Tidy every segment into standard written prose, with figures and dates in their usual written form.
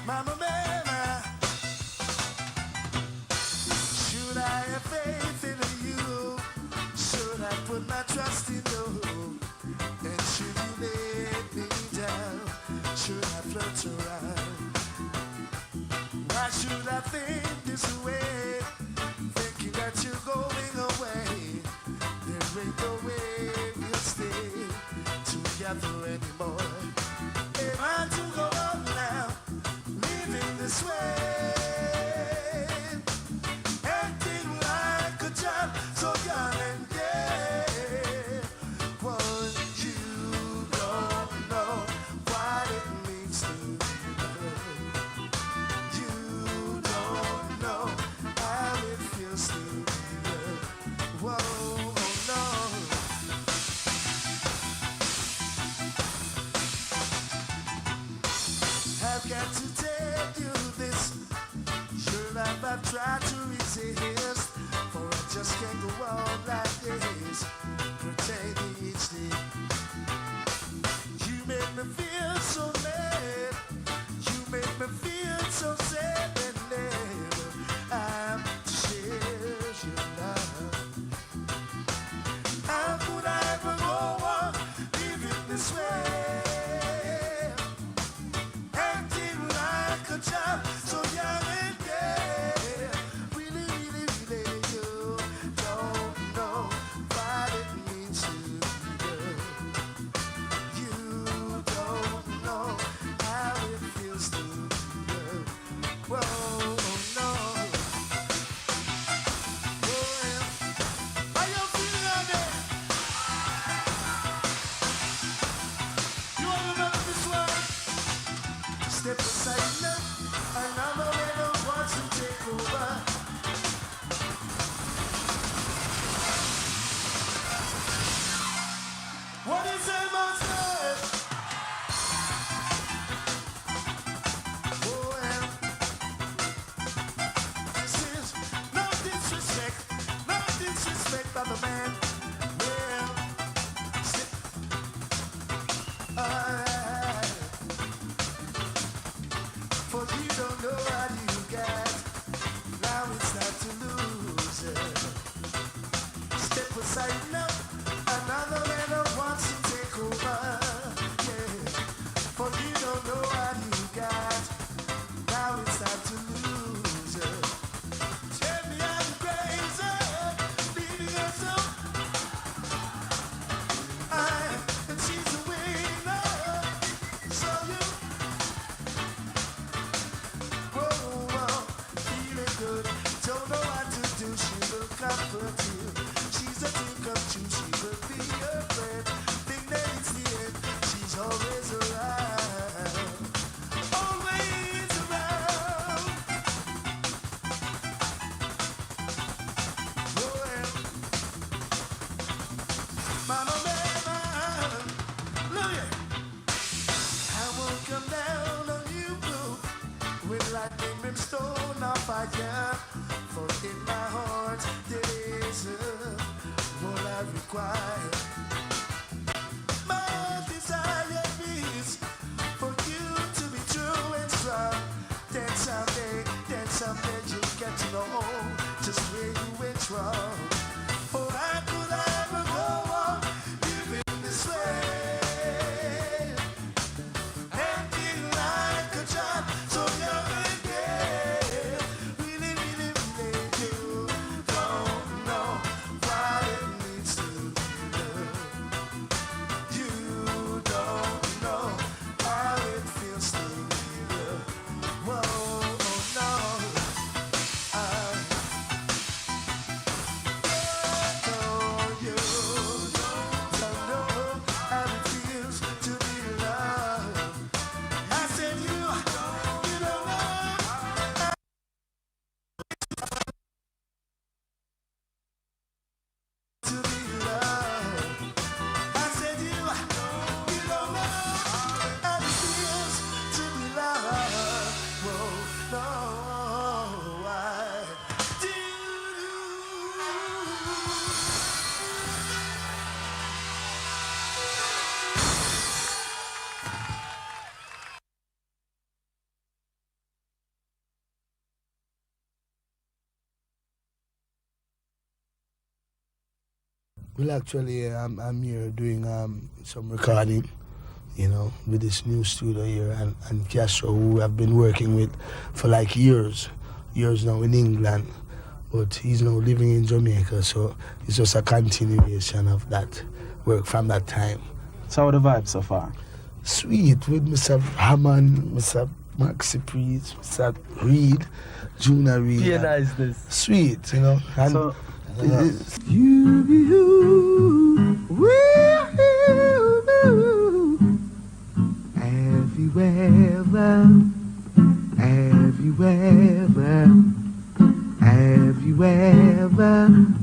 Mama, mama, should I have faith in you? Should I put my trust in you? And should you let me down? Should I float around? Why should I think this way? Thinking that you're going away. There ain't no way we'll stay together anymore. Am I to go on now, living this way? Acting like a child, so young and gay. Well, you don't know what it means to love. You don't know how it feels to love. Whoa, oh no. I've got to tell you this. Your life I've tried to resist, for I just can't go on like this, pretending each day. You make me feel so bad. You make me feel so sad and never I'm to share your love. How could I ever go on living this way? Acting like a child, so young and gay. Really, really, really, you don't know what it means to love. You don't know how it feels to love. Whoa, no. Oh, yeah. How you feeling out there? You all remember this one? Step aside now, another man wants to take over. What is a monster? Oh, well, this is no disrespect by the man. Well, alright. For you don't know what you got. Now it's time to lose it. Step aside now. Another man wants to take over. Yeah. For you don't know what you got. Now it's time to lose it. Tell me I'm crazy, leaving her so. And she's a winner. So you. Whoa, feeling good, don't know what to do. She will comfort you. She's a dream come true. She will be your friend. Think that it's the end. She's always around. Always around. Oh, yeah. Mama, man, look at. I won't come down on you with lightning, brimstone, or fire. For in my heart there is all I require. My desire is for you to be true and strong. Then someday you'll get to know just where you went wrong. For I could ever go on living this way, acting like a child, so young and gay. Really, really, really, you don't know what it means to love. Well, actually, I'm here doing some recording, you know, with this new studio here, and Castro, who I've been working with for like years now in England, but he's now living in Jamaica, so it's just a continuation of that work from that time. So how are the vibes so far? Sweet, with Mr. Hammond, Mr. Maxi Priest, Mr. Reed, Junior Reed. Yeah, nice this. Sweet, you know. And So, have you ever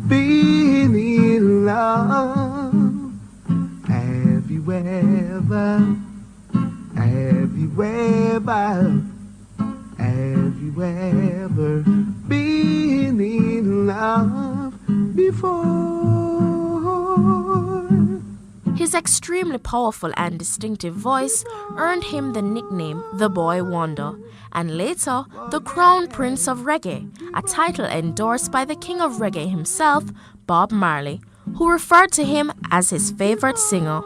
been in love? Have you ever been in love before? His extremely powerful and distinctive voice earned him the nickname The Boy Wonder, and later the Crown Prince of Reggae, a title endorsed by the King of Reggae himself, Bob Marley, who referred to him as his favorite singer.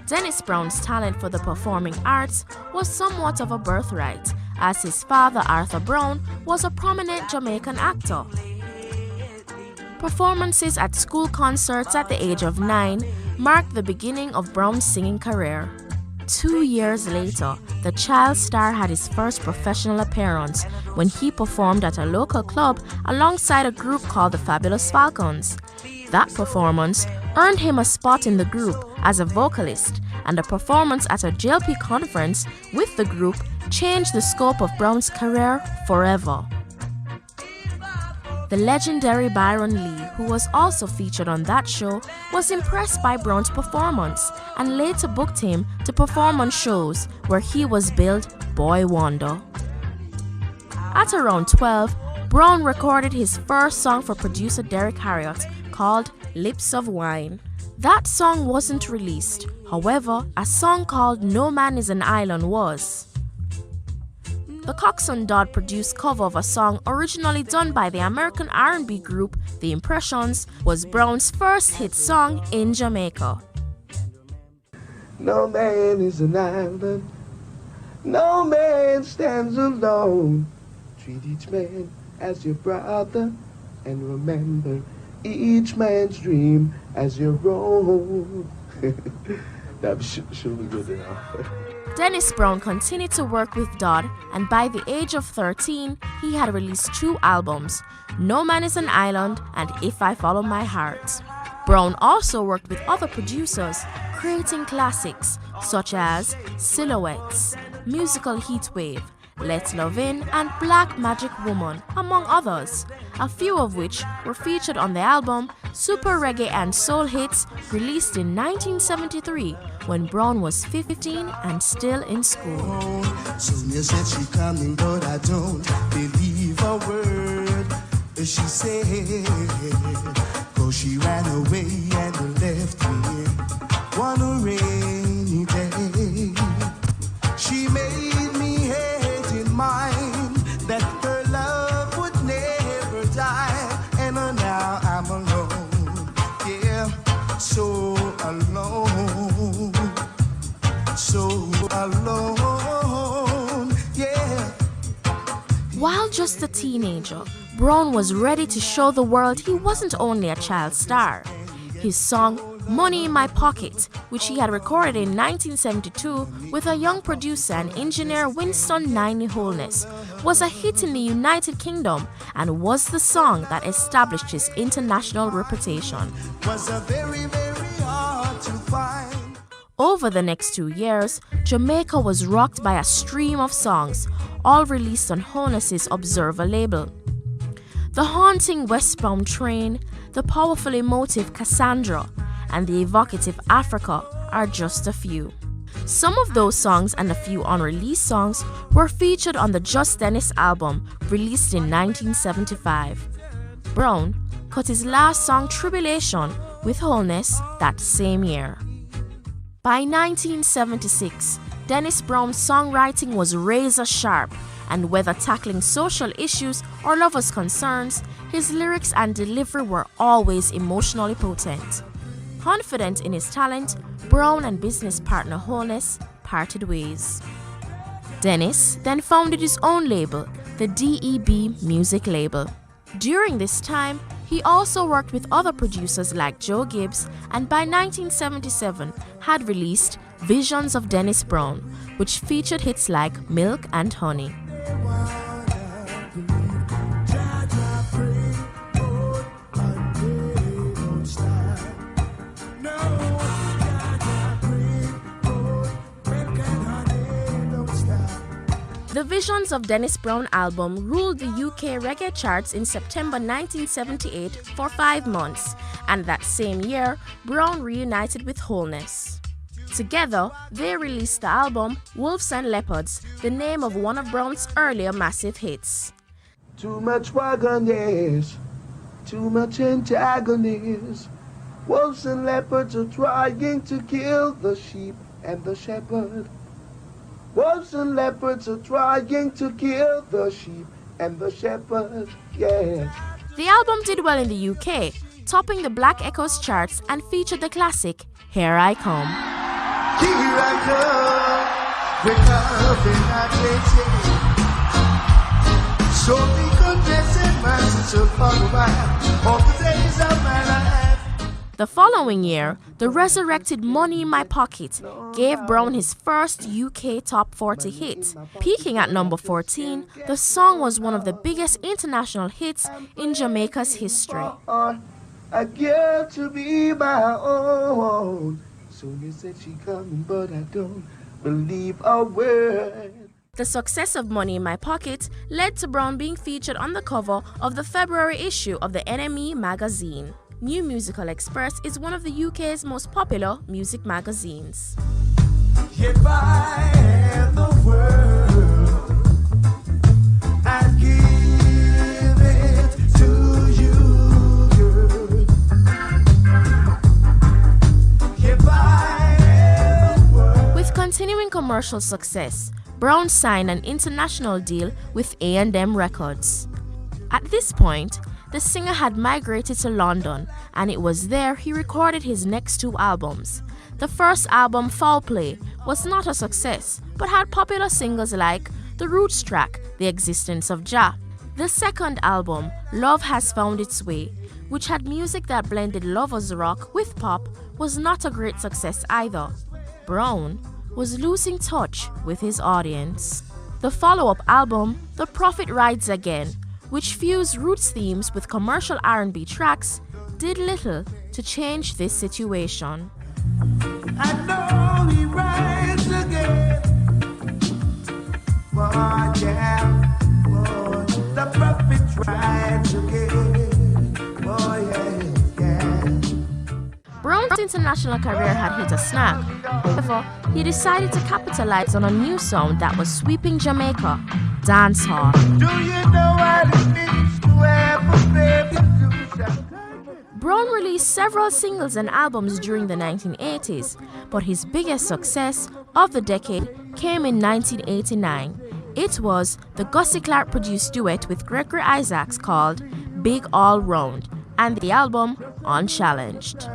Dennis Brown's talent for the performing arts was somewhat of a birthright, as his father, Arthur Brown, was a prominent Jamaican actor. Performances at school concerts at the age of 9 marked the beginning of Brown's singing career. 2 years later, the child star had his first professional appearance when he performed at a local club alongside a group called the Fabulous Falcons. That performance earned him a spot in the group as a vocalist, and a performance at a JLP conference with the group changed the scope of Brown's career forever. The legendary Byron Lee, who was also featured on that show, was impressed by Brown's performance and later booked him to perform on shows where he was billed Boy Wonder. At around 12, Brown recorded his first song for producer Derek Harriott called Lips of Wine. That song wasn't released, however, a song called No Man is an Island was. The Coxsone Dodd produced cover of a song originally done by the American R&B group The Impressions was Brown's first hit song in Jamaica. No man is an island, no man stands alone. Treat each man as your brother, and remember each man's dream as your own. That should be good enough. Dennis Brown continued to work with Dodd, and by the age of 13, he had released 2 albums, No Man is an Island and If I Follow My Heart. Brown also worked with other producers, creating classics such as Silhouettes, Musical Heatwave, Let's Love In, and Black Magic Woman, among others, a few of which were featured on the album Super Reggae and Soul Hits, released in 1973 when Brown was 15 and still in school. Sonia said she coming, but I don't believe a word she said, 'cause she ran away and left me one rainy day. She made me hate in mind that her love would never die, and now I'm alone, yeah, so alone, yeah. While just a teenager, Brown was ready to show the world he wasn't only a child star. His song Money in My Pocket, which he had recorded in 1972 with a young producer and engineer Winston Niney Holness, was a hit in the United Kingdom and was the song that established his international reputation. Over the next 2 years, Jamaica was rocked by a stream of songs, all released on Holness's Observer label. The haunting Westbound Train, the powerful emotive Cassandra, and the evocative Africa are just a few. Some of those songs and a few unreleased songs were featured on the Just Dennis album, released in 1975. Brown cut his last song Tribulation with Holness that same year. By 1976, Dennis Brown's songwriting was razor sharp, and whether tackling social issues or lovers' concerns, his lyrics and delivery were always emotionally potent. Confident in his talent, Brown and business partner Holness parted ways. Dennis then founded his own label, the DEB Music Label. During this time, he also worked with other producers like Joe Gibbs, and by 1977 had released Visions of Dennis Brown, which featured hits like Milk and Honey. The Visions of Dennis Brown album ruled the UK reggae charts in September 1978 for 5 months, and that same year, Brown reunited with Holness. Together, they released the album Wolves and Leopards, the name of one of Brown's earlier massive hits. Too much wagoners, too much antagonists. Wolves and leopards are trying to kill the sheep and the shepherd. Wolves and leopards are trying to kill the sheep and the shepherd, yeah. The album did well in the UK, topping the Black Echoes charts and featured the classic Here I Come. Here I come, we're coming out waiting. So be confessing my sister for a while, all the days of my life. The following year, the resurrected Money in My Pocket gave Brown his first UK Top 40 hit. Peaking at number 14, the song was one of the biggest international hits in Jamaica's history. A girl to be my own. Soon as said she coming, but I don't believe a word. The success of Money in My Pocket led to Brown being featured on the cover of the February issue of the NME magazine. New Musical Express is one of the UK's most popular music magazines. If I had the world, I'd give it to you, girl. If I had the world. With continuing commercial success, Brown signed an international deal with A&M Records. At this point, the singer had migrated to London, and it was there he recorded his next 2 albums. The first album, Foul Play, was not a success, but had popular singles like the Roots track, The Existence of Jah. The second album, Love Has Found Its Way, which had music that blended lovers rock with pop, was not a great success either. Brown was losing touch with his audience. The follow-up album, The Prophet Rides Again, which fused roots themes with commercial R&B tracks, did little to change this situation. I know he rides again. Oh, yeah. Oh, the prophet rides again. Oh, yeah. Brown's international career had hit a snag. However, he decided to capitalize on a new sound that was sweeping Jamaica: dancehall. Do you know what it means to have a baby to Brown released several singles and albums during the 1980s, but his biggest success of the decade came in 1989. It was the Gussie Clark produced duet with Gregory Isaacs called Big All Round, and the album Unchallenged.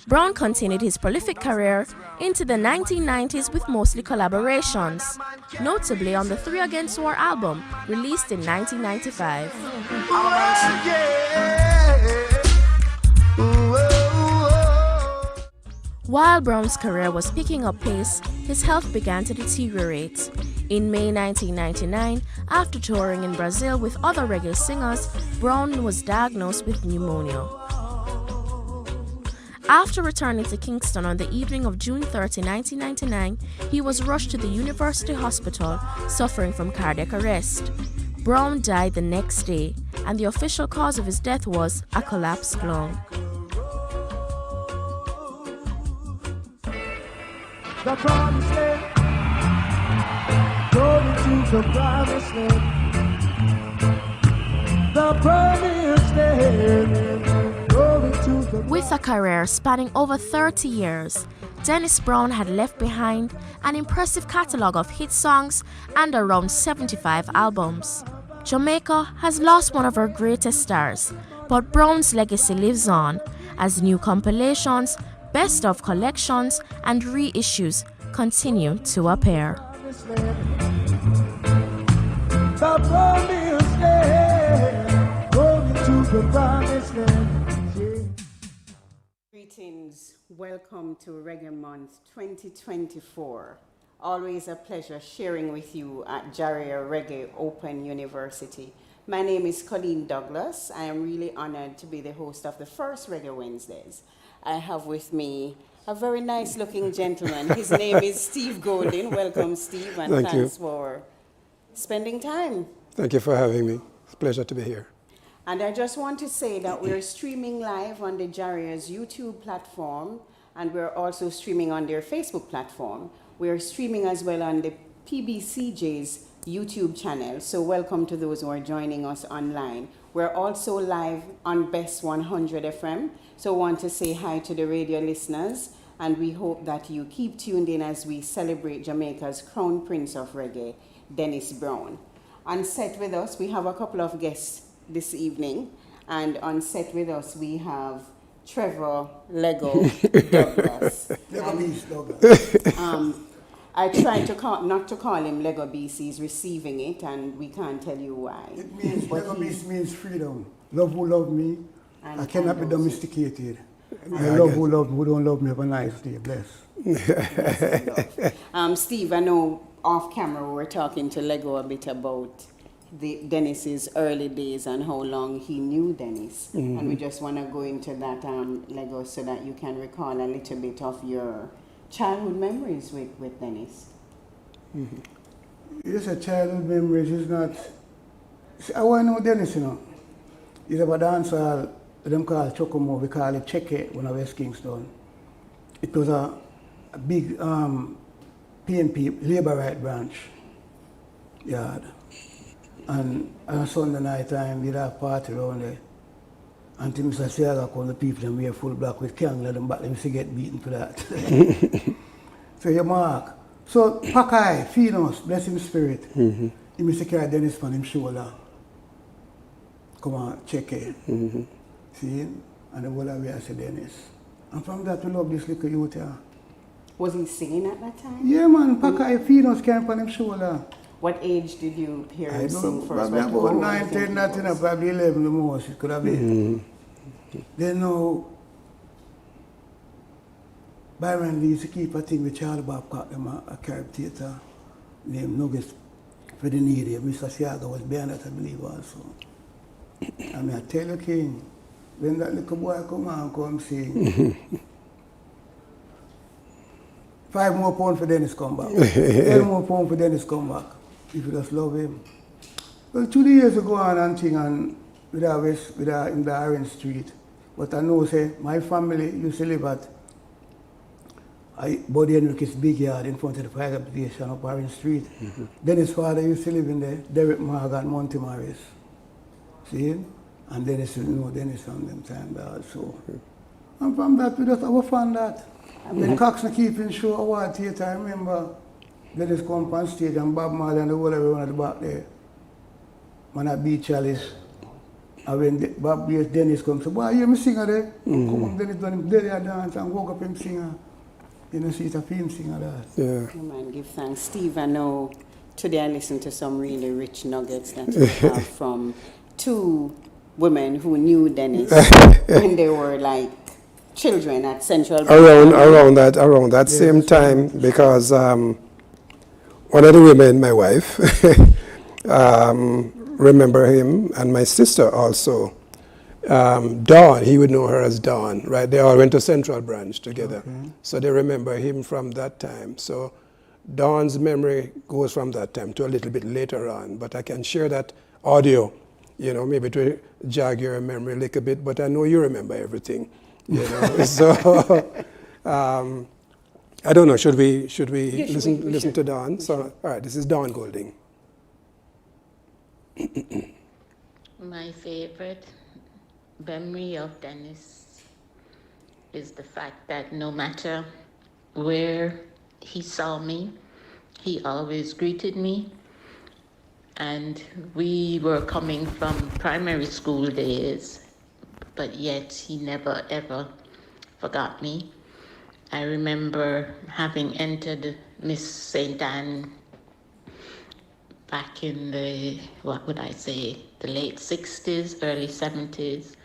Brown continued his prolific career into the 1990s with mostly collaborations, notably on the 3 Against War album released in 1995. While Brown's career was picking up pace, his health began to deteriorate. In May 1999, after touring in Brazil with other reggae singers, Brown was diagnosed with pneumonia. After returning to Kingston on the evening of June 30, 1999, he was rushed to the University Hospital suffering from cardiac arrest. Brown died the next day, and the official cause of his death was a collapsed lung. The promised land, going to the promised land. The promised land. Going to the With a career spanning over 30 years, Dennis Brown had left behind an impressive catalogue of hit songs and around 75 albums. Jamaica has lost one of her greatest stars, but Brown's legacy lives on as new compilations, best of collections, and reissues continue to appear. the promised land. Going to the promised land. Greetings, welcome to Reggae Month 2024. Always a pleasure sharing with you at JARIA Reggae Open University. My name is Colleen Douglas. I am really honored to be the host of the first Reggae Wednesdays. I have with me a very nice looking gentleman. His name is Steve Golden. Welcome, Steve, and Thank you. thanks for spending time. Thank you for having me. It's a pleasure to be here. And I just want to say that we're streaming live on the JARIA's YouTube platform, and we're also streaming on their Facebook platform. We're streaming as well on the PBCJ's YouTube channel, so welcome to those who are joining us online. We're also live on Best 100 FM, so want to say hi to the radio listeners, and we hope that you keep tuned in as we celebrate Jamaica's Crown Prince of Reggae, Dennis Brown. On set with us, we have a couple of guests this evening, and on set with us we have Trevor Lego Douglas. Lego Beast Douglas. I tried to not to call him Lego Beast. He's receiving it, and we can't tell you why. It means, Lego Beast means freedom. Love who love me. I cannot be domesticated. I love who love me, who don't love me. Have a nice day. Bless. Steve, I know off camera we were talking to Lego a bit about Dennis's early days and how long he knew Dennis. And we just want to go into that, Lego, so that you can recall a little bit of your childhood memories with Dennis. It's a childhood memories. It's not. See, I want to know Dennis, you know. He's a dancer, them call Chocomo, we call it Cheque when I was Kingston. It was a big PNP, Labour Right branch yard. And on Sunday night time, we'd have a party around there. Until Mr. Siaga called the people and wear full black with candle and back, them used to get beaten for that. So you mark. So Pakai, Finos, bless him spirit. He used to carry Dennis on his shoulder. Come on, check it. See? And the whole way I said Dennis. And from that we love this little youth here. Was he singing at that time? Yeah man, Pakai, Finos carrying on his shoulder. What age did you hear I him sing don't first? know, probably about 9, 10, that, you know, probably 11 the most it could have been. Then now, Byron Lee used to keep a thing with Charlie Babcock, them a Carib theatre named Nuggets for the Needy. Mr. Siaga was behind that, I believe, also. I mean, I tell you, King, when that little boy come on, come sing, 5 more pounds for Dennis come back. 10 more pounds for Dennis come back. If you just love him. Well, 2 years ago on and thing and in the Orange Street. But I know say my family used to live at Buddy Henrique's big yard in front of the fire station up Orange Street. Then his father used to live in there, Derek Morgan, Monty Morris. See? And Dennis, you know, Dennis from them time also. And from that we just have a fun that. When Cox and keeping show award theatre, I remember Dennis come on stage and Bob Marley and the whole everyone at the back there. Man at Beach Chalice. And when Bob Dennis comes, so boy, you hear me singer there? Come on, Dennis done him daily dance and woke up him singer. You know, see it's a film singer that. Yeah. Come on, give thanks. Steve, I know today I listened to some really rich nuggets that you have from 2 women who knew Dennis when they were like children at Central Bank. Around that same time, because one of the women, my wife, remember him, and my sister also. Dawn, he would know her as Dawn, right? They all went to Central Branch together. So they remember him from that time. So Dawn's memory goes from that time to a little bit later on, but I can share that audio, you know, maybe to jog your memory a little bit, but I know you remember everything, you know. So I don't know, should we listen to Dawn? So, all right, this is Dawn Golding. My favorite memory of Dennis is the fact that no matter where he saw me, he always greeted me. And we were coming from primary school days, but yet he never ever forgot me. I remember having entered Miss St. Anne back in the, what would I say, the late 60s, early 70s.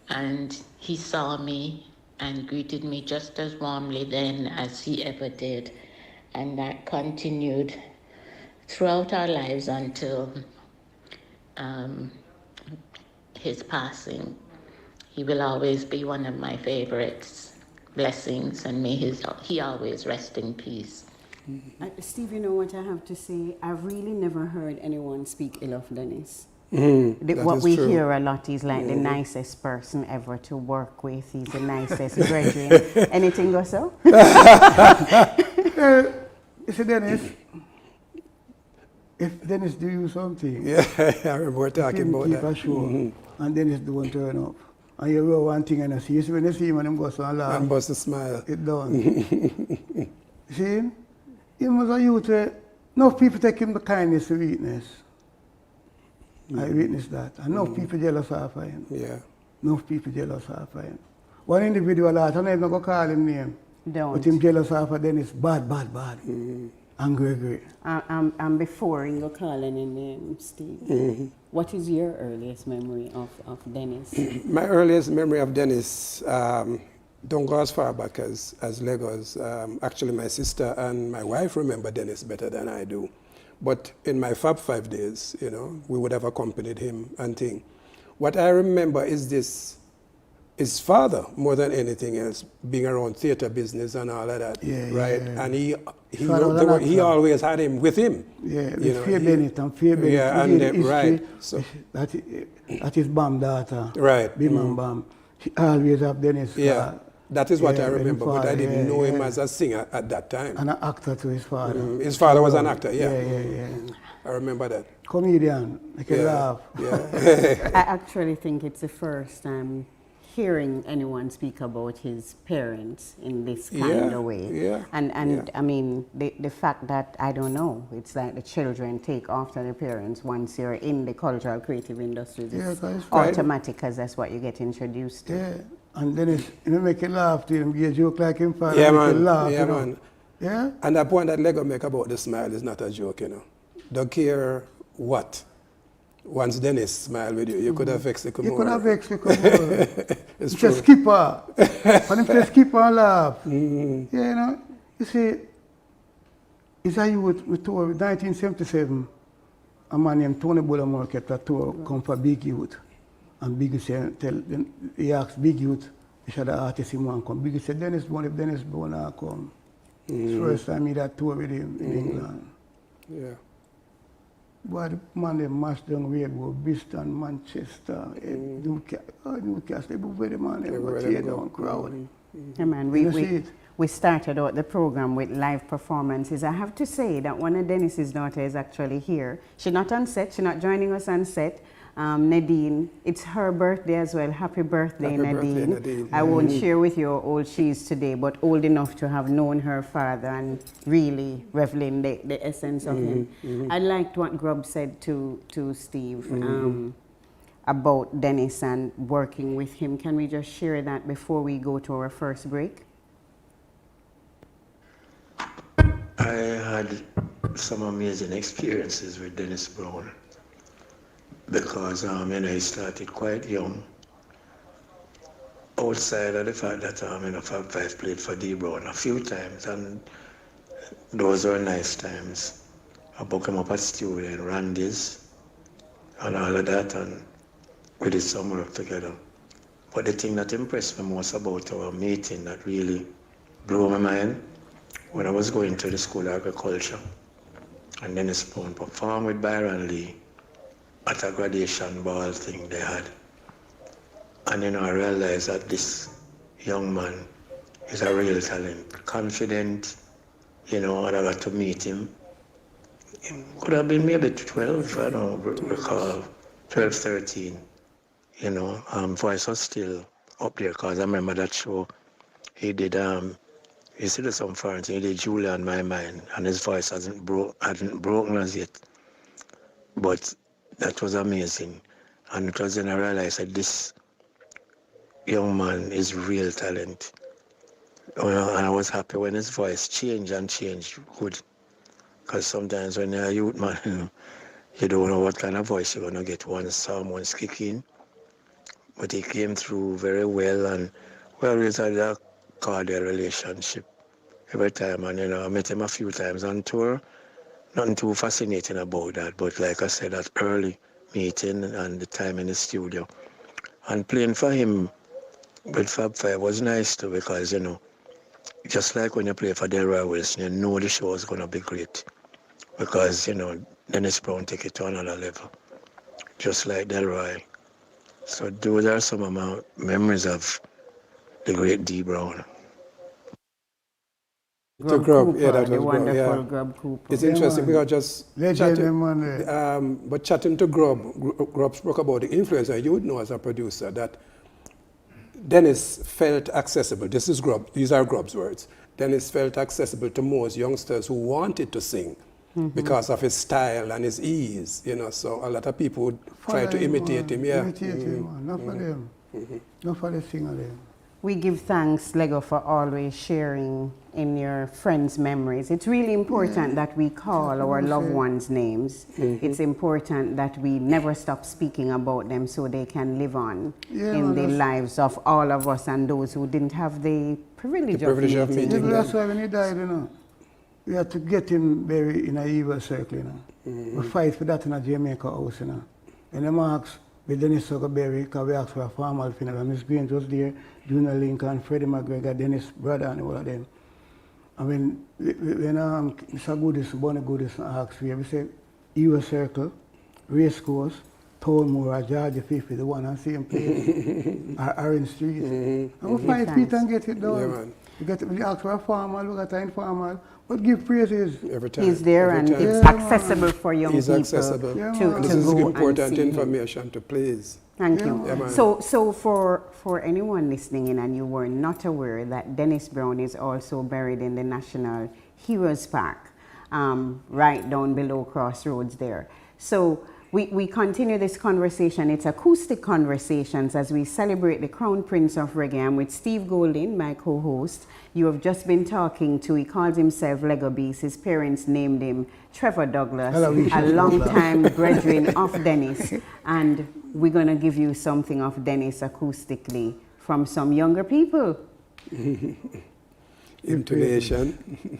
And he saw me and greeted me just as warmly then as he ever did. And that continued throughout our lives until his passing. He will always be one of my favorites. Blessings, and may he always rest in peace. Steve, you know what I have to say? I've really never heard anyone speak ill of Dennis. That What is we true. hear a lot is like the nicest person ever to work with. He's the nicest brethren. Anything go so? You see, Dennis, if Dennis do you something, Yeah, I remember we're talking about keep that. a show, and Dennis don't turn up. And you roll one thing and you see, you see when you see him and him go so and laugh, And bust a smile. it done. See him? He was a youth where enough people take him the kindness to weakness. I witnessed that. And enough people jealous of him. Yeah. Enough people jealous of him. One individual, I don't even go call him name. Don't. But him jealous of Dennis, bad. Angry. And before you go calling his name, Steve, what is your earliest memory of Dennis? My earliest memory of Dennis don't go as far back as Lagos. Actually, my sister and my wife remember Dennis better than I do. But in my Fab 5 days, you know, we would have accompanied him and thing. What I remember is his father, more than anything else, being around theater business and all of that, Yeah, right? yeah. And he Father was an actor. always had him with him. Yeah, you know, Fear Bennett and Fear Bennett. Yeah, We and did history. right. So That is Bam daughter. Right. Bim and Bam. She always have Dennis. yeah, that is what I his remember. But I father, didn't yeah, know him yeah. as a singer at that time. And an actor to his father. His father was an actor. Yeah. Yeah. I remember that. Comedian. Make you laugh. Yeah. I actually think it's the first time hearing anyone speak about his parents in this kind of way. Yeah. And I mean, the fact that, I don't know, it's like the children take after their parents once you're in the cultural creative industries. Yeah, It's that's right. automatic because that's what you get introduced to. Yeah. And Dennis, you know, make you laugh to him. Give a joke like him father. Yeah, make man. you laugh. Yeah, you know. man. Yeah? And the point that Lego make about the smile is not a joke, you know. Don't care what. Once Dennis smile with you, you could have vexed the You could have vexed because It's it's true. a skipper. And him say skipper and laugh. Yeah, you know, you see, it's a youth with tour 1977. A man named Tony Bullamarket that tour come for Big Youth. And Big Youth say, he asked Big Youth, which are the artist he want come. Big Youth said, Dennis Brown, if Dennis Brown not come. It's the first time he that tour with him in England. Yeah. Boy, the man they mashed down Railroad, Bristol, Manchester, Newcastle, everywhere the man they go tear down crowd. Yeah, man, You see it? we started out the program with live performances. I have to say that one of Dennis's daughters is actually here. She's not on set, she's not joining us on set. Nadine, it's her birthday as well. Happy birthday, Happy Nadine. birthday, Nadine. I won't share with you how old she is today, but old enough to have known her father and really reveling the essence of him. I liked what Grubb said to Steve about Dennis and working with him. Can we just share that before we go to our first break? I had some amazing experiences with Dennis Brown because he started quite young. Outside of the fact that Fab 5 played for D Brown a few times, and those were nice times. I booked him up at studio in Randy's and all of that, and we did some work together. But the thing that impressed me most about our meeting that really blew my mind, when I was going to the School of Agriculture, and Dennis Brown performed with Byron Lee at a graduation ball thing they had. And I realized that this young man is a real talent, confident, and I got to meet him. Could have been maybe 12, I don't recall, 12, 13. Voice was still up there because I remember that show. He did, he did some foreign thing. He did Julia on My Mind, and his voice hadn't broken as yet. But that was amazing. And it was then I realized that this young man is real talent. And I was happy when his voice changed good. Because sometimes when you're a youth man, you don't know what kind of voice you're going to get once someone's kicking. But he came through very well, and we always had a cordial relationship every time. And, I met him a few times on tour. Nothing too fascinating about that, but like I said, that early meeting and the time in the studio. And playing for him with Fab Five was nice too, because, just like when you play for Delroy Wilson, you know the show is going to be great. Because, Dennis Brown take it to another level, just like Delroy. So those are some of my memories of the great D. Brown. Grub Grub, Cooper, yeah, that the was Grub, wonderful yeah. Grub Cooper. It's interesting because Legend, chatting to Grub spoke about the influence, and you would know as a producer that Dennis felt accessible. This is Grub, these are Grub's words. Dennis felt accessible to most youngsters who wanted to sing because of his style and his ease, so a lot of people would try to imitate him, yeah. Imitate him, man. Not for them. Not for the singer them. We give thanks, Lego, for always sharing in your friends' memories. It's really important that we call our loved ones' names. It's important that we never stop speaking about them so they can live on in the lives of all of us and those who didn't have the privilege of meeting. Yeah, that's why when he died, we had to get him buried in a evil circle, We fight for that in a Jamaica house, And the marks with Dennis Suggerberry, because we asked for a formal funeral. Miss Green was there, Junior Lincoln, Freddie McGregor, Dennis' brother, and all of them. And when Mr. Goodis, Bonnie Goodis asked, we said, Evil Circle, Race Course, Tollmore, Georgia 50, the one and same place, Orange Street. And we fight feet and get it done. Yeah, man. We ask for a formal, we got an informal, but give praises. Every time. He's there every and time. it's accessible for young He's people accessible. to This go is and important see him. information to please. Thank you. Yeah, man. So for anyone listening in and you were not aware that Dennis Brown is also buried in the National Heroes Park, right down below Crossroads there. So we continue this conversation. It's acoustic conversations as we celebrate the Crown Prince of Reggae. I'm with Steve Golding, my co-host. You have just been talking to, he calls himself Lego Beast. His parents named him Trevor Douglas, a long-time brethren of Dennis. And we're going to give you something of Dennis acoustically from some younger people. Intonation.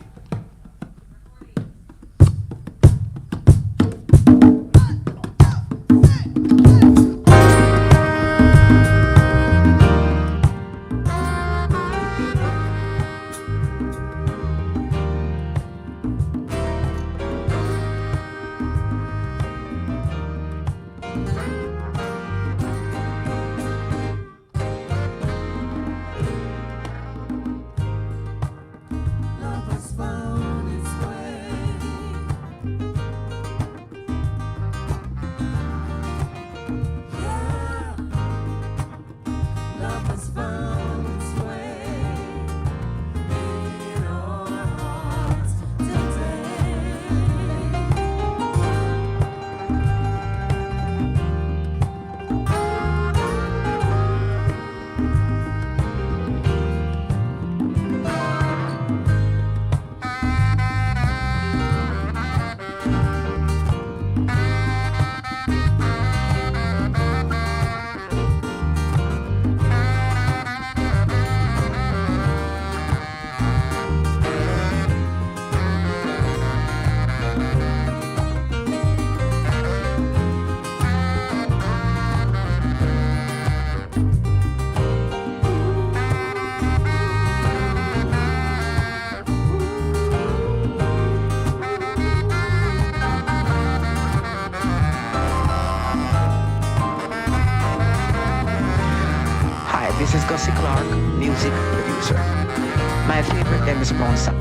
This is Gussie Clark, music producer. My favorite Dennis Brown song.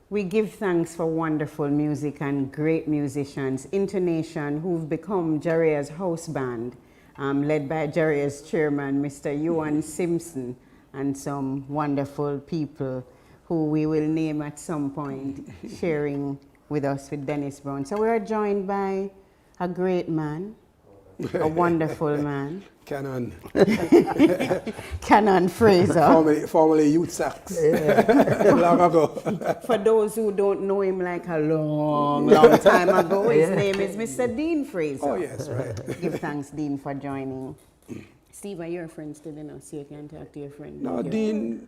We give thanks for wonderful music and great musicians, Intonation, who've become JARIA's house band, led by JARIA's chairman, Mr. Ewan Simpson, and some wonderful people who we will name at some point, sharing with us with Dennis Brown. So we are joined by a great man, a wonderful man. Canon. Canon Fraser. Formerly Youth Sax. Long ago. For those who don't know him like a long time ago, his name is Mr. Dean Fraser. Oh, yes, right. Give thanks, Dean, for joining. Steve, are your friends still, so you can talk to your friend? No, Dean,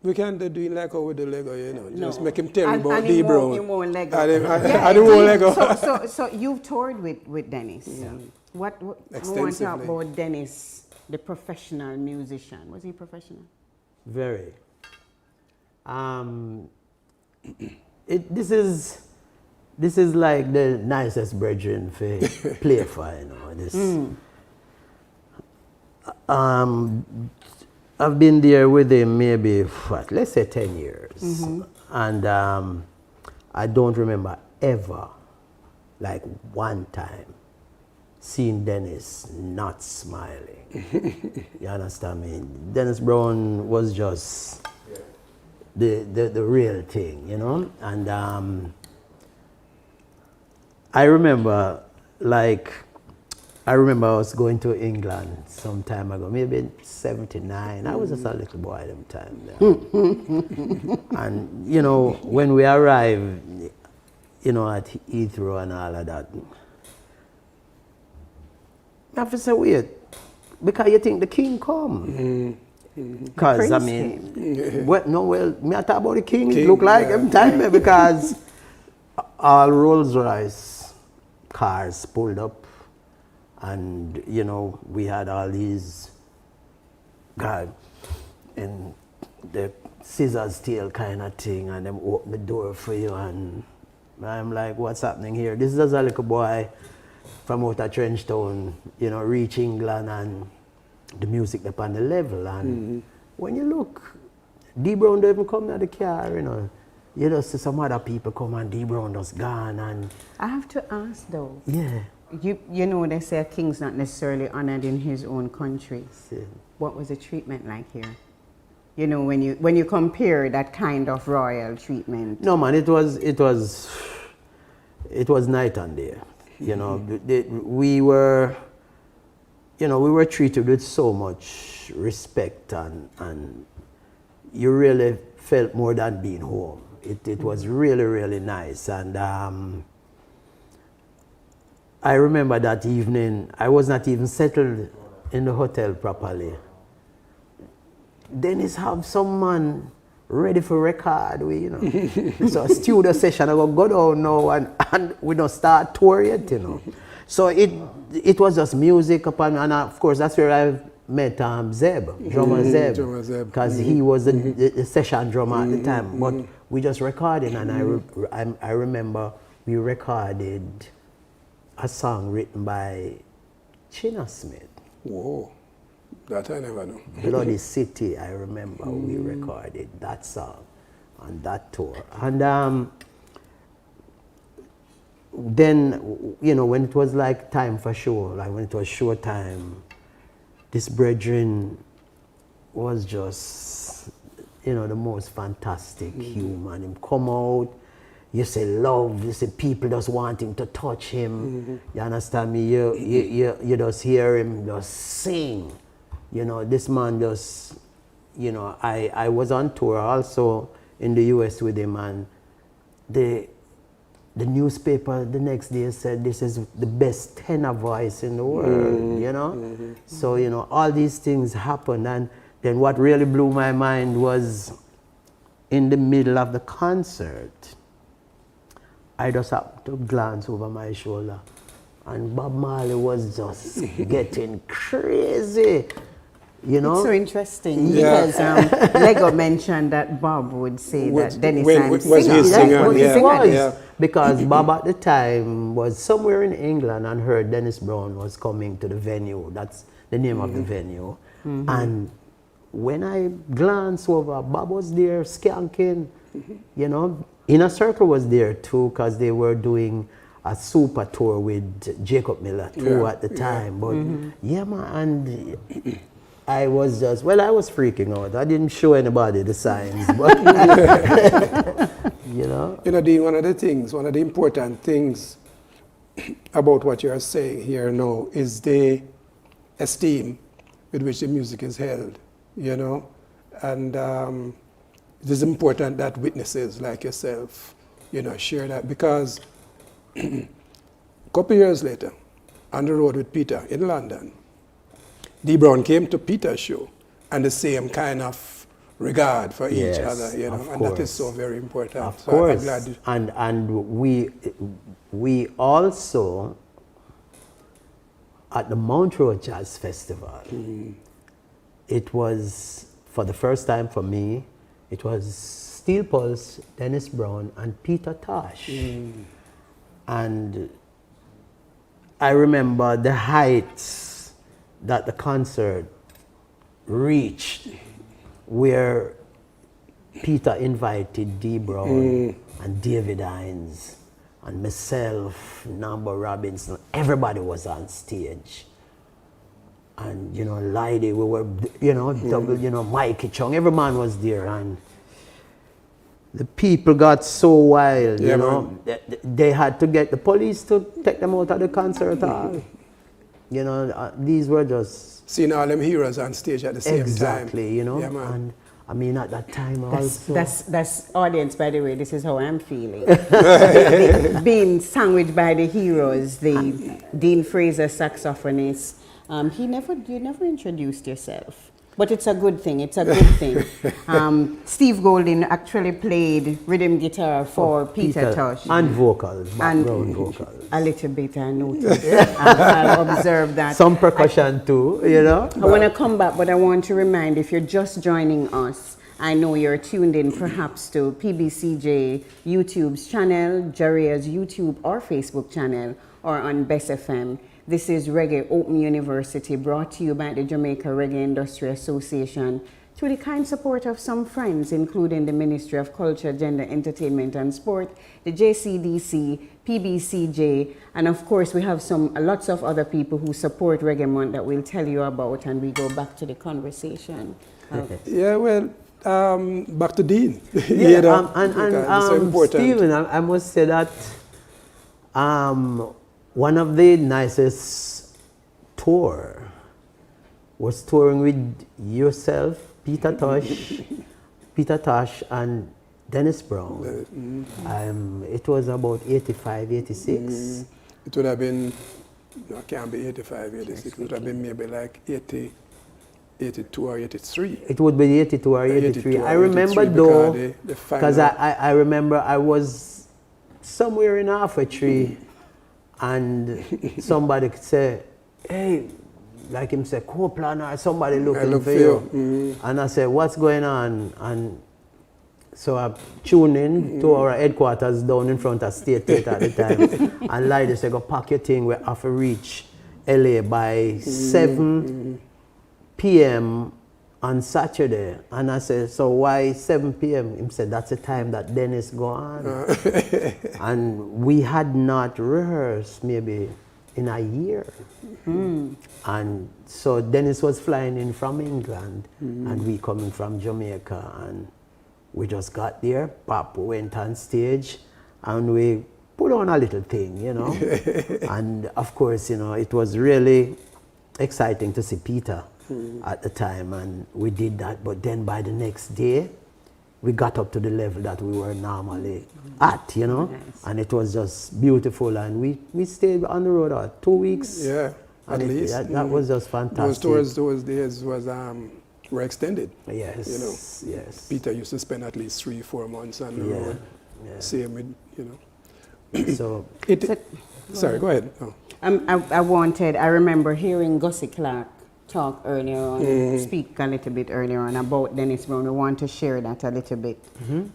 we can't do it like over the Lego, Just No. make him tell me about and D. Brown. He won't Lego. I don't Lego. So you've toured with Dennis. What I want to talk Extensively. about Dennis, the professional musician. Was he professional? Very. This is like the nicest brethren for play for, This. I've been there with him maybe, let's say 10 years. And I don't remember ever, like one time, seeing Dennis not smiling. You understand me? Dennis Brown was just the real thing, And I remember I was going to England some time ago, maybe 79. I was just a little boy at the time. And, when we arrived, at Heathrow and all of that, I have to say, wait, because you think the king come. Because, I mean, me I talk about the king, it look like every time, because all Rolls Royce cars pulled up. And, we had all these, and the scissors tail kind of thing, and them open the door for you, and I'm like, what's happening here? This is a little boy from out of Trenchtown, reach England, and the music up on the level, and when you look, D. Brown don't even come to the car, You just see some other people come and D. Brown just gone, and... I have to ask though. Yeah. They say a king's not necessarily honored in his own country. Yeah. What was the treatment like here? When you compare that kind of royal treatment. No man, it was night and day. We were treated with so much respect, and you really felt more than being home. It was really, really nice. And I remember that evening, I was not even settled in the hotel properly. Dennis have some man ready for record. So a studio session, I go down now, and we don't start tour yet, So it was just music upon, and of course that's where I met Zeb, drummer Zeb, because he was the session drummer at the time. But we just recorded, and I remember we recorded a song written by China Smith. Whoa, that I never know. Bloody City, I remember we recorded that song on that tour. And then, when it was like time for show, like when it was show time, this brethren was just, the most fantastic human. Him come out, you say love, you say people just wanting to touch him. You understand me? You just hear him just sing. This man just, I was on tour also in the US with him, and the newspaper the next day said this is the best tenor voice in the world, So, all these things happened, and then what really blew my mind was in the middle of the concert, I just happened to glance over my shoulder, and Bob Marley was just getting crazy. It's so interesting because Lego mentioned that Bob would say that Dennis was his singer. Because Bob at the time was somewhere in England and heard Dennis Brown was coming to the venue. That's the name of the venue. And when I glanced over, Bob was there skanking, Inner Circle was there too, because they were doing a super tour with Jacob Miller too at the time. But yeah, man, and I was just, well, I was freaking out. I didn't show anybody the signs, but you know. You know, Dean, one of the important things about what you're saying here now is the esteem with which the music is held, you know. And it is important that witnesses like yourself, you know, share that, because a couple of years later, on the road with Peter in London, D. Brown came to Peter's show, and the same kind of regard for each other, you know, and that is so very important. Of so course. I'm glad. And we also, at the Mount Road Jazz Festival, it was, for the first time for me, it was Steel Pulse, Dennis Brown, and Peter Tosh. And I remember the heights that the concert reached, where Peter invited D. Brown and David Hines and myself, Namba Robinson, everybody was on stage. And, you know, Lydie, we were, you know, double, you know, Mikey Chung, every man was there. And the people got so wild, you know. They had to get the police to take them out of the concert hall. You know, these were just... Seeing all them heroes on stage at the same time. Exactly, you know. Yeah, man. And I mean, at that time also... That's audience, by the way, this is how I'm feeling. Being sandwiched by the heroes, the Dean Fraser saxophonist. You never introduced yourself. But it's a good thing, it's a good thing. Steve Golding actually played rhythm guitar for Peter Tosh. And vocals, background vocals. A little bit, I noticed. I observed that. Some percussion too, you know. I want to come back, but I want to remind, if you're just joining us, I know you're tuned in perhaps to PBCJ YouTube's channel, JARIA's YouTube or Facebook channel, or on Best FM. This is Reggae Open University, brought to you by the Jamaica Reggae Industry Association through the kind support of some friends, including the Ministry of Culture, Gender, Entertainment and Sport, the JCDC, PBCJ, and of course we have lots of other people who support Reggae Month that we'll tell you about, and we go back to the conversation. Yeah, well, back to Dean. Yeah, you know, so important. Stephen, I must say that one of the nicest tour was touring with yourself, Peter Tosh, and Dennis Brown. It was about 85, 86. It would have been, no, it can't be 85, 86. It would have been maybe like 80, 82 or 83. It would be 82 or 83. I remember though, because I remember I was somewhere in Halfway Tree, and somebody could say, hey, like him say, co-planner, or somebody looking for you. And I said, what's going on? And so I tuned in to our headquarters down in front of State Theatre at the time. And Lydie said, go pack your thing, we have to reach LA by 7 p.m. on Saturday. And I said, so why 7 p.m.? He said, that's the time that Dennis go on. And we had not rehearsed maybe in a year. And so Dennis was flying in from England, and we coming from Jamaica, and we just got there, pop, went on stage, and we put on a little thing, you know. And of course, you know, it was really exciting to see Peter at the time, and we did that. But then by the next day, we got up to the level that we were normally at, you know. Nice. And it was just beautiful, and we stayed on the road 2 weeks. Yeah, at least. That was just fantastic. Those days were extended. Yes, you know. Yes. Peter used to spend at least 3-4 months on the road. Yeah. Same with, you know. So sorry, go ahead. Oh. I remember hearing Gussie Clark talk earlier on, speak a little bit earlier on about Dennis Brown. I want to share that a little bit,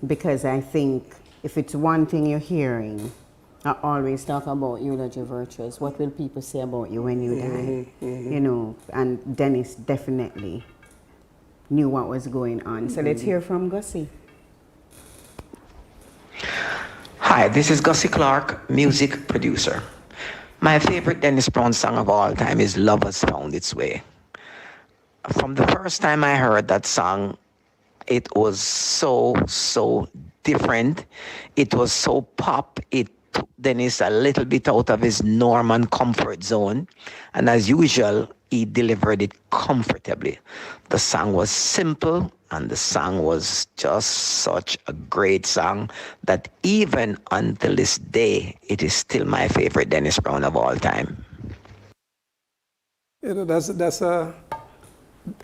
because I think if it's one thing you're hearing, I always talk about eulogy virtues. What will people say about you when you die? You know, and Dennis definitely knew what was going on. So let's hear from Gussie. Hi, this is Gussie Clark, music producer. My favorite Dennis Brown song of all time is Love Has Found Its Way. From the first time I heard that song, it was so different. It was so pop. It took Dennis a little bit out of his Norman comfort zone. And as usual, he delivered it comfortably. The song was simple, and the song was just such a great song that even until this day, it is still my favorite Dennis Brown of all time. You know, that's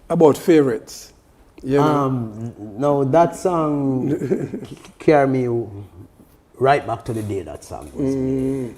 about favorites. You know? No, that song carried me right back to the day that song was made.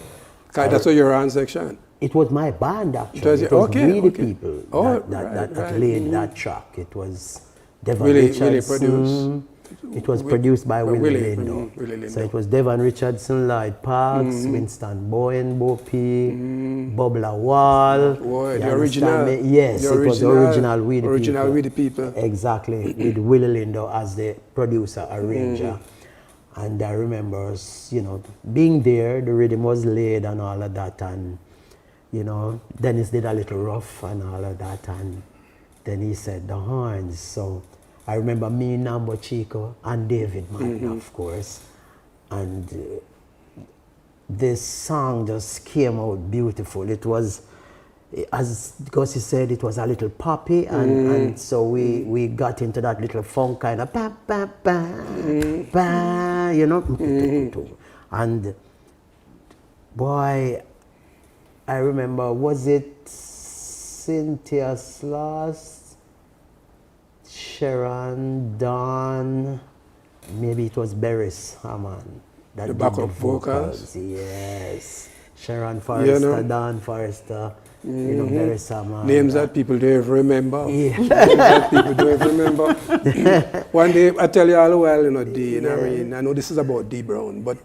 That's what you're on section. It was my band actually. It was okay. people that laid that track. It was Devon Richardson. Willie produced. It was produced by Willie Lindo. Lindo. So it was Devon Richardson, Lloyd Parks, Winston Bowen, Bopi, Bob Lawal. The original. Yes, it was the original We the People. Original We the People. Exactly, with Willie Lindo as the producer, arranger. And I remember us, you know, being there, the rhythm was laid and all of that, and you know, Dennis did a little rough and all of that, and then he said the horns. So I remember me, Nambo Chico, and David Martin, of course, and this song just came out beautiful. It was, as Gussie said, it was a little poppy, and so we got into that little funk kind of ba ba ba ba, you know, and boy, I remember, was it Cynthia Sloss, Sharon, Dawn, maybe it was Beres Hammond. That The did backup vocals. Yes. Sharon Forrester, You know? Dawn Forrester, you know, Beres Hammond. Names that people don't even remember. Yeah. Names that people don't even remember. One day, I tell you all the while, you know, D, and I know this is about D Brown, but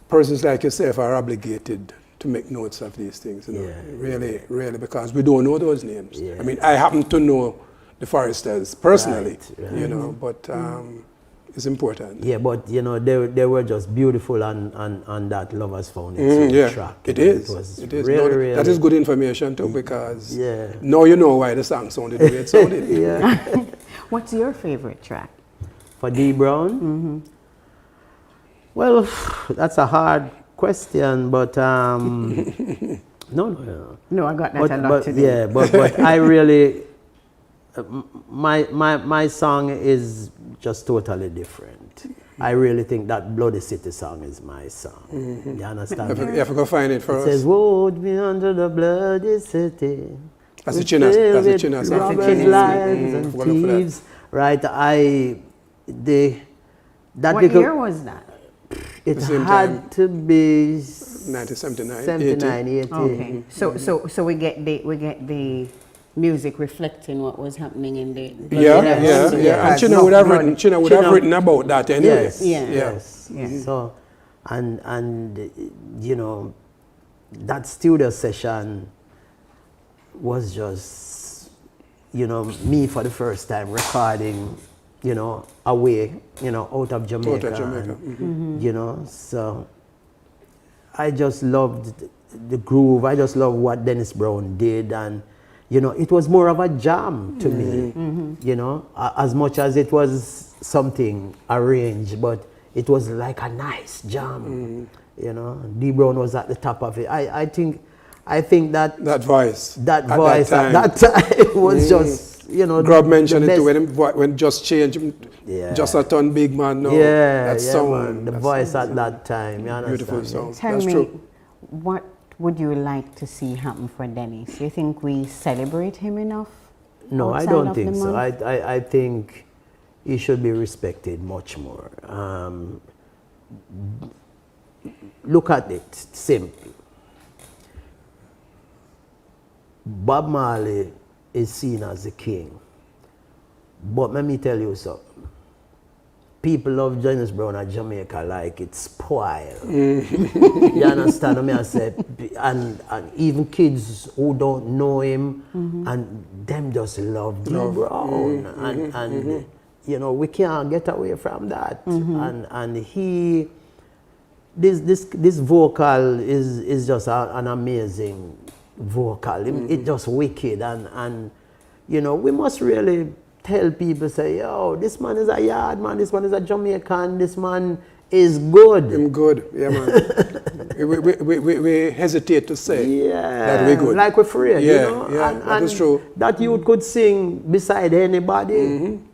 persons like yourself are obligated to make notes of these things, you know, really, because we don't know those names. Yeah. I mean, I happen to know the Forresters personally, Right. you know, but it's important. Yeah, but you know, they were just beautiful on that Love Has Found Its Way track. It You know, is. It was It is. really, No, really, that is good information too, because Yeah. now you know why the song sounded the way it sounded. Yeah. What's your favorite track? For D Brown? Well, that's a hard question, but no. No, I got that a lot But today. yeah, but I really, my song is just totally different. I really think that Bloody City song is my song. You understand? You have to go find it for It us. says, "Would be under the bloody city." That's a China song. Robbers, lions, and Well, for that. thieves. Right? What year was that? It The same had time. to be 1979, 79, 80. Okay, so we get the music reflecting what was happening in the Yeah. And China would have written about that anyway. Yes, yes. So, and you know, that studio session was just, you know, me for the first time recording, you know, away, you know, out of Jamaica. And, you know, so I just loved the groove. I just loved what Dennis Brown did, and you know, it was more of a jam to me. You know, as much as it was something arranged, but it was like a nice jam. You know, D Brown was at the top of it. I think that voice at that time was just, you know, Grub mentioned it too when Just Change, just a ton big man. No, yeah, that sound, man. The voice at that time. You understand? Beautiful song. Tell That's me, true. what would you like to see happen for Dennis? Do you think we celebrate him enough? No, I outside don't of think the so. month? I think he should be respected much more. Look at it, simple. Bob Marley is seen as the king. But let me tell you something. People love Dennis Brown at Jamaica like it's spoiled. You understand what I say? And even kids who don't know him, and them just love D Brown. And you know, we can't get away from that. And he this vocal is just an amazing vocal. It just wicked, and you know, we must really tell people, say, yo, this man is a yard man, this man is a Jamaican, this man is good. I'm good, yeah, man. we hesitate to say that we're good. Like we're free, yeah, you know? Yeah, that is true. That you could sing beside anybody. Mm-hmm.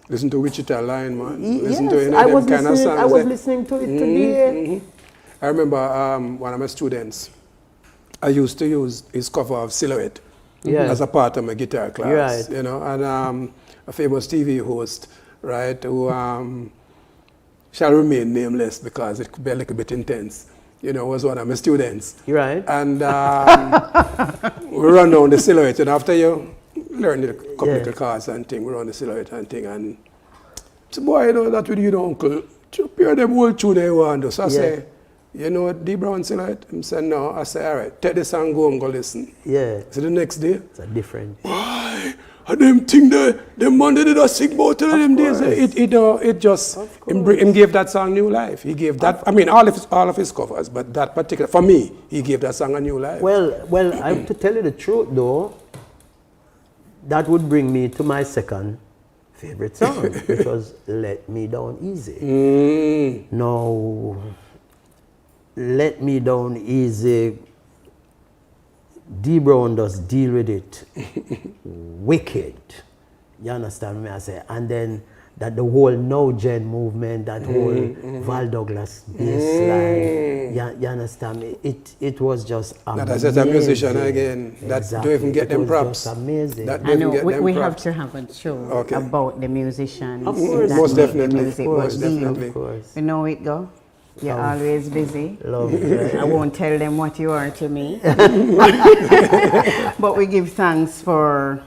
Listen to Wichita Line, man. Listen Yes, to any of them kind of songs. I was listening to it today. Mm-hmm. I remember one of my students, I used to use his cover of Silhouette as a part of my guitar class, you know, and a famous TV host, right, who shall remain nameless because it could be a little bit intense, you know, was one of my students. Right. And we run down the Silhouette, and after you learn the couple little cards and thing, we run the Silhouette and thing, and so boy, you know, that with you, uncle, to pair them whole tune they want to. So I say, you know what, D Brown Silhouette? He said, no. I say, all right, take this and go and go listen. Yeah. So the next day, it's a different. Why? And them thing there, them man they did a sick about them days. It just him gave that song new life. He gave that. I mean, all of his covers, but that particular, for me, he gave that song a new life. Well, I have to tell you the truth though. That would bring me to my second favorite song, which was "Let Me Down Easy." Now, "Let Me Down Easy." D Brown does deal with it wicked. You understand me? I say, and then that the whole No Gen movement, that whole Val Douglas bass line. You understand me? It was just amazing. That as a musician again, that don't even get them props. Just amazing. I know we have to have a show about the musicians. Of course, most definitely. Of course. You know it go. You're always busy. Love it. I won't tell them what you are to me. But we give thanks for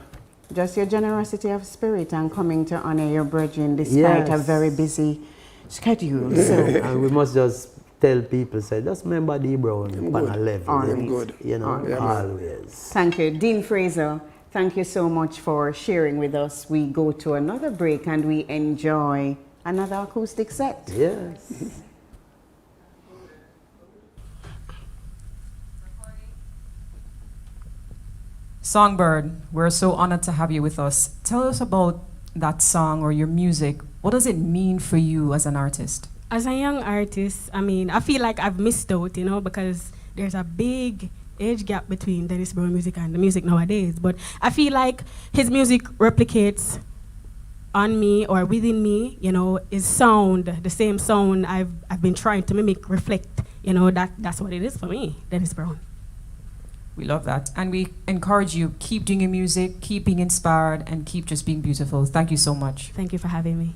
just your generosity of spirit and coming to honor your brethren despite a very busy schedule. So. And we must just tell people, say, just remember D Brown on a level. Always. Good. You know, always. Thank you. Dean Fraser, thank you so much for sharing with us. We go to another break and we enjoy another acoustic set. Yes. Songbird, we're so honored to have you with us. Tell us about that song or your music. What does it mean for you as an artist? As a young artist, I mean, I feel like I've missed out, you know, because there's a big age gap between Dennis Brown music and the music nowadays. But I feel like his music replicates on me or within me, you know, his sound, the same sound I've been trying to mimic, reflect, you know, that's what it is for me, Dennis Brown. We love that. And we encourage you, keep doing your music, keep being inspired, and keep just being beautiful. Thank you so much. Thank you for having me.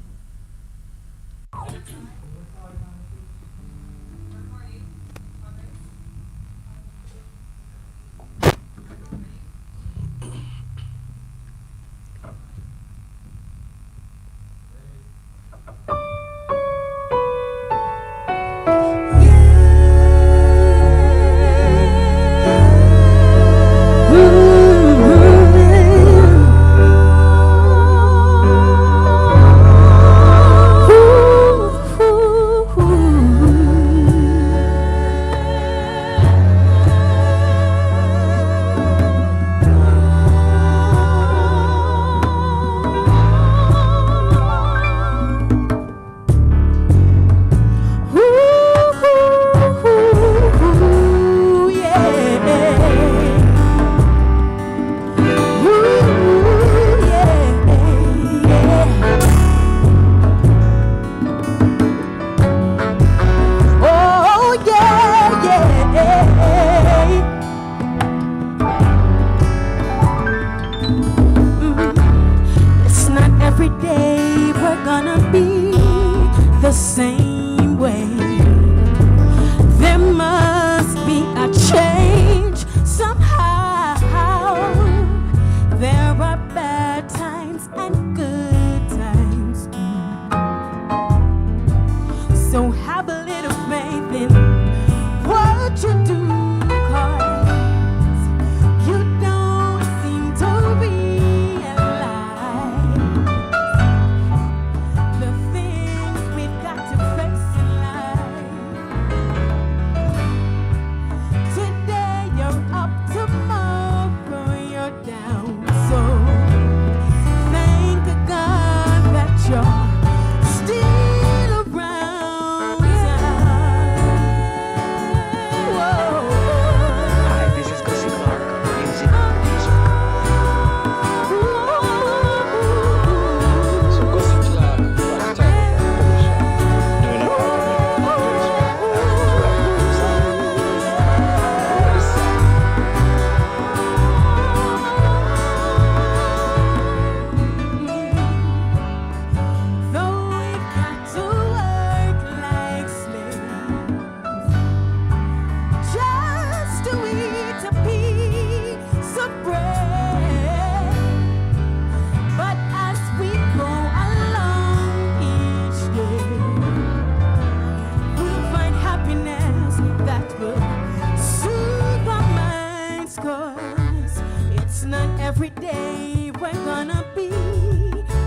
we're gonna be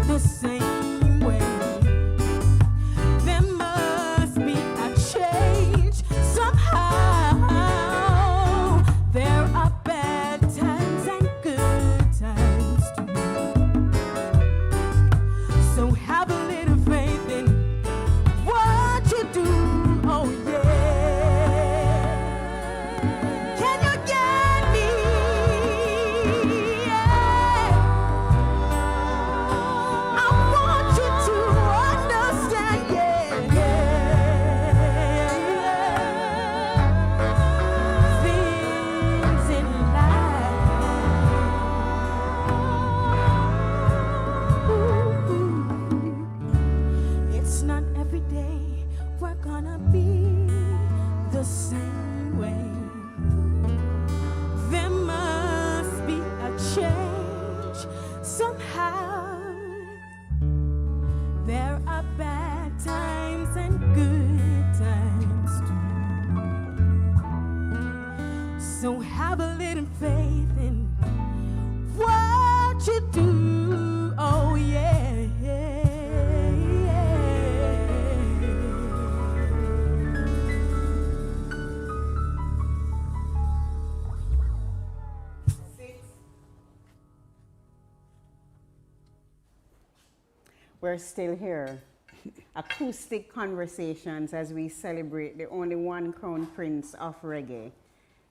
the same way. There must be a change somehow. There are bad times and good times too. So have a little faith in what you do. Oh yeah. Can you get me? Yeah. I want you to understand. Yeah. Things in life. It's not every day we're gonna be the same way. There must be a change somehow. There are bad times and good times too. So have a little faith in what you do. Oh yeah. We're still here. Acoustic conversations as we celebrate the only one crown prince of reggae,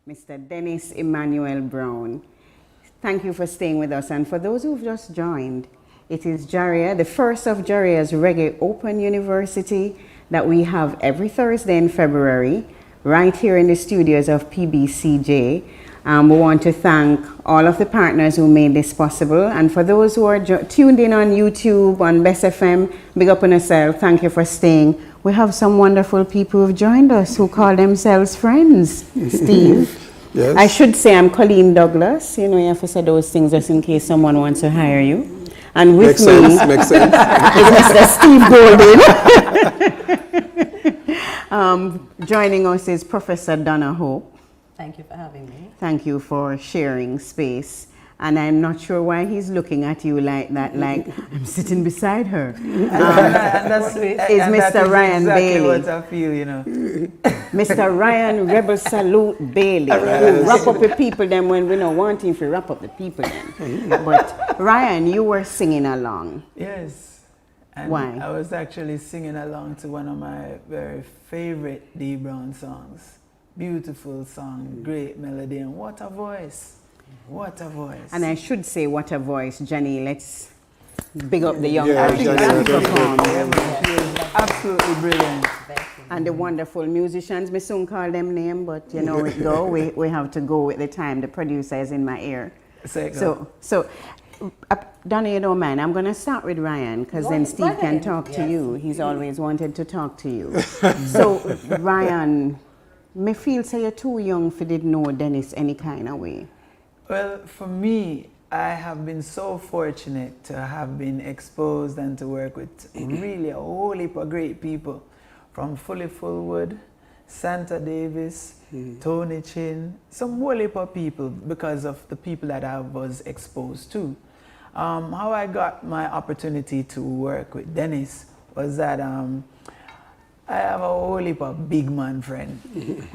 Mr. Dennis Emmanuel Brown. Thank you for staying with us. And for those who've just joined, it is JARIA, the first of JARIA's Reggae Open University that we have every Thursday in February, right here in the studios of PBCJ. We want to thank all of the partners who made this possible. And for those who are tuned in on YouTube, on Best FM, big up on yourself. Thank you for staying. We have some wonderful people who've joined us who call themselves friends. Steve. Yes. I should say I'm Colleen Douglas. You know, you have to say those things just in case someone wants to hire you. And with Makes sense. is Mr. Steve Golden. Joining us is Professor Donna Hope. Thank you for having me. Thank you for sharing space. And I'm not sure why he's looking at you like that, like I'm sitting beside her. That's sweet. Is Mr. Ryan exactly Bailey. What I feel, you know. Mr. Ryan Rebel Salute Bailey. Who wrap up the people then when we don't want him to wrap up the people then. But Ryan, you were singing along. Yes. And Why? I was actually singing along to one of my very favorite D Brown songs. Beautiful song, great melody, and what a voice. What a voice. And I should say, what a voice, Jenny. Let's big up the young Yeah, artist Jenny, who performed. She was absolutely brilliant. And the wonderful musicians, me soon call them name, but you know it go. We have to go with the time. The producer is in my ear. So Donna, you don't mind. I'm going to start with Ryan because then Steve can talk to you. He's always wanted to talk to you. So Ryan, me feel say you're too young for did know Dennis any kind of way. Well, for me, I have been so fortunate to have been exposed and to work with really a whole heap of great people, from Fully Fullwood, Santa Davis, Tony Chin, some whole heap of people because of the people that I was exposed to. How I got my opportunity to work with Dennis was that I have a whole heap of big man friend,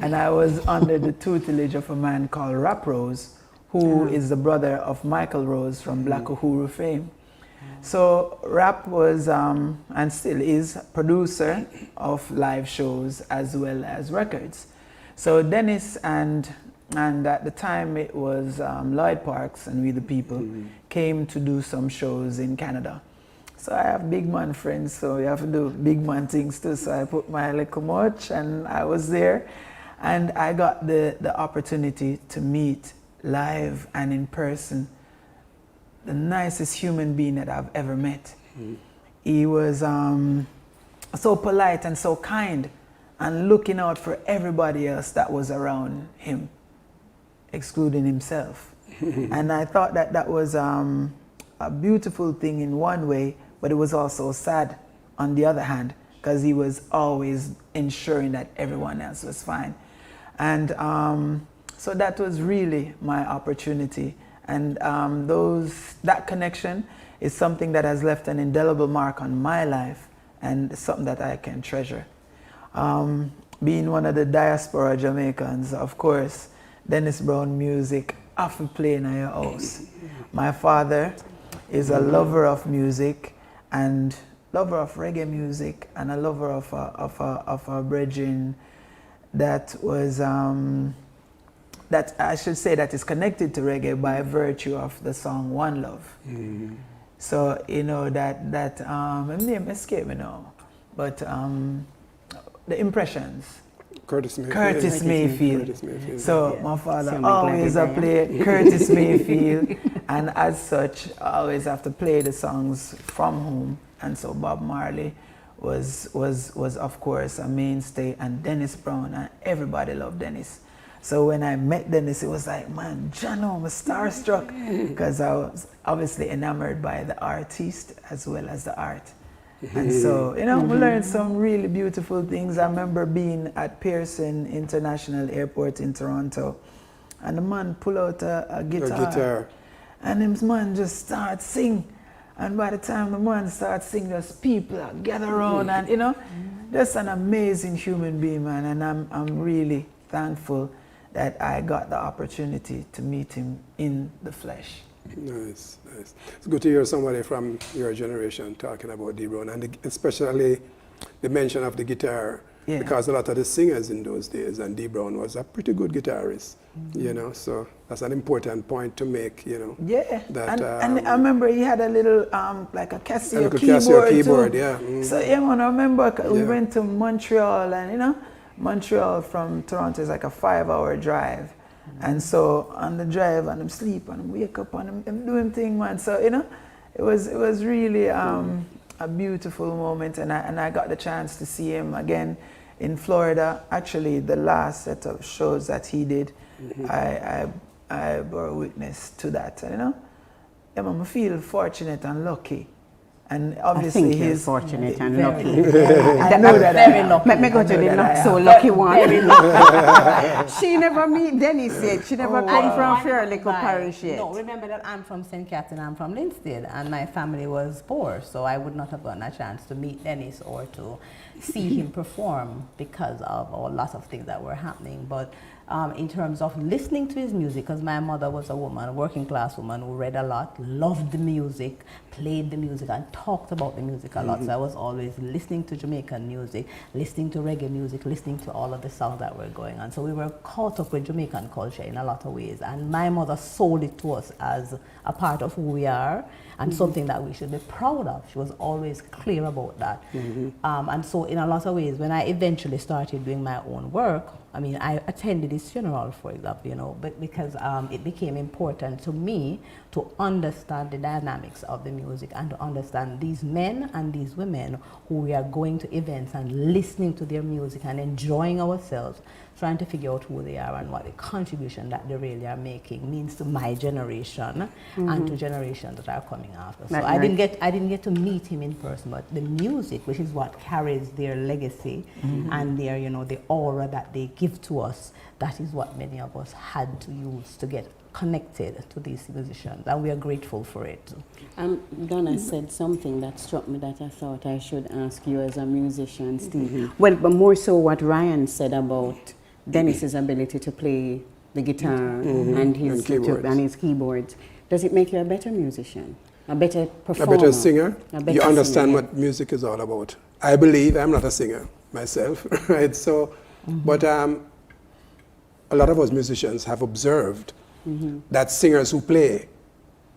and I was under the tutelage of a man called Rap Rose, who is the brother of Michael Rose from Black Uhuru fame. So Rap was, and still is, producer of live shows as well as records. So Dennis and at the time it was Lloyd Parks and We the People came to do some shows in Canada. So I have big man friends, so you have to do big man things too. So I put my little much and I was there, and I got the opportunity to meet live and in person the nicest human being that I've ever met. He was so polite and so kind and looking out for everybody else that was around him, excluding himself. And I thought that that was a beautiful thing in one way, but it was also sad on the other hand, because he was always ensuring that everyone else was fine. And so that was really my opportunity. And that connection is something that has left an indelible mark on my life, and something that I can treasure. Being one of the diaspora Jamaicans, of course, Dennis Brown music often play in your house. My father is a lover of music and lover of reggae music, and a lover of a brethren that was that I should say that is connected to reggae by virtue of the song One Love. Mm-hmm. So that name escape me now, but the Impressions. Curtis Mayfield. Curtis Mayfield. So my father always play Curtis Mayfield, and as such, I always have to play the songs from home. And so Bob Marley was of course a mainstay, and Dennis Brown, and everybody loved Dennis. So when I met Dennis, it was like, man, Jano, I'm starstruck, because I was obviously enamored by the artist as well as the art. And so, we learned some really beautiful things. I remember being at Pearson International Airport in Toronto, and the man pull out a guitar, and his man just start sing. And by the time the man starts singing, just people gather around, and just an amazing human being, man. And I'm really thankful that I got the opportunity to meet him in the flesh. Nice, nice. It's good to hear somebody from your generation talking about D Brown, and especially the mention of the guitar, because a lot of the singers in those days, and D Brown was a pretty good guitarist, so that's an important point to make, Yeah, that, and I remember he had a little, like a Casio keyboard too. Yeah. Mm-hmm. So, I remember we went to Montreal, and, Montreal from Toronto is like a 5-hour drive. And so on the drive, and I'm sleep, and I wake up, and I'm doing thing, man. So it was really a beautiful moment, and I got the chance to see him again in Florida. Actually, the last set of shows that he did, I bore witness to that. And I feel fortunate and lucky. And obviously, I think he's fortunate and lucky. I know that very lucky. Let me go to the not so lucky one. She never meet Dennis yet. She never come from Fairlico Parish yet. No, remember that I'm from St. Catherine, I'm from Linstead, and my family was poor, so I would not have gotten a chance to meet Dennis or to see him perform because of a lot of things that were happening. But in terms of listening to his music, because my mother was a woman, a working class woman who read a lot, loved the music, played the music, and talked about the music a lot. So I was always listening to Jamaican music, listening to reggae music, listening to all of the songs that were going on. So we were caught up with Jamaican culture in a lot of ways. And my mother sold it to us as a part of who we are and something that we should be proud of. She was always clear about that. And so in a lot of ways, when I eventually started doing my own work, I mean, I attended his funeral, for example, but because it became important to me to understand the dynamics of the music and to understand these men and these women who we are going to events and listening to their music and enjoying ourselves, trying to figure out who they are and what the contribution that they really are making means to my generation and to generations that are coming after. So I didn't get to meet him in person, but the music, which is what carries their legacy and their, the aura that they give to us, that is what many of us had to use to get connected to these musicians, and we are grateful for it. Donna said something that struck me that I thought I should ask you as a musician, Steve. Well, but more so what Ryan said about Dennis's ability to play the guitar and his keyboards. Does it make you a better musician? A better performer? A better singer? You understand singer. what music is all about. I believe, I'm not a singer myself, right? So, but a lot of us musicians have observed that singers who play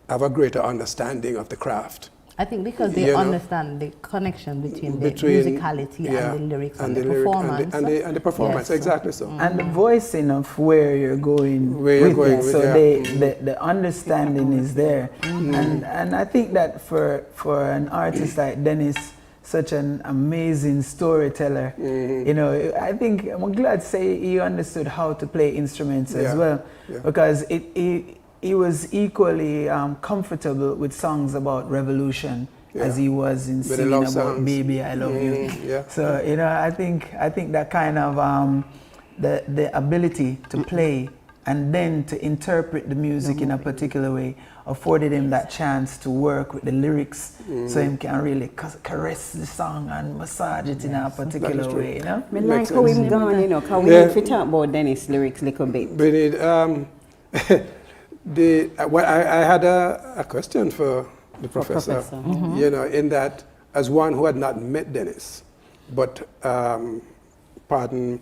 have a greater understanding of the craft. I think because they understand the connection between the musicality and the lyrics and the performance. And the performance, yes. Exactly so. And the voicing of where you're going with so the understanding is there. And I think that for an artist like Dennis, such an amazing storyteller, I think I'm glad to say he understood how to play instruments as well, because he was equally comfortable with songs about revolution as he was in singing about songs. Baby I Love You. So I think that kind of the ability to play and then to interpret the music in a particular way, afforded him that chance to work with the lyrics, so him can really caress the song and massage it in a particular way, you know? I like how him gone, you know, because we need to talk about Dennis lyrics a little bit. We need, I had a question for the professor, you know, in that, as one who had not met Dennis, but pardon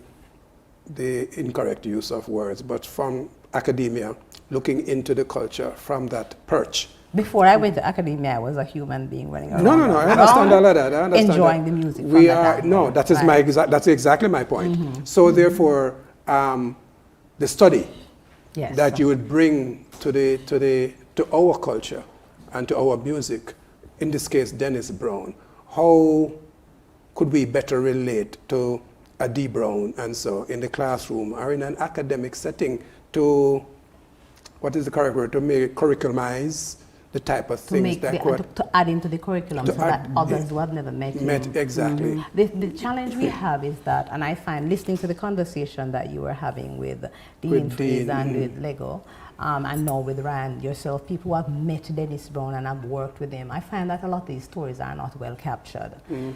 the incorrect use of words, but from academia, looking into the culture from that perch. Before I went to academia, I was a human being running around. No, I understand all of that. I understand enjoying that. the music. We are no, that is my that's exactly my point. So therefore, the study that you would bring to our culture and to our music, in this case, Dennis Brown, how could we better relate to a D. Brown and so in the classroom or in an academic setting to, what is the correct word, to make curriculmize the type of things that to add into the curriculum so that others who have never met you. Exactly. The challenge we have is that, and I find listening to the conversation that you were having with Dean Freeze and with Lego, and now with Ryan, yourself, people who have met Dennis Brown and have worked with him, I find that a lot of these stories are not well captured.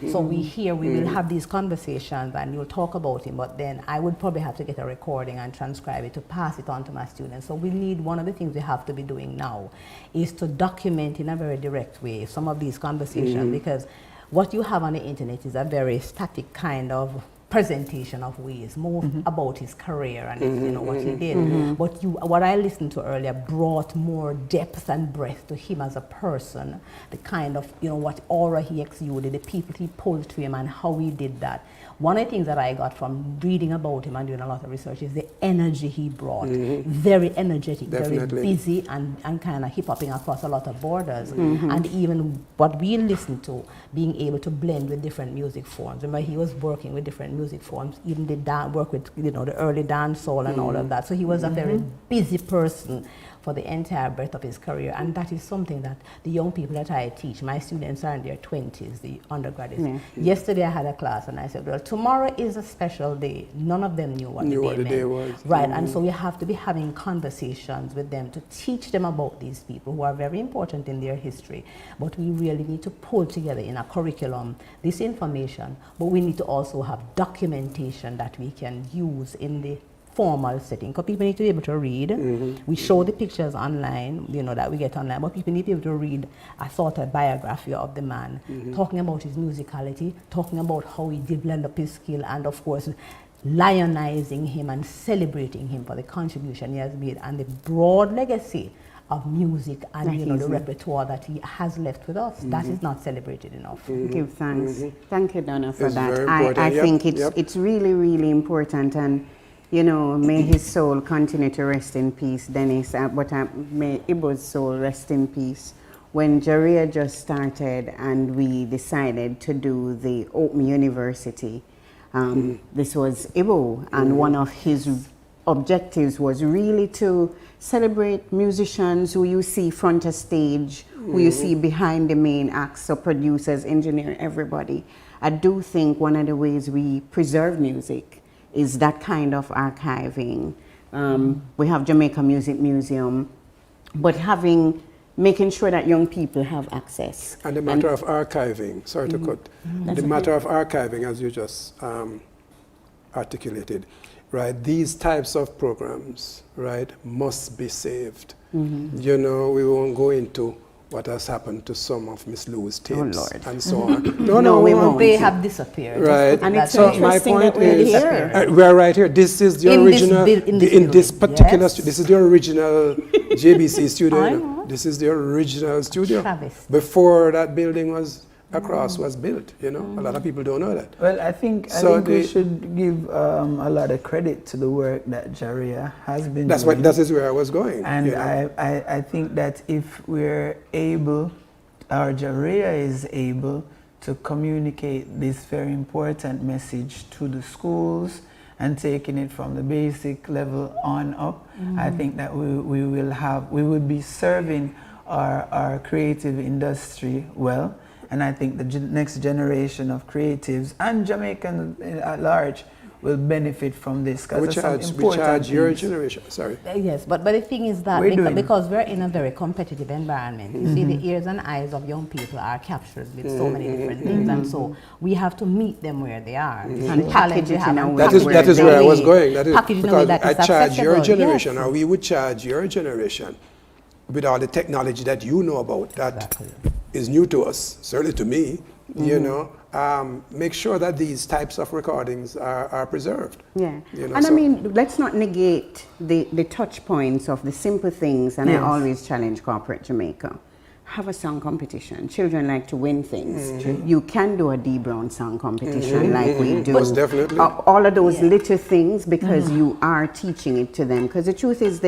So we will have these conversations and you'll talk about him, but then I would probably have to get a recording and transcribe it to pass it on to my students. So we need, one of the things we have to be doing now is to document in a very direct way some of these conversations, because what you have on the internet is a very static kind of presentation of ways, more about his career and you know what he did. But what I listened to earlier brought more depth and breadth to him as a person, the kind of, you know, what aura he exuded, the people he pulled to him and how he did that. One of the things that I got from reading about him and doing a lot of research is the energy he brought. Very energetic, very busy and kind of hip-hopping across a lot of borders. And even what we listened to, being able to blend with different music forms. Remember, he was working with different music forms, even did work with, you know, the early dancehall and all of that. So he was a very busy person for the entire breadth of his career, and that is something that the young people that I teach, my students are in their 20s, the undergraduates. Yesterday I had a class and I said, well, tomorrow is a special day. None of them knew what the day was. Right, and so we have to be having conversations with them to teach them about these people who are very important in their history, but we really need to pull together in a curriculum this information, but we need to also have documentation that we can use in the formal setting, because people need to be able to read. We show the pictures online, you know, that we get online, but people need to be able to read a sort of biography of the man, talking about his musicality, talking about how he developed his skill, and of course lionizing him and celebrating him for the contribution he has made and the broad legacy of music and you know the repertoire that he has left with us. That is not celebrated enough. Give thanks. Thank you, Donna, for that. I think it's really, really important, and you know, may his soul continue to rest in peace, Dennis, but may Ibo's soul rest in peace. When JARIA just started and we decided to do the Open University, this was Ibo, and one of his objectives was really to celebrate musicians who you see front of stage, who you see behind the main acts, so producers, engineers, everybody. I do think one of the ways we preserve music is that kind of archiving. We have Jamaica Music Museum, but making sure that young people have access. And the matter of archiving, sorry to cut, the matter of archiving, as you just articulated, right? These types of programs, right, must be saved. You know, we won't go into what has happened to some of Miss Lou's tapes and so on. No, we won't. They have disappeared. Right. And it's so my point is, here. we're right here. This is the original, in this particular, this is the original JBC studio. This is the original studio. Before that building was across was built, you know. A lot of people don't know that. Well, I think we should give a lot of credit to the work that JARIA has been doing. That is where I was going. And you know? I think that if we're able, or JARIA is able, to communicate this very important message to the schools and taking it from the basic level on up, I think that we would be serving our creative industry well. And I think the next generation of creatives and Jamaicans at large will benefit from this. We charge your generation. Sorry. Yes, but the thing is that because we're in a very competitive environment, you see, the ears and eyes of young people are captured with so many different things, and so we have to meet them where they are. And package it in a way that is where I was going. That is because I charge your accessible. generation, or we would charge your generation with all the technology that you know about that is new to us, certainly to me. You know, make sure that these types of recordings are preserved. Yeah, you know, and I mean, let's not negate the touch points of the simple things, and I always challenge corporate Jamaica. Have a song competition. Children like to win things. You can do a D Brown song competition like we do. Most definitely. All of those little things, because you are teaching it to them. Because the truth is,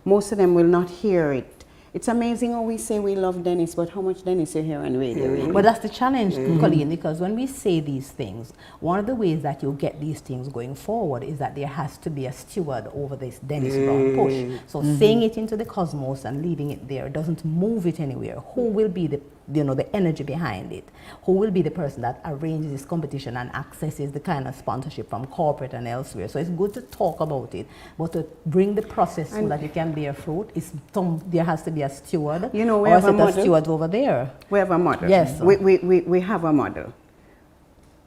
most of them will not hear it. It's amazing how we say we love Dennis, but how much Dennis you hear on radio, really? But that's the challenge, Colleen, because when we say these things, one of the ways that you get these things going forward is that there has to be a steward over this Dennis Brown push. So saying it into the cosmos and leaving it there doesn't move it anywhere. Who will be the energy behind it? Who will be the person that arranges this competition and accesses the kind of sponsorship from corporate and elsewhere? So it's good to talk about it, but to bring the process so that it can bear fruit, there has to be a steward. You know, we or have a model. steward over there. We have a model. Yes. We have a model.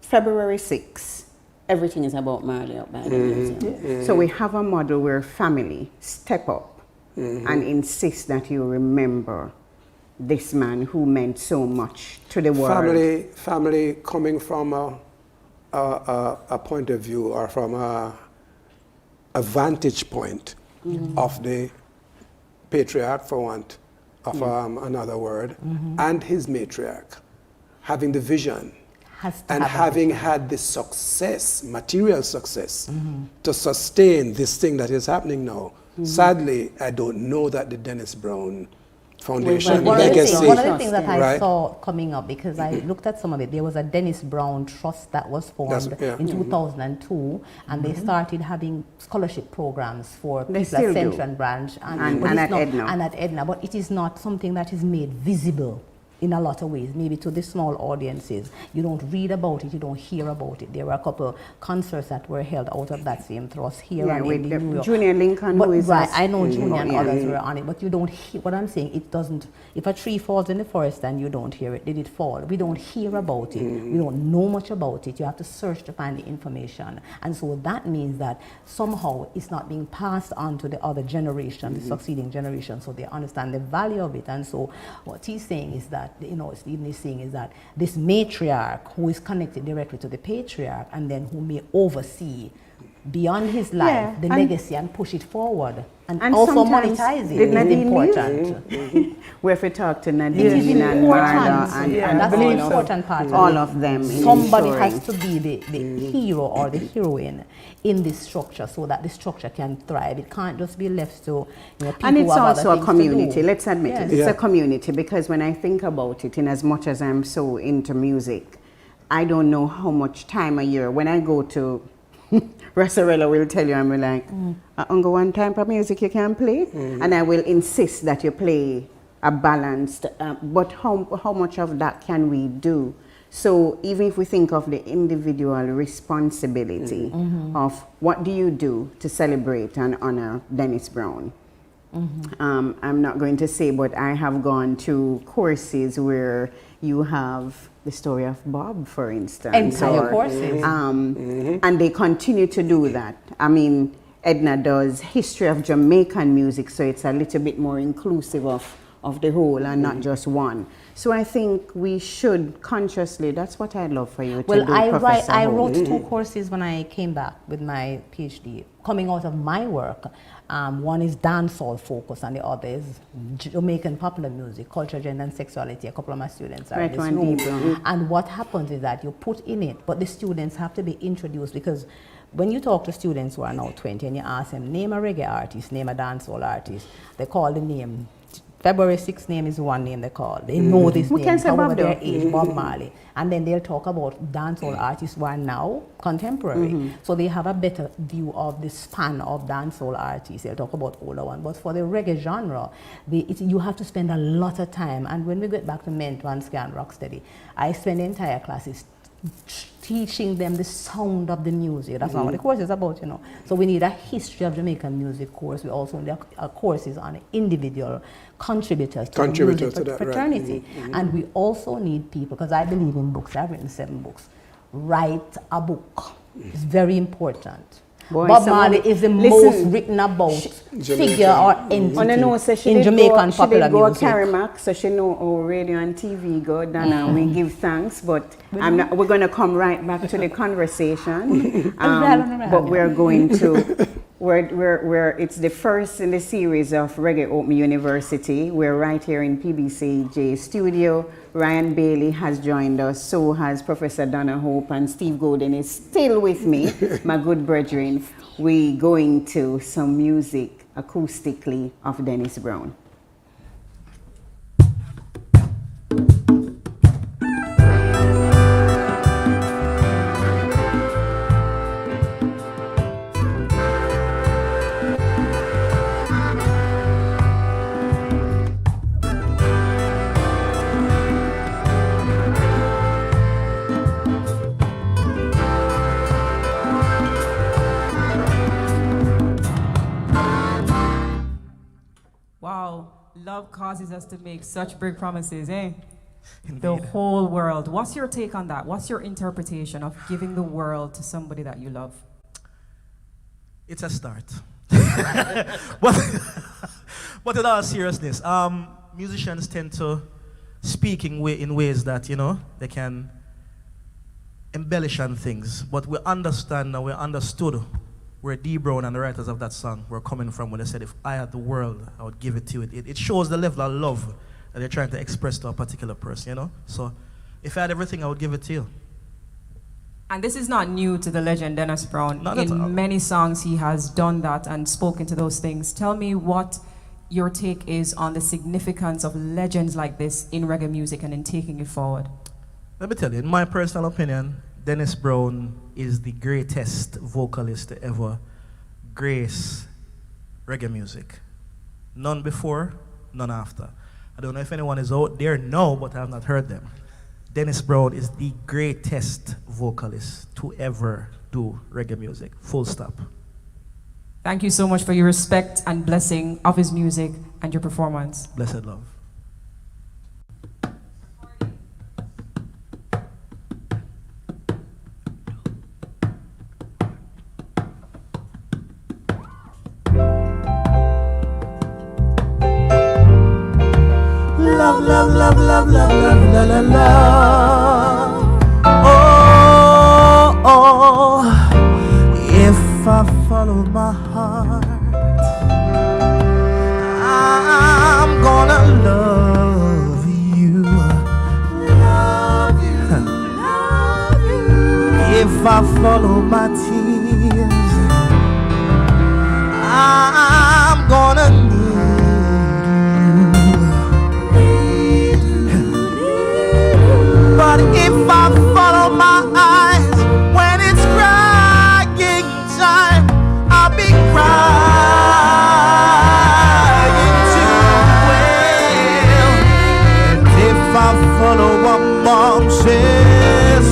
February 6th, everything is about Marley up by the museum. So we have a model where family step up and insist that you remember this man who meant so much to the world. Family coming from a point of view, or from a vantage point of the patriarch, for want of another word, and his matriarch, having the vision and having had the success, material success, to sustain this thing that is happening now. Sadly, I don't know that the Dennis Brown Foundation One of the legacy. things that I saw coming up, because I looked at some of it, there was a Dennis Brown Trust that was formed in 2002, and they started having scholarship programs for people at Central Branch and at Edna. But it is not something that is made visible in a lot of ways, maybe to the small audiences. You don't read about it, you don't hear about it. There were a couple concerts that were held out of that same trust here and in New York. Junior Lincoln, but, who is I know Junior and others were on it, but you don't hear, what I'm saying, it doesn't, if a tree falls in the forest and you don't hear it, did it fall? We don't hear about it, we don't know much about it, you have to search to find the information. And so that means that somehow it's not being passed on to the other generation, the succeeding generation, so they understand the value of it. And so what he's saying is that, Stephen is saying is that this matriarch who is connected directly to the patriarch and then who may oversee beyond his life the legacy and push it forward and also monetize it is important. We have to talk to Nadine and Marla and that's the important part. All of them. Somebody has to be the hero or the heroine in this structure so that the structure can thrive. It can't just be left to people. And it's who have also other a community. Let's admit Yes. it. It's a community, because when I think about it, in as much as I'm so into music, I don't know how much time a year when I go to Rosarella will tell you, I'm like, only one time for music you can play, and I will insist that you play a balanced, but how much of that can we do? So even if we think of the individual responsibility of what do you do to celebrate and honor Dennis Brown? I'm not going to say, but I have gone to courses where you have the story of Bob, for instance. Entire courses. And they continue to do that. I mean, Edna does history of Jamaican music, so it's a little bit more inclusive of the whole and not just one. So I think we should consciously, that's what I'd love for you to do, Professor I wrote 2 courses when I came back with my PhD, coming out of my work. One is dancehall focus and the other is Jamaican popular music, culture, gender and sexuality. A couple of my students are in this room. And what happens is that you put in it, but the students have to be introduced, because when you talk to students who are now 20 and you ask them, name a reggae artist, name a dancehall artist, they call the name. February 6th name is one name they call. They know this name. Can say Bob their age, Bob Marley. And then they'll talk about dancehall artists who are now contemporary. So they have a better view of the span of dancehall artists. They'll talk about older ones. But for the reggae genre, you have to spend a lot of time. And when we get back to Mentor and Scan Rocksteady, I spend the entire classes teaching them the sound of the music. That's not what the course is about, you know. So we need a history of Jamaican music course. We also need courses on individual contributors to the music fraternity. Right. And we also need people, because I believe in books, I've written 7 books. Write a book. It's very important. Boy, Bob Marley is the most written about figure or entity in Jamaican popular music. She did go carry Mac, so she know how radio and TV go down, and we give thanks. But we're going to come right back to the conversation. But we're going to. It's the first in the series of Reggae Open University. We're right here in PBCJ studio. Ryan Bailey has joined us, so has Professor Donna Hope, and Steve Golden is still with me, my good brethren. We're going to some music acoustically of Dennis Brown. Love causes us to make such big promises, eh? Indeed. The whole world. What's your take on that? What's your interpretation of giving the world to somebody that you love? It's a start. but in all seriousness, musicians tend to speak in ways that, you know, they can embellish on things. But we understand and we understood where D Brown and the writers of that song were coming from when they said, if I had the world, I would give it to you. It shows the level of love that they're trying to express to a particular person, you know? So if I had everything, I would give it to you. And this is not new to the legend Dennis Brown. Not at all. In many songs, he has done that and spoken to those things. Tell me what your take is on the significance of legends like this in reggae music and in taking it forward. Let me tell you, in my personal opinion, Dennis Brown is the greatest vocalist to ever grace reggae music. None before, none after. I don't know if anyone is out there now, but I have not heard them. Dennis Brown is the greatest vocalist to ever do reggae music. Full stop. Thank you so much for your respect and blessing of his music and your performance. Blessed love. Love, love, love, love, love, love, la, la, la. Oh, if I follow my heart, I'm gonna love you. Love you, love you. If I follow my tears, I'm gonna need But if I follow my eyes when it's crying time, I'll be crying too well. And if I follow what mom says,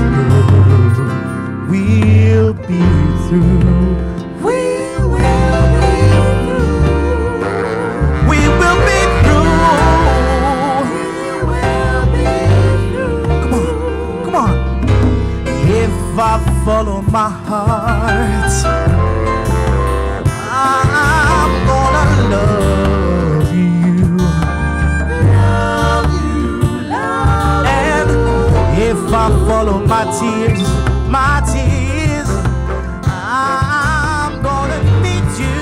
we'll be through. We will be through. We will be through. If I follow my heart, I'm gonna love you. Love you, love you. And if I follow my tears, I'm gonna need you,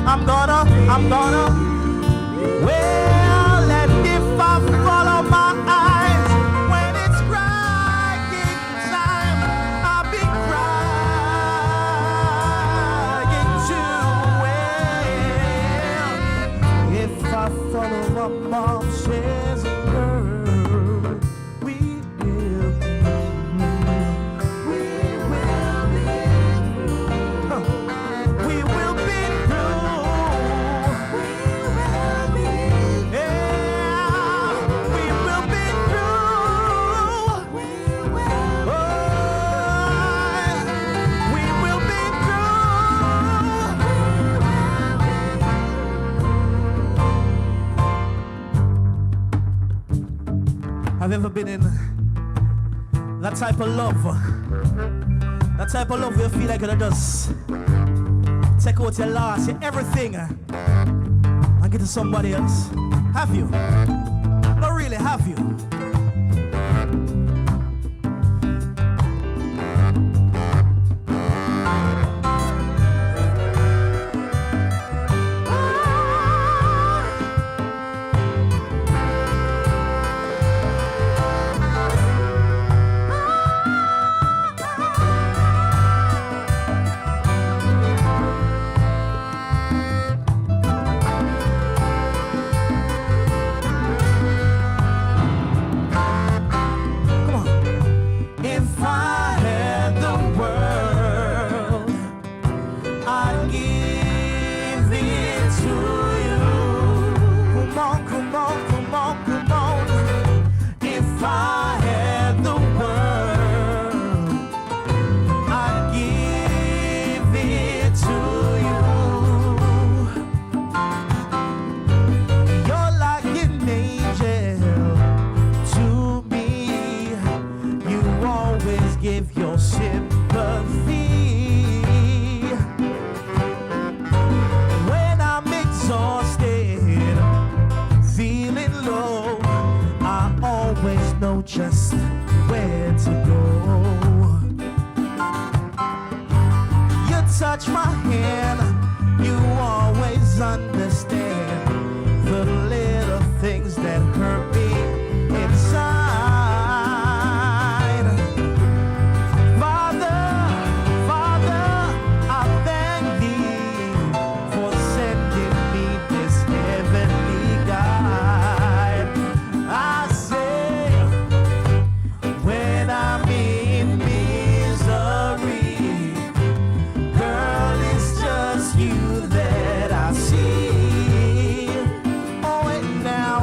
I'm gonna, well, and if I follow my eyes when it's crying time, I'll be crying too well. If I follow what mom says, girl, we will be through. We will be through. I've ever been in that type of love. That type of love where you feel like you just take out your loss, your everything, and get to somebody else. Have you? Not really, have you? Just where to go. You touch my hand, you always understand the little things that hurt me inside. Father, Father, I thank thee for sending me this heavenly guide. I say, when I'm in misery, girl, it's just you that I see. Oh, and now,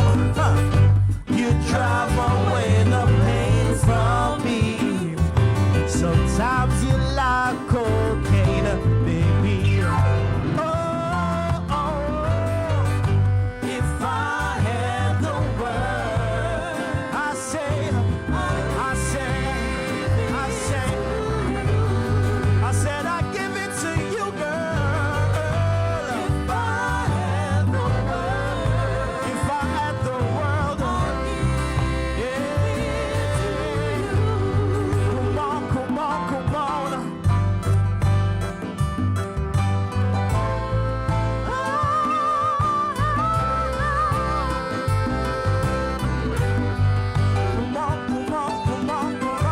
you drive away the pain from me. Sometimes you like cocaine, baby. Oh, oh, if I had the world, I say, I said I give it to you, girl. If I had the world, if I had the world, yeah. Come on, come on, come on. Come on, come on, come on, come on.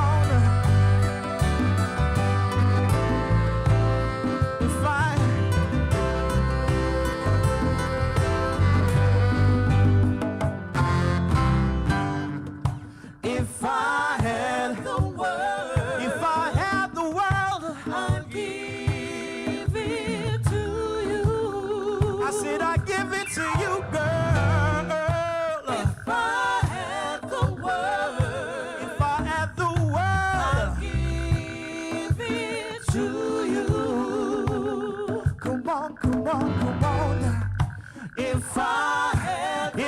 If I had the world, if I had the world, I'd give it to you. I said I'd give it to you, girl. If I had the world, if I had the world, I'd give it to you. Come on, come on, come on. If I had the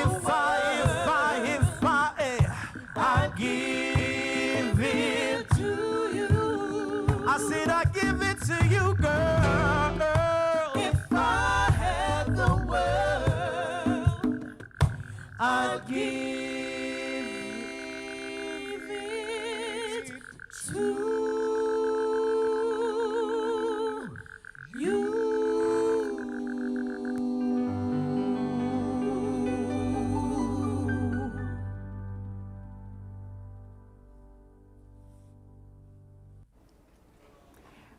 I'd give it to you. I said I'd give it to you, girl. If I had the world, I'd give it to you.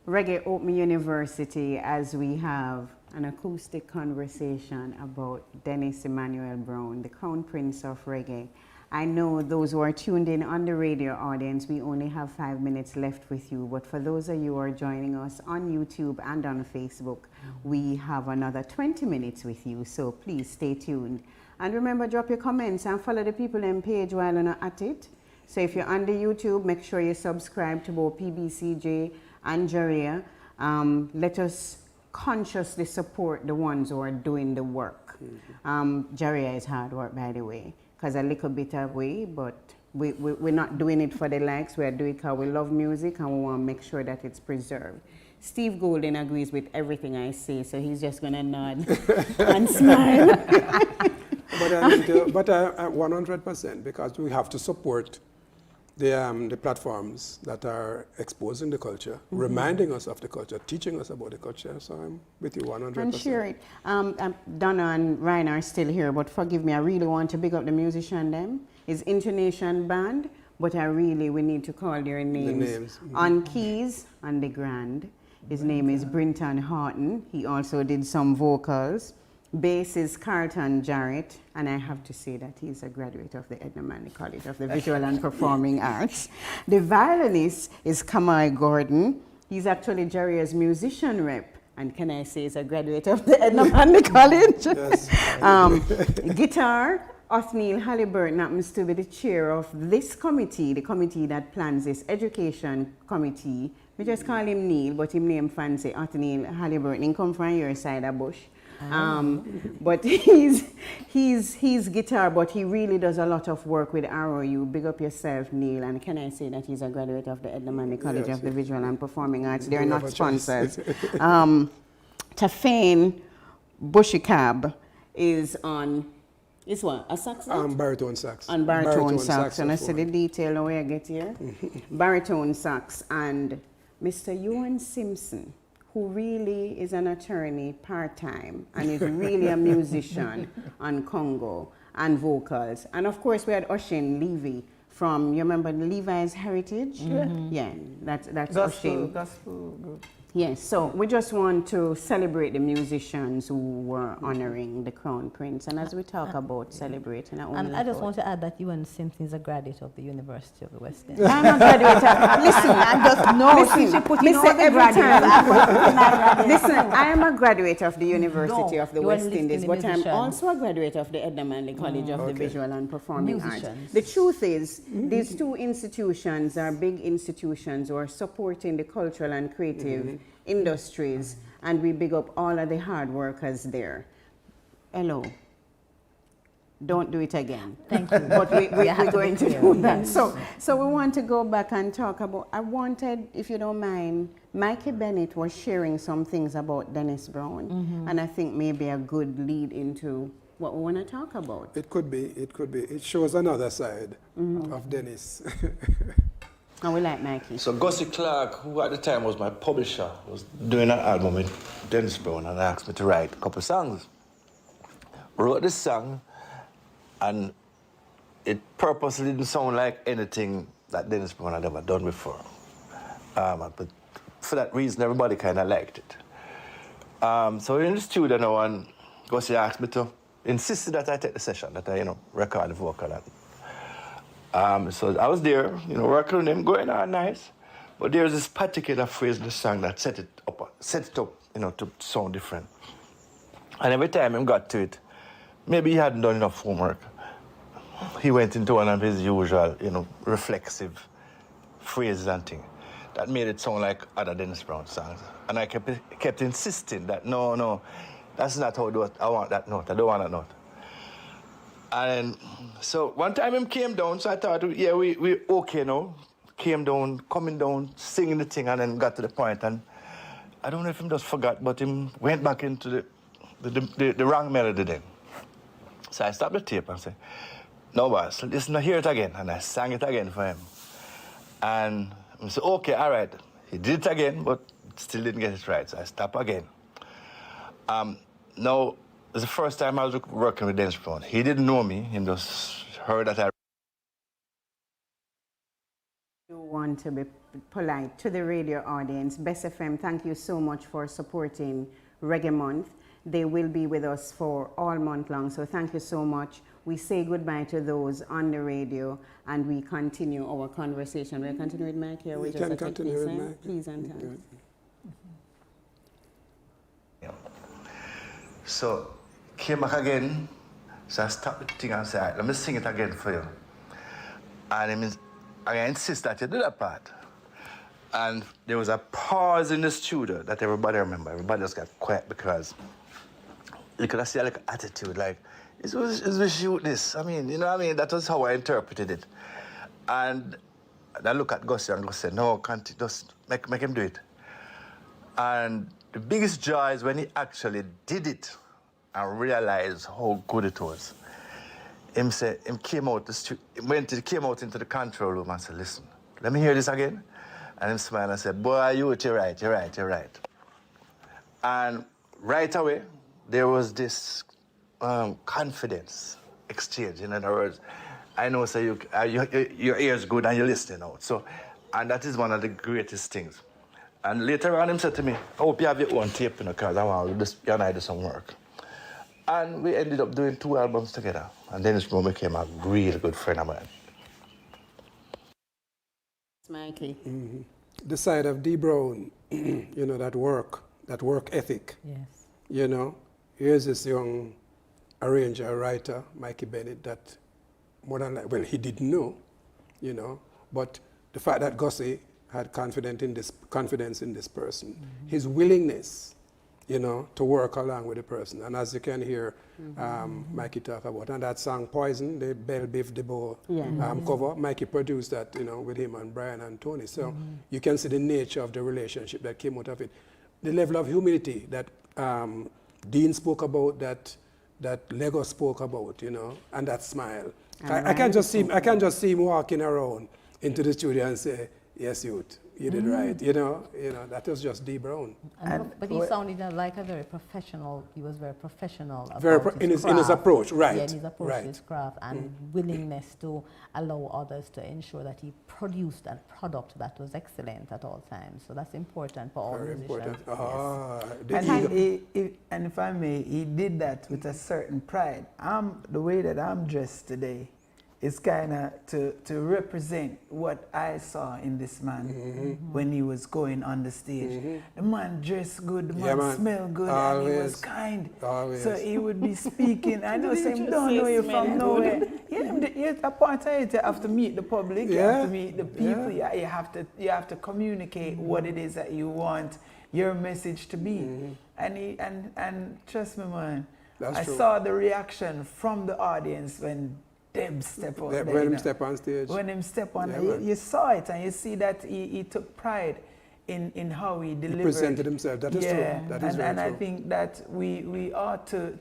Reggae Open University, as we have an acoustic conversation about Dennis Emmanuel Brown, the Crown Prince of Reggae. I know those who are tuned in on the radio audience, we only have 5 minutes left with you, but for those of you who are joining us on YouTube and on Facebook, we have another 20 minutes with you, so please stay tuned. And remember, drop your comments and follow the People M page while you're at it. So if you're on the YouTube, make sure you subscribe to both PBCJ and JARIA. Let us consciously support the ones who are doing the work. JARIA is hard work, by the way, because a little bit away, but we're not doing it for the likes. We're doing it because we love music and we want to make sure that it's preserved. Steve Golden agrees with everything I say, so he's just going to nod and smile. But I mean, 100%, because we have to support the platforms that are exposing the culture, reminding us of the culture, teaching us about the culture. So I'm with you 100%. And share it. Donna and Ryan are still here, but forgive me, I really want to big up the musician them. It's Intonation Band, but we need to call their names. On keys, on the grand, his name is Brinton Horton. He also did some vocals. Bass is Carlton Jarrett, and I have to say that he's a graduate of the Edna Manley College of the Visual and Performing Arts. The violinist is Kamai Gordon. He's actually JARIA's musician rep, and can I say he's a graduate of the Edna Manley College? Yes. Guitar, Othniel Halliburton happens to be the chair of this committee, the committee that plans this education committee. We just call him Neil, but him name fancy Othniel Halliburton. He come from your side of Bush. But he's guitar, but he really does a lot of work with ROU. Big up yourself, Neil. And can I say that he's a graduate of the Edna Manley College of the Visual and Performing Arts? They're not sponsors. Tafane Bushicab is on, is what, a sax? Baritone sax. On baritone sax. And I see the detail where I get here. Baritone sax. And Mr. Ewan Simpson, who really is an attorney part-time and is really a musician on Congo and vocals. And of course we had Oshin Levy from, you remember Levi's Heritage? Yeah, that's Oshin. Gospel group. Yes, so we just want to celebrate the musicians who were honoring the Crown Prince. And as we talk about celebrating our own And I just want to add that Ewan Simpson is a graduate of the University of the West Indies. I'm a graduate of, listen, I just know she put in all the graduates. Listen, I am a graduate of the University of the West Indies, but I'm also a graduate of the Edna Manley College of the Visual and Performing Arts. The truth is, these two institutions are big institutions who are supporting the cultural and creative industries, and we big up all of the hard workers there. Hello. Don't do it again. Thank you. But we're going to do that. So we want to go back and talk about, I wanted, if you don't mind, Mikey Bennett was sharing some things about Dennis Brown, and I think maybe a good lead into what we want to talk about. It could be. It shows another side of Dennis. And we like Mikey. So Gussie Clark, who at the time was my publisher, was doing an album with Dennis Brown and asked me to write a couple songs. Wrote this song, and it purposely didn't sound like anything that Dennis Brown had ever done before. But for that reason, everybody kind of liked it. So in the studio now, and Gussie asked me to, insisted that I take the session, that I, record the vocal. So I was there, working on them, going on nice. But there's this particular phrase in the song that set it up, to sound different. And every time he got to it, maybe he hadn't done enough homework. He went into one of his usual, reflexive phrases and things that made it sound like other Dennis Brown songs. And I kept insisting that, no, that's not how I do it. I want that note. I don't want that note. And so one time him came down, so I thought, yeah, we okay now. Came down, coming down, singing the thing, and then got to the point. And I don't know if him just forgot, but him went back into the wrong melody then. So I stopped the tape and said, no, boss, listen, hear it again. And I sang it again for him. And I said, okay, all right. He did it again, but still didn't get it right, so I stopped again. Now, it's the first time I was working with Dennis Brown. He didn't know me, he just heard that I... You want to be polite to the radio audience. Best FM, thank you so much for supporting Reggae Month. They will be with us for all month long, so thank you so much. We say goodbye to those on the radio, and we continue our conversation. We'll continue with Mike here. We can continue with Mike. Please and thanks. So, came back again, so I stopped the thing and said, all right, let me sing it again for you. And I insist that you do that part. And there was a pause in the studio that everybody remembered. Everybody just got quiet because you could see like attitude, like It was shoot this. I mean, you know what I mean? That was how I interpreted it. And I look at Gussie and Gussie said, no, can't just make him do it. And the biggest joy is when he actually did it and realized how good it was. Him came out the street, came out into the control room and said, listen, let me hear this again. And him smiled and said, boy, you're right. And right away, there was this confidence exchange. In other words, I know, so your ear's good and you're listening out. So, and that is one of the greatest things. And later on, him said to me, I hope you have your own tape, because I want you and I do some work. And we ended up doing 2 albums together. And Dennis Brown became a really good friend of mine. Mikey. Mm-hmm. The side of D. Brown, you know, that work ethic. Yes. You know, here's this young arranger, writer, Mikey Bennett, that more than like, well, he didn't know, you know, but the fact that Gussie had confidence in this person, mm-hmm. his willingness, you know, to work along with the person. And as you can hear Mikey talk about, and that song Poison, the Belle Biv DeVoe cover, Mikey produced that, you know, with him and Brian and Tony. So you can see the nature of the relationship that came out of it. The level of humility that Dean spoke about, that Lego spoke about, you know, and that smile. I can't just see him walking around into the studio and say, yes, youth, you did right. You know, that was just D. Brown. But he sounded like a very professional. He was very professional in his approach, right? Yeah, in his approach to his craft and willingness to allow others to ensure that he produced a product that was excellent at all times. So that's important for all musicians. And if I may, he did that with a certain pride. The way that I'm dressed today is kind of to represent what I saw in this man when he was going on the stage. The man dressed good, the man smelled good, and he was kind. So he would be speaking. I know some don't know you from nowhere. At a point you have to meet the public, you have to meet the people, you have to communicate what it is that you want your message to be. And trust me, man, I saw the reaction from the audience when Deb step out there, when him step on stage. When him step on, you saw it, and you see that he took pride in how he delivered. He presented himself. That is true. That is very true. I think that we ought to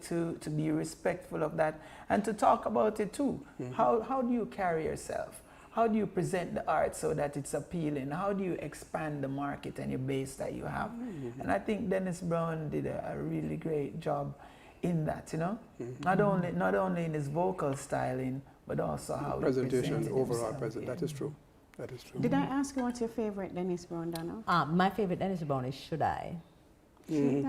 be respectful of that and to talk about it too. How do you carry yourself? How do you present the art so that it's appealing? How do you expand the market and your base that you have? And I think Dennis Brown did a really great job in that, you know, not only in his vocal styling, but also how presentation, overall present. That is true. That is true. Did I ask you what's your favorite Dennis Brown, Donna? My favorite Dennis Brown is Should I? Should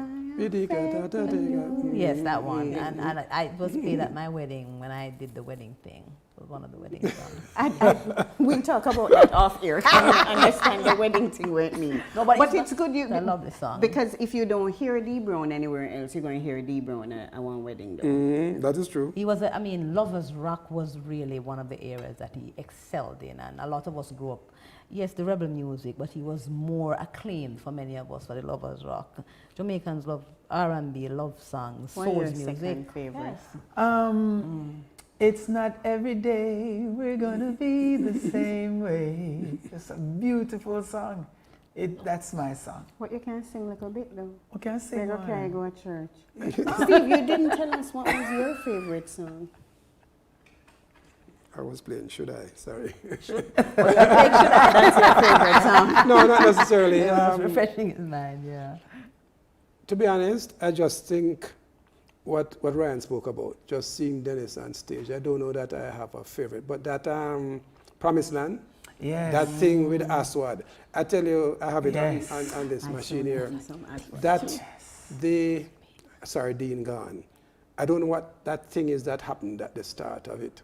Yes, that one. And I was played at my wedding when I did the wedding thing. It was one of the wedding songs. We'll talk about that off air. So I understand the wedding thing with me. No, but it's good. I love the song. Because if you don't hear D. Brown anywhere else, you're going to hear D. Brown at one wedding. That is true. He was, Lovers Rock was really one of the areas that he excelled in. And a lot of us grew up, yes, the rebel music, but he was more acclaimed for many of us for the Lovers Rock. Jamaicans love R&B, love songs, soul music. What are your second favorites? Yes. It's not every day we're gonna be the same way. It's a beautiful song. That's my song. What, you can sing like a bit though? I can sing one. Okay, go to church. Steve, you didn't tell us what was your favorite song. I was playing Should I? Sorry. Should I? That's your favorite song. No, not necessarily. It's refreshing his mind, yeah. To be honest, I just think what Ryan spoke about, just seeing Dennis on stage. I don't know that I have a favorite, but that Promised Land, that thing with Aswad. I tell you, I have it on this machine here. Dean gone. I don't know what that thing is that happened at the start of it.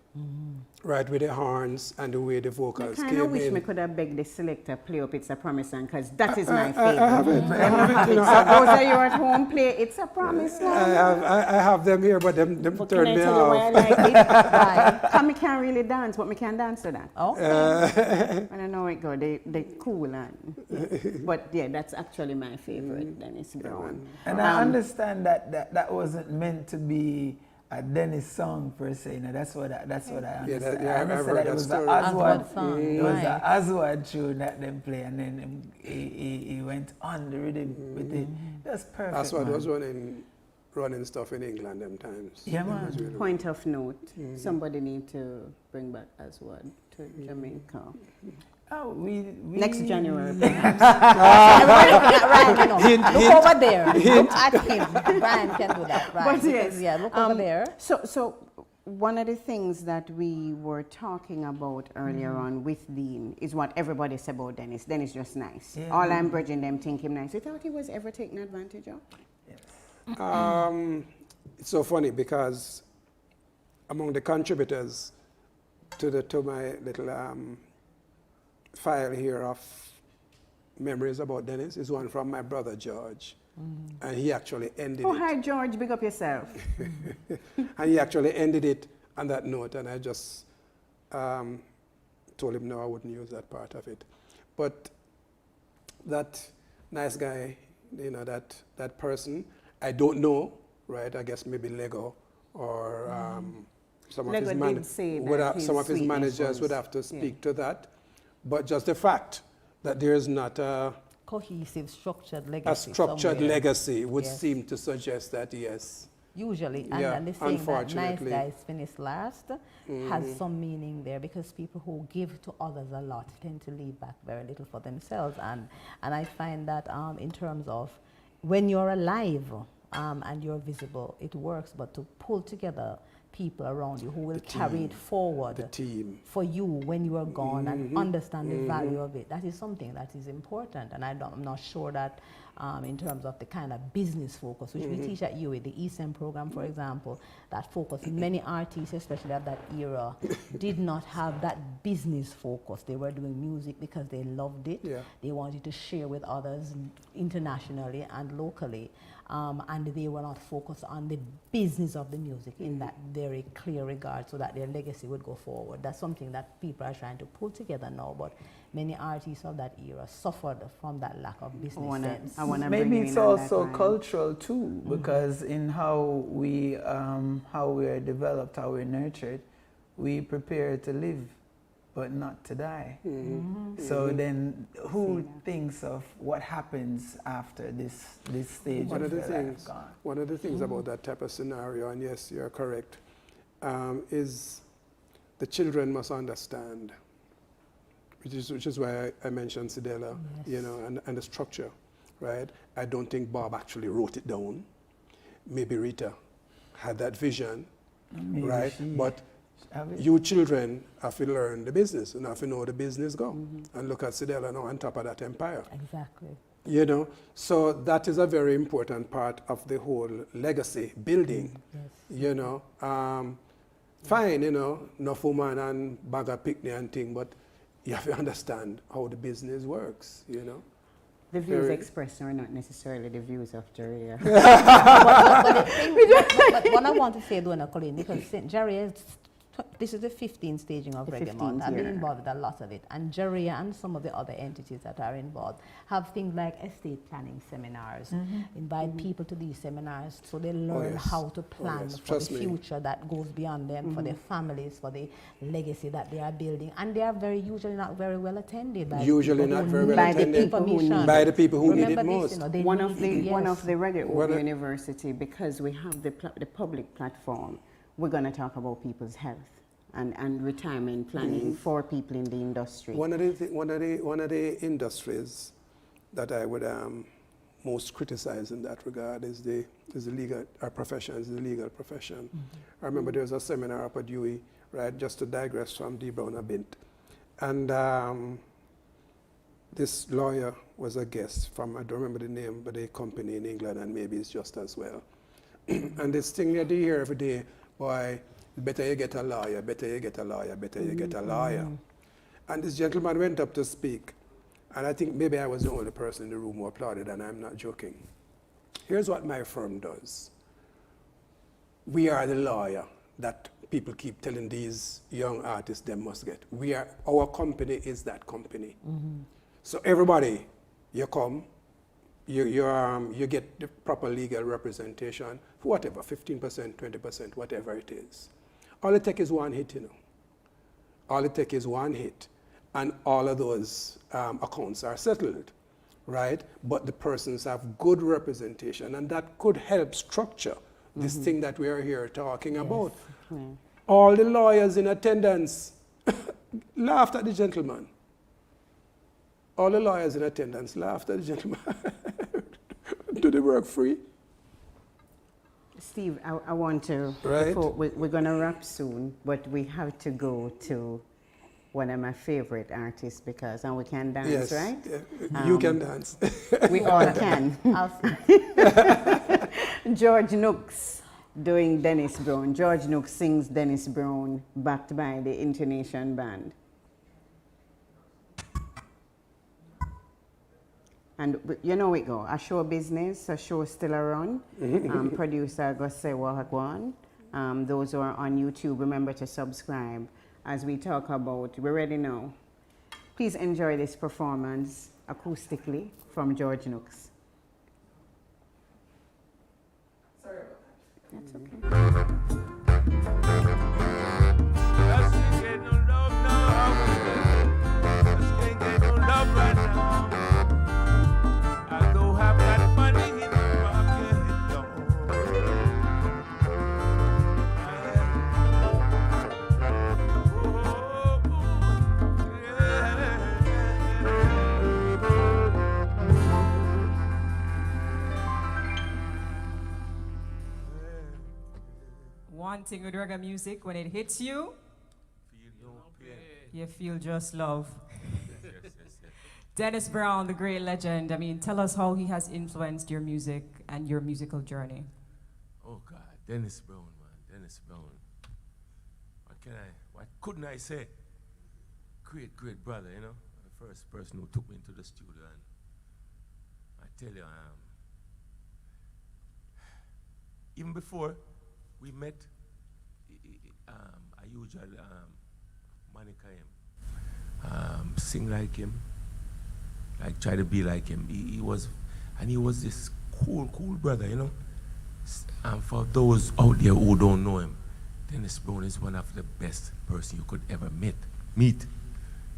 Right, with the horns and the way the vocals came in. I kind of wish we could have begged the selector play up It's a Promised Land, because that is my favorite. I have it. You know, so those of you at home play It's a Promised Land. I have them here, but them turn me off. I like it? Because I can't really dance, but I can dance to that. Okay. I don't know it go. They cool but yeah, that's actually my favorite, Dennis Brown. And I understand that wasn't meant to be a Dennis song per se. You know, that's what I understand. I I've understand heard that it that was the story. Oswald song. It was the Right. Oswald tune that them play, and then he went on the rhythm with it. That's perfect. Oswald man. was running stuff in England them times. Yeah, It man. was really Point of note, somebody need to bring back Aswad to Jamaica. Oh, we Next January. Everybody looking at Ryan, you know. Hint, Look hint, over there. hint. Look at him. Ryan can do that. Right. But yes, Yeah, look over there. So one of the things that we were talking about earlier on with Dean is what everybody said about Dennis. Dennis just nice. Yeah. All I'm bridging them think him nice. You thought he was ever taken advantage of? It's so funny because among the contributors to my little file here of memories about Dennis is one from my brother George. And he actually ended Oh, it. hi, George. Big up yourself. And he actually ended it on that note, and I just told him no, I wouldn't use that part of it. But that nice guy, you know, that person, I don't know, right? I guess maybe Lego or some of Lego his did say that some of his his managers sweetness would was- have to speak to that. But just the fact that there is not a Cohesive, structured legacy. structured somewhere. legacy would Yes. seem to suggest that yes. Usually, Yeah, and the saying that nice unfortunately. guys finish last has some meaning there, because people who give to others a lot tend to leave back very little for themselves. And I find that in terms of when you're alive and you're visible, it works, but to pull together people around you who will carry it forward The team. for you when you are gone and understand the value of it. That is something that is important, and I'm not sure that in terms of the kind of business focus, which we teach at UA, the ESM program, for example, that focus, many artists, especially of that era, did not have that business focus. They were doing music because they loved it. Yeah. They wanted to share with others internationally and locally. And they were not focused on the business of the music in that very clear regard, so that their legacy would go forward. That's something that people are trying to pull together now, but many artists of that era suffered from that lack of business sense. Maybe it's also cultural too, because in how we are developed, how we're nurtured, we prepare to live, but not to die. So then, who thinks of what happens after this stage One of the their life things, gone? one of the things about that type of scenario, and yes, you're correct, is the children must understand, which is why I mentioned Sidela, you know, and the structure, right? I don't think Bob actually wrote it down. Maybe Rita had that vision, Maybe right? she But have it. you children have to learn the business and have to know the business go. And look at Sidela now on top of that empire. Exactly. You know, so that is a very important part of the whole legacy building. You know, fine, you know, enough woman and bag of picnic and thing, but you have to understand how the business works, you know. The views expressed are not necessarily the views of JARIA. But what I want to say, Donna Colleen, because JARIA, this is the 15th staging of The Reggae 15th Month. I've been year. involved with a lot of it. And JARIA and some of the other entities that are involved have things like estate planning seminars. Invite people to these seminars so they learn yes. how to plan yes. for Trust the me. future that goes beyond them, for their families, for the legacy that they are building. And they are usually not very well attended. By Usually people not who very need well the attended. information. By the people who need Remember it this, most. you know, they one need- of the Reggae One of- University, because we have the public platform, we're going to talk about people's health and retirement planning for people in the industry. One of the industries that I would most criticize in that regard is the legal profession. I remember there was a seminar up at UWI, right, just to digress from D. Brown a bit. And this lawyer was a guest from, I don't remember the name, but a company in England, and maybe it's just as well. And this thing that you hear every day, boy, better you get a lawyer, better you get a lawyer, better you get a lawyer. And this gentleman went up to speak, and I think maybe I was the only person in the room who applauded, and I'm not joking. Here's what my firm does. We are the lawyer that people keep telling these young artists they must get. Our company is that company. So everybody, you come, you get the proper legal representation for whatever, 15%, 20%, whatever it is. All it takes is one hit, you know. All it takes is one hit, and all of those accounts are settled, right? But the persons have good representation, and that could help structure this thing that we are here talking about. All the lawyers in attendance laughed at the gentleman. All the lawyers in attendance laughed at the gentleman. Do they work free? Steve, I want to, right? We're going to wrap soon, but we have to go to one of my favorite artists because, and we can dance, yes. right? You can dance. We all can. George Nooks doing Dennis Brown. George Nooks sings Dennis Brown backed by the Intonation Band. And you know it go, a show business, a show still around. Producer go say wagwan. Those who are on YouTube, remember to subscribe as we talk about, we're ready now. Please enjoy this performance acoustically from George Nooks. Sorry about that. That's okay. One thing with reggae music, when it hits you, you feel just love. Dennis Brown, the great legend. I mean, tell us how he has influenced your music and your musical journey. Oh God, Dennis Brown, man, Dennis Brown. What couldn't I say? Great, great brother, you know. The first person who took me into the studio, and I tell you, even before we met, I usually moniker him, sing like him, like try to be like him. He was this cool brother, you know. And for those out there who don't know him, Dennis Brown is one of the best person you could ever meet,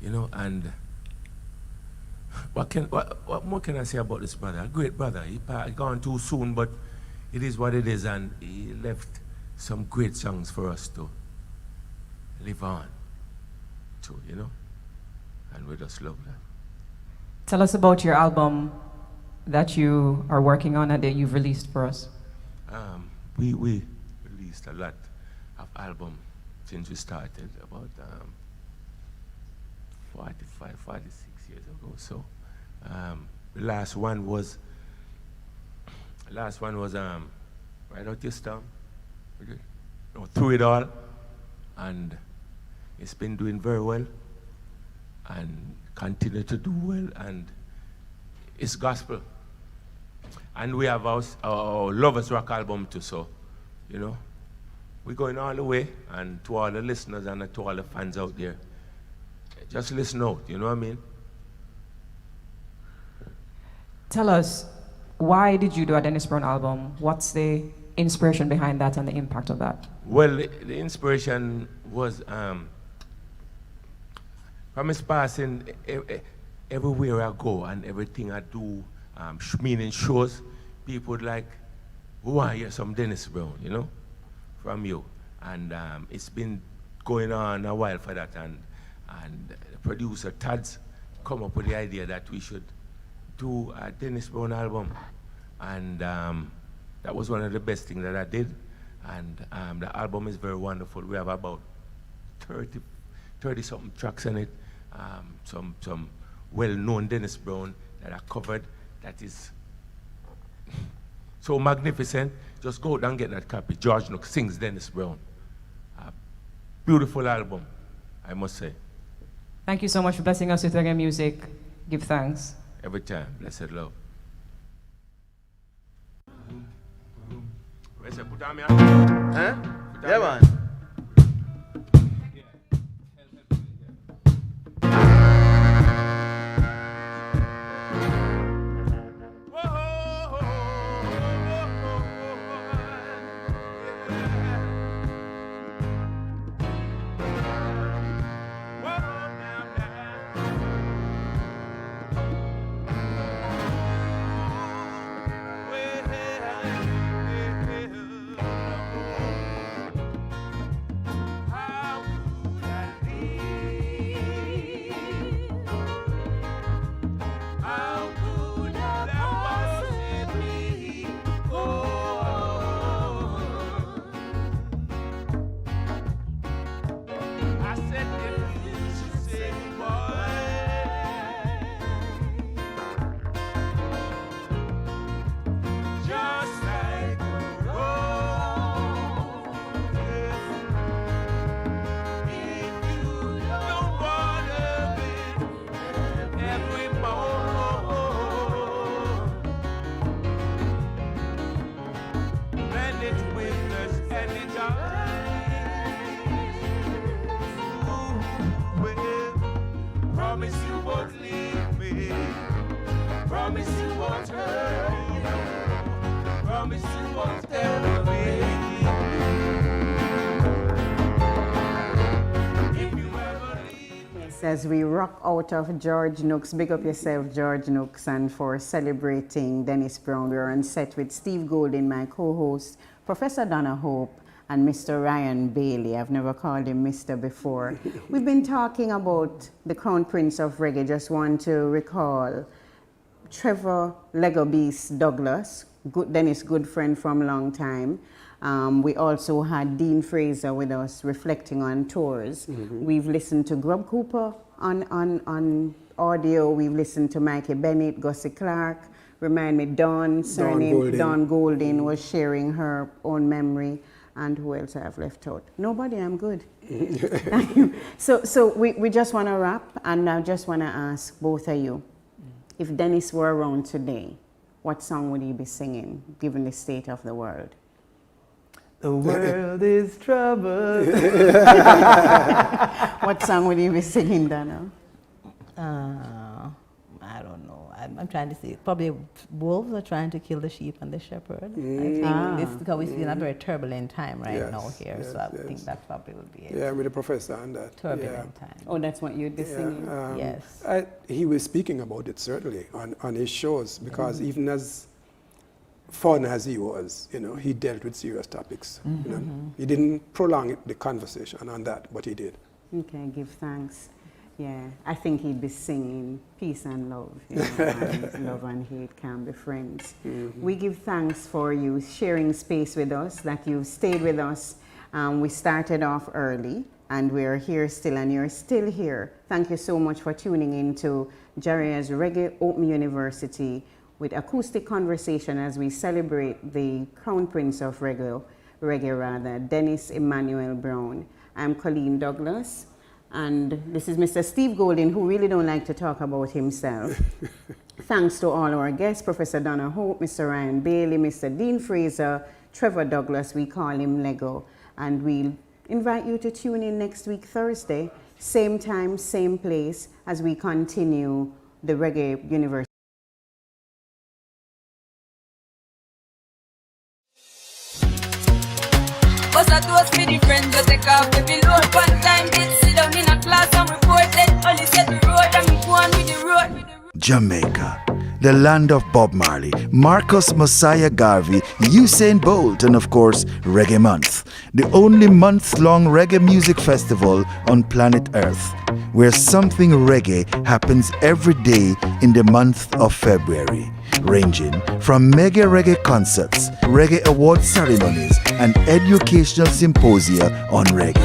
you know. And what more can I say about this brother? A great brother. He gone too soon, but it is what it is, and he left some great songs for us to live on to, you know, and we just love that. Tell us about your album that you are working on and that you've released for us. We released a lot of albums since we started, about 45, 46 years ago. So the last one was Right Out Your Storm, Through It All, and it's been doing very well and continue to do well, and it's gospel. And we have our Lovers Rock album too, so, you know, we're going all the way, and to all the listeners and to all the fans out there, just listen out, you know what I mean? Tell us, why did you do a Dennis Brown album? What's the inspiration behind that and the impact of that? Well, the inspiration was from his passing. Everywhere I go and everything I do, meaning shows, people would like, we want to hear some Dennis Brown, you know, from you. And it's been going on a while for that, and the producer, Tad's, come up with the idea that we should do a Dennis Brown album. And that was one of the best things that I did. And the album is very wonderful. We have about 30-something tracks in it. Some well-known Dennis Brown that are covered. That is so magnificent. Just go out and get that copy. George Nooks sings Dennis Brown. Beautiful album, I must say. Thank you so much for blessing us with reggae music. Give thanks. Every time. Blessed love. Put on me. Huh? Yeah, man. Whoa. Promise you won't leave me. Promise you won't hurt me. Promise you won't ever leave me. Yes, as we rock out of George Nooks, big up yourself, George Nooks, and for celebrating Dennis Brown. We're on set with Steve Golden, my co-host, Professor Donna Hope, and Mr. Ryan Bailey. I've never called him Mr. before. We've been talking about the Crown Prince of Reggae. Just want to recall Trevor Lego Beast Douglas, Dennis' good friend from a long time. We also had Dean Fraser with us reflecting on tours. We've listened to Grub Cooper on audio. We've listened to Mikey Bennett, Gussie Clark. Remind me, Dawn Golding was sharing her own memory. And who else I have left out? Nobody, I'm good. Thank you. So we just want to wrap, and I just want to ask both of you, if Dennis were around today, what song would he be singing, given the state of the world? The world is troubled. What song would he be singing, Donna? I don't know. I'm trying to see. Probably wolves are trying to kill the sheep and the shepherd. I think this, because we're in a very turbulent time now here, so I think that probably would be it. Yeah, I'm with the professor on that. Turbulent time. Oh, that's what you'd be singing? Yes. He was speaking about it certainly on his shows, because even as fun as he was, he dealt with serious topics. He didn't prolong the conversation on that, but he did. Okay, give thanks. Yeah, I think he'd be singing peace and love. And love and hate can be friends. We give thanks for you sharing space with us, that you've stayed with us. We started off early, and we're here still, and you're still here. Thank you so much for tuning in to JARIA's Reggae Open University with acoustic conversation as we celebrate the Crown Prince of Reggae, Dennis Emmanuel Brown. I'm Colleen Douglas. And this is Mr. Steve Golden, who really don't like to talk about himself. Thanks to all our guests, Professor Donna Hope, Mr. Ryan Bailey, Mr. Dean Fraser, Trevor Douglas, we call him Lego. And we'll invite you to tune in next week, Thursday, same time, same place, as we continue the Reggae University. Cause I do us with the friends that take off the load. One time did sit down in a class and report that only set the road and go on with the road. Jamaica, the land of Bob Marley, Marcus Messiah Garvey, Usain Bolt, and of course, Reggae Month, the only month-long reggae music festival on planet Earth, where something reggae happens every day in the month of February, ranging from mega reggae concerts, reggae award ceremonies, and educational symposia on reggae.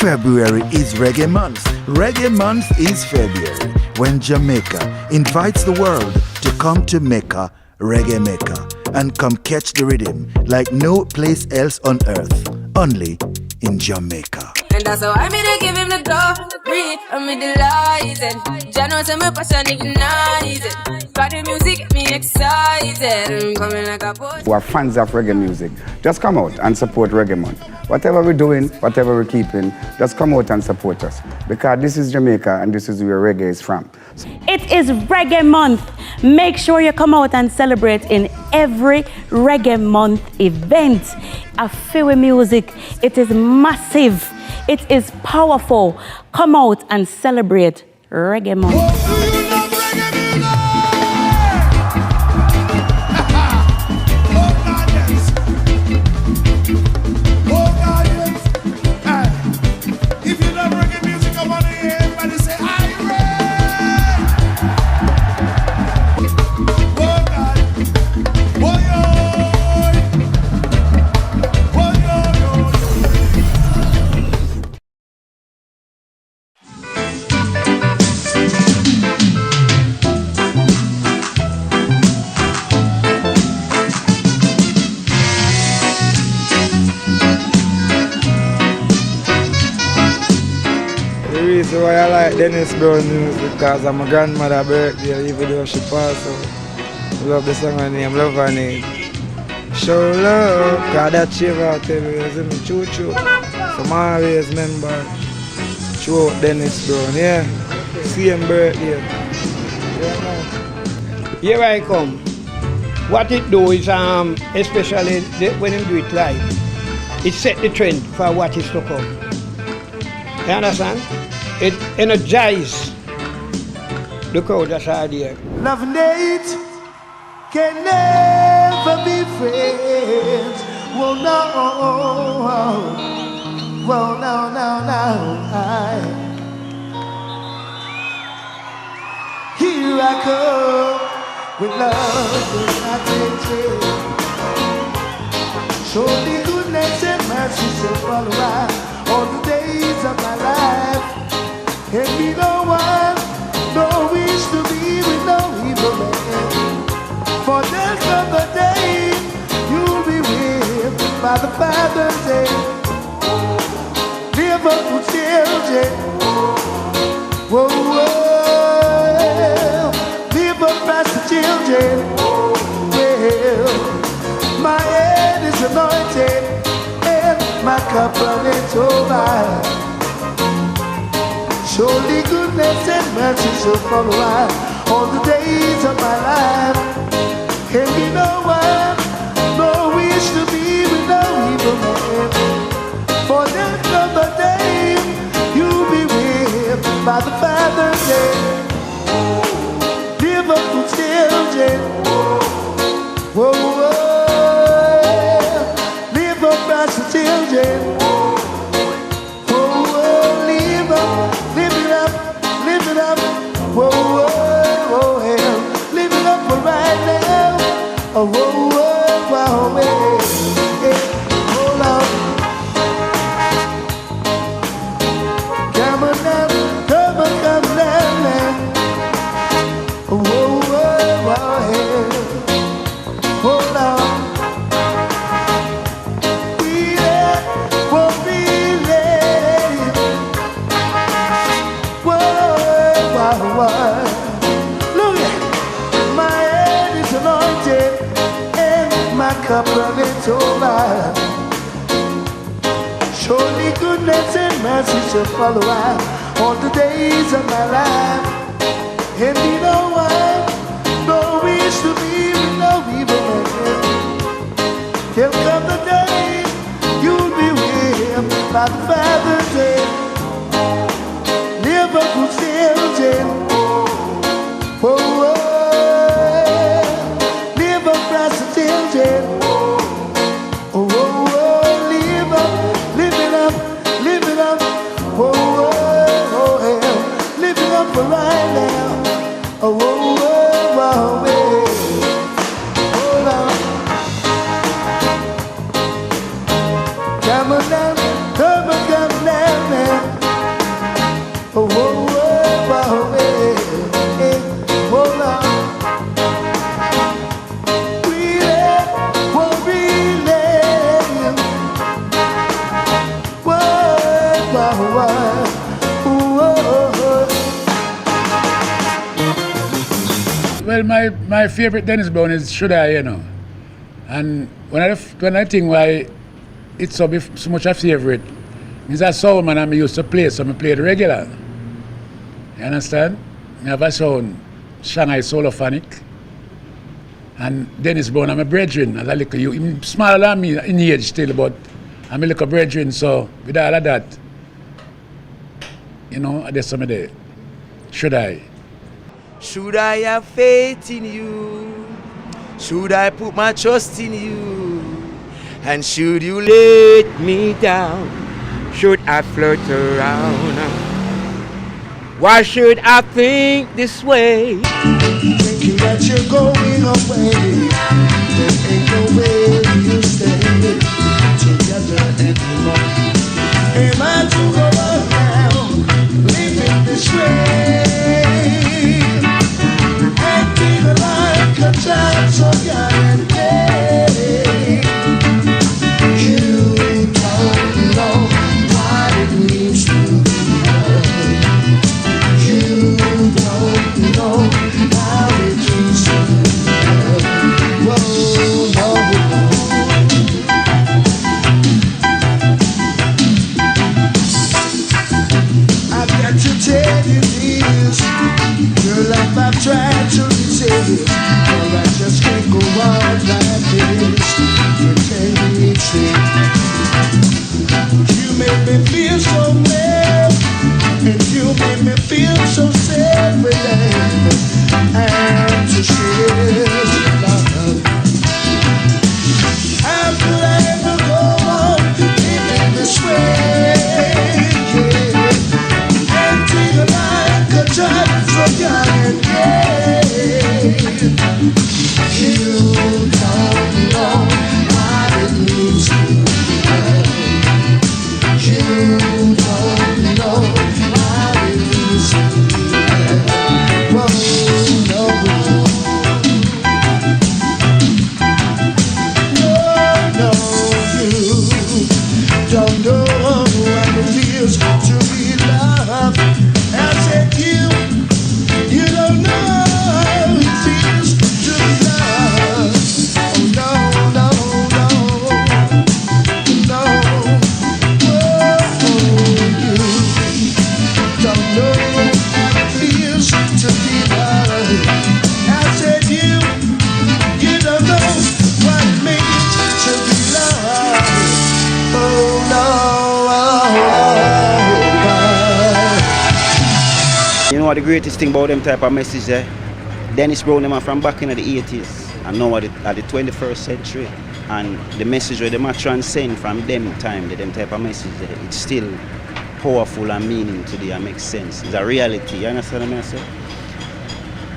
February is Reggae Month. Reggae Month is February, when Jamaica invites the world to come to Mecca, Reggae Mecca, and come catch the rhythm like no place else on earth, only in Jamaica. And that's how I made to give him the glory. I'm delighted. Jano say my passion ignited. Got the music get me excited. I'm coming like a boat. Who are fans of reggae music, just come out and support Reggae Month. Whatever we're doing, whatever we're keeping, just come out and support us. Because this is Jamaica and this is where reggae is from. It is Reggae Month. Make sure you come out and celebrate in every Reggae Month event. A Fiwi music, it is massive. It is powerful. Come out and celebrate Reggae Month. The reason why I like Dennis Brown music because I'm my grandmother's birthday, even though she passed away. I love the song her name, Love Her Name. Show love, cause that shiver tell me, choo choo. So I always remember throughout Dennis Brown, yeah. Same birthday. Yeah, man. Here I come. What it do is, especially when you do it live, it set the trend for what is to come. You understand? It energizes the crowd that's out there. Love and hate can never be friends. Whoa, no, whoa, no. Here I come with love is not tainted. Surely goodness and mercy shall follow I all the days of my life. And me no one, no wish to be with no evil man. For there'll come the day you'll be with by the Father's hand. Live up with children. Whoa, whoa. Live up past the children. Well, my head is anointed and my cup runneth over. Surely goodness and mercy shall follow I all the days of my life. And be no one, no wish to be with no evil man. For there come the day you'll be with by the Father's hand. Live up to children. Whoa, whoa. Live up as the children. Whoa, whoa. Live up, live it up, live it up. Whoa, whoa, whoa, yeah. Live it up for right now. Oh, whoa, whoa, whoa, yeah. Yeah. Hold on. Come on now, come on, come down now. Oh, whoa, whoa, whoa, yeah. Hold on. We let, won't be late. Whoa, whoa, whoa. Look at my head is anointed and my cup runneth over. Surely goodness and mercy shall follow I all the days of my life. And be no one, no wish to be with no evil man. Till come the day you'll be with him by the Father's hand. Live up with children. Whoa, whoa. Live up as the children. Oh, whoa, whoa. Live up, live it up, live it up. Whoa, whoa, whoa, yeah. Live it up for right now. Oh, whoa, whoa, whoa, yeah. Hold on. Come on down, come on, come down now. Oh, whoa, whoa, whoa, yeah. Yeah. Hold on. We let, won't be late. Whoa, whoa, whoa. Well, my favorite Dennis Brown is Should I, you know. And when I think why it's so much a favorite, it's a soul man I used to play, so I play it regular. You understand? I have a sound, Shanghai Solophonic. And Dennis Brown, I'm a brethren, as a little you. I'm smaller than me in age still, but I'm a little brethren, so with all of that, you know, there's some of the Should I? Should I have faith in you? Should I put my trust in you? And should you let me down? Should I flirt around? Why should I think this way? Thinking that you're going away. There ain't no way you stay together anymore. Am I to go around living this way? Acting like a child so young and gay. You don't know what it means to be loved. You don't know how it feels to be loved. Whoa, no. feel so bad, and you make me feel so sad with that. And to share love. How could I ever go on living this way? Yeah. Acting like a child so young and gay. You don't know what it means to be loved. You don't know what it means to be loved. Whoa, no. No, you don't know what it feels to be loved. I said you don't know how it feels to be loved. Oh no, no, no, no. Whoa, you don't know how it feels to be loved. I said you don't know what it means to be loved. Oh no, You know what the greatest thing about them type of message there? Dennis Brown them are from back in the 80s and now at the 21st century. And the message where them are transcend from them time, them type of message there, it's still powerful and meaning today and makes sense. It's a reality, you understand what I say?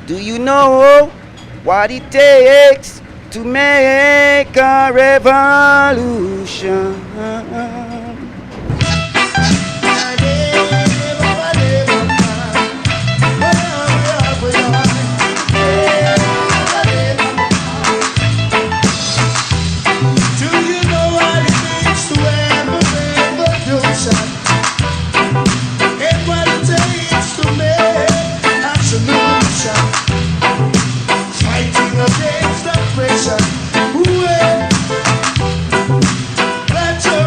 Do you know what it takes to make a revolution? do you know what it means to have a revolution? And what it takes to make a solution? Fighting against oppression. Ooh, let your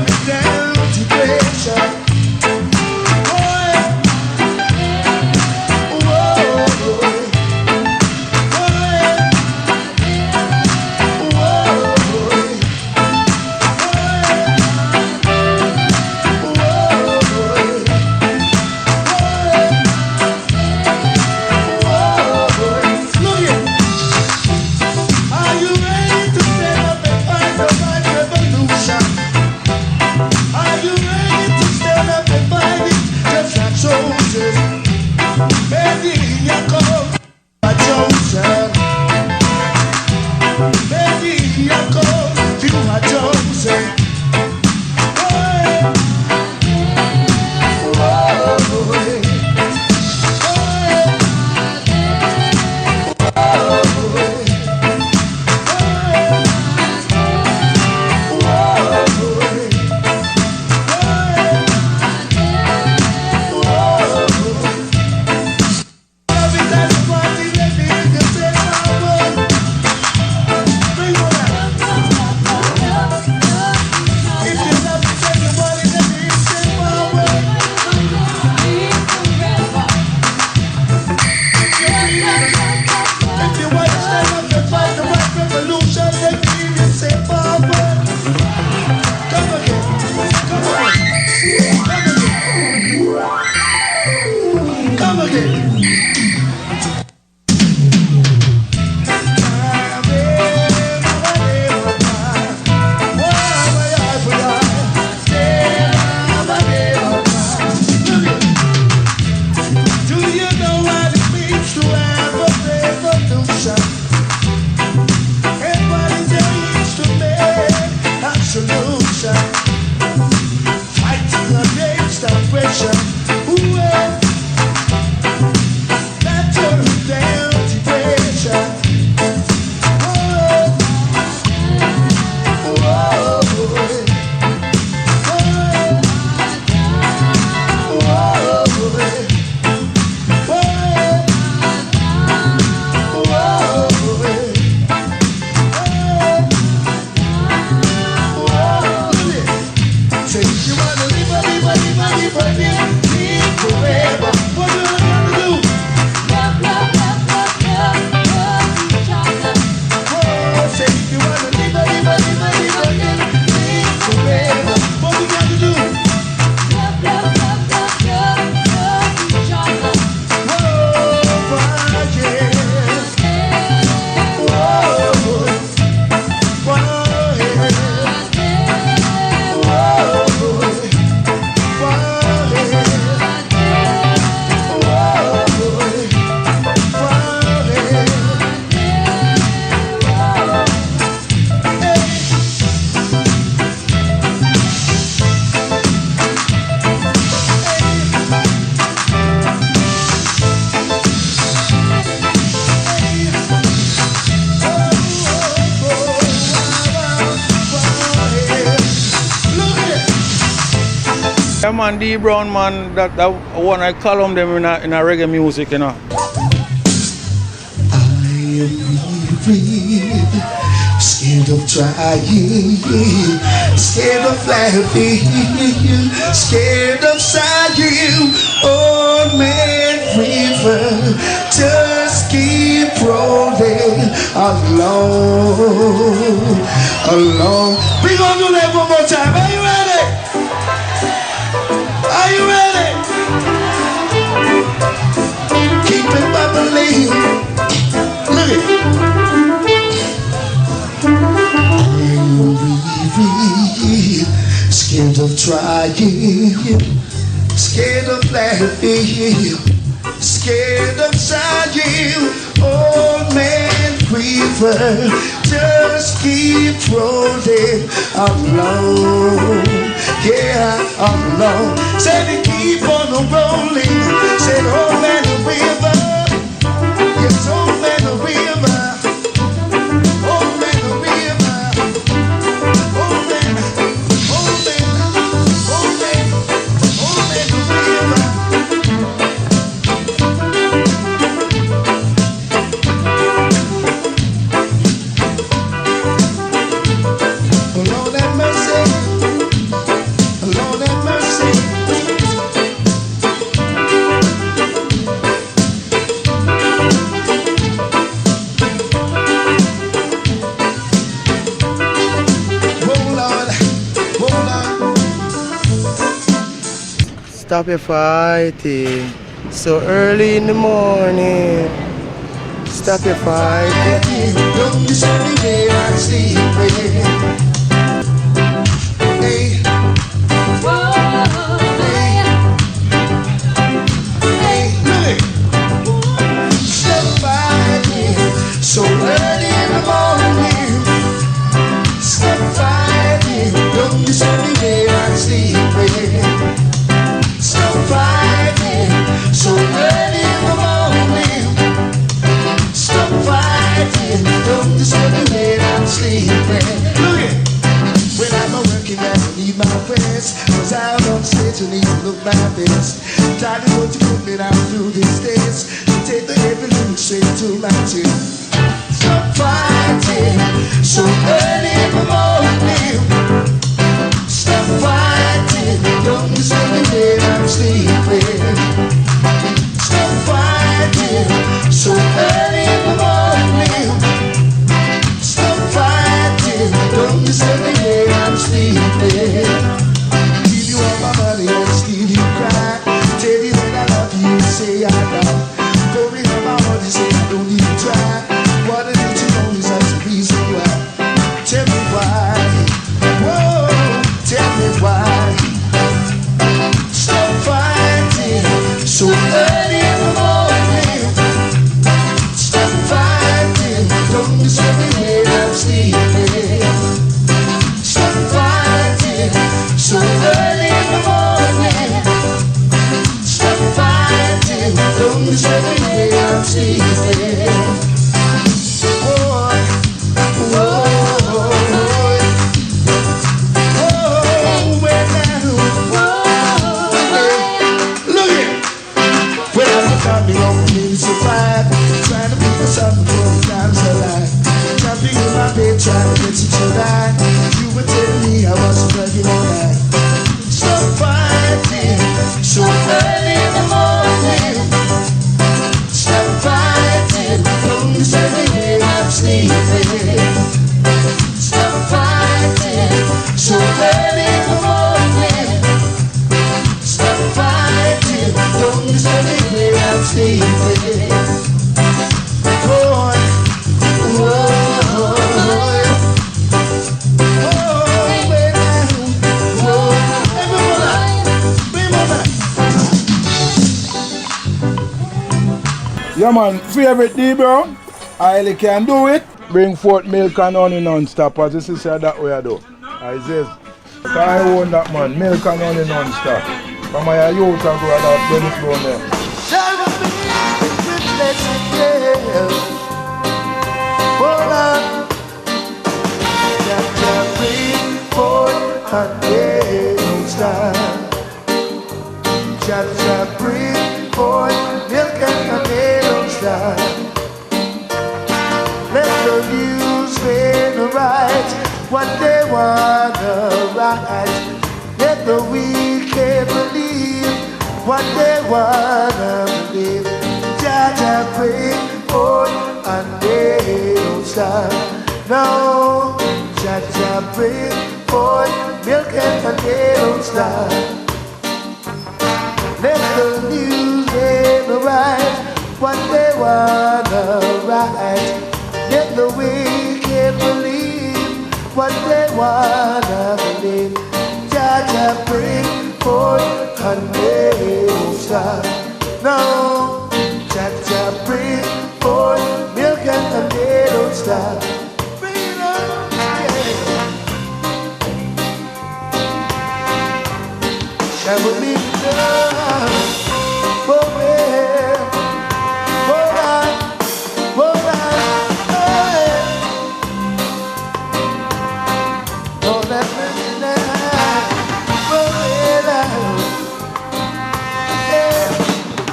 Yeah, man, D Brown, man, that one I column them in a reggae music, you know. Scared of trying, scared of laughing, scared of sighing. Old man river, just keep rolling along, along. We're gonna do that one more time. Are you ready? Are you ready? Keep it bubbling. Look it. Scared of trying, scared of laughing, scared of sighing. Old man river, just keep rolling along, yeah, along. Said it keep on rolling. Said old man river, yes, old man river. Stop your fighting so early in the morning. Stop your fighting. Don't you send me there, I'm sleeping. Hey. Hey, look. Stop fighting so early in the morning. Stop fighting. Don't you send me there, I'm sleeping. Stop fighting so early in the morning. Stop fighting, don't discriminate, I'm sleeping. Look it. When I'm a working man, I need my rest. Cause out on stage, I need to look my best. Darling, won't you put me down through these days? To take the heavy load straight to my chest. Stop fighting so early in the morning. Stop fighting, don't discriminate, I'm sleeping. Stop fighting so early in the morning. Stop fighting, don't discriminate, I'm sleeping. Give you all my money and still you cry. Tell you that I love you, say I don't. Go me on my money, say I don't even try. What I need to know is that's the reason why. Tell me why. Whoa. Tell me why. Stop fighting so early in the morning. Stop fighting, don't discriminate, I'm sleeping. Stop fighting so early in the morning. Stop fighting, don't discriminate, I'm sleeping. Boy, whoa. Trying to be the sun for the times of life. Trying to be in my bed, trying to get you tonight. You were telling me I wasn't working all night. Stop fighting so early in the morning. Stop fighting, don't you say me when I'm sleeping. Stop fighting so early in the morning. Stop fighting, don't you say me when I'm sleeping. Yeah, man, favorite D Brown, I really can do it. Bring forth milk and honey non-stop, as this is that way I do. I says, I own that, man, milk and honey non-stop. From my youth I go about Dennis Brown there. Hold on. Got to bring forth a day, don't stop. Jaja bring forth milk and honey, don't stop. Let the newsmen write what they wanna write. Let the wicked believe what they wanna believe. Jaja bring forth and they don't stop. No, Jaja bring forth milk and honey, don't stop. Let the newsmen write what they wanna write. Let the wicked believe what they wanna believe. Jaja bring forth and they don't stop. No, Jaja bring forth milk and they don't stop. Bring it on, yeah. Shall we meet love? Oh, yeah. Hold on, hold on, hey. Oh, let me now. Oh, yeah.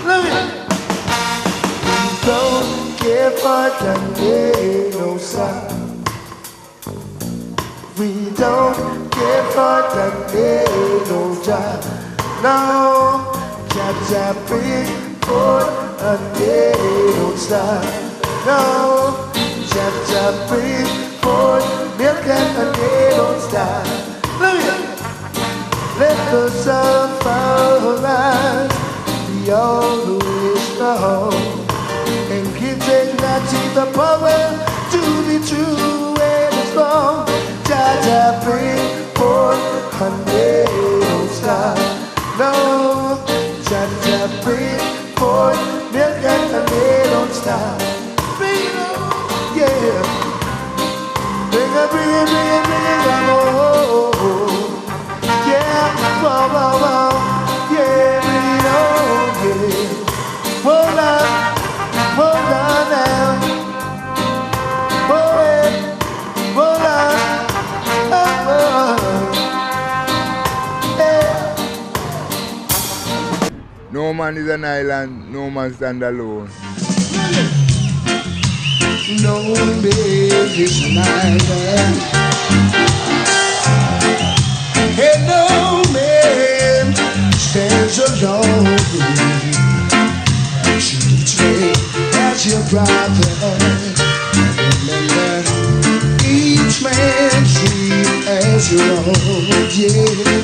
Look at it. We don't care for Sunday, no son. We don't care for Sunday, no job. No, Jaja bring forth and they don't stop. No, Jaja bring forth milk and they don't stop. Look at it. Let the sun fall rise, we all who wish to hold, and give Technology the power to be true and strong. Jaja bring forth and they don't stop. No, Jaja bring forth milk and they don't stop. Bring it on, yeah. Bring it, oh, yeah, wow, wow, wow, yeah, bring it on, yeah. Hold on now, hold on, No man is an island, no man stand alone. No man is an island, and no man stands alone. Shoot each man as your brother. Remember, each man treat as your own. Yeah,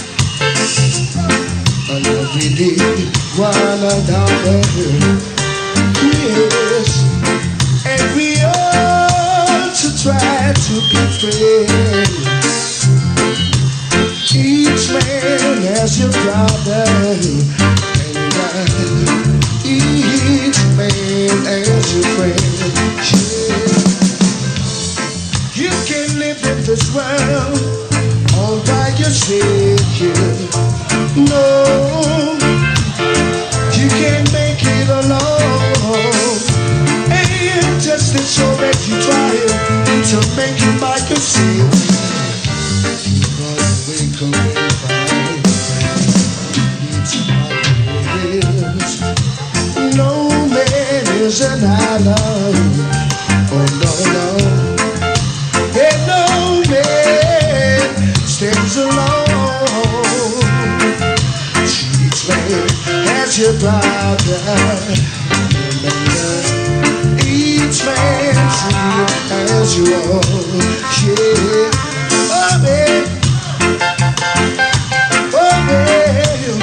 and we need one another. Yes, and we ought to try to be friends. Each man has your brother, and each man has your friend. Yeah. You can live in this world all by yourself. Yeah. No, you can't make it alone. And just as so that you try to make it by yourself, you must wake up and find it's my. No man is an island. Oh no, no. And no man stands alone. Each man has your brother. Remember, each man's dream has your own. Yeah. Oh, man. Oh, man.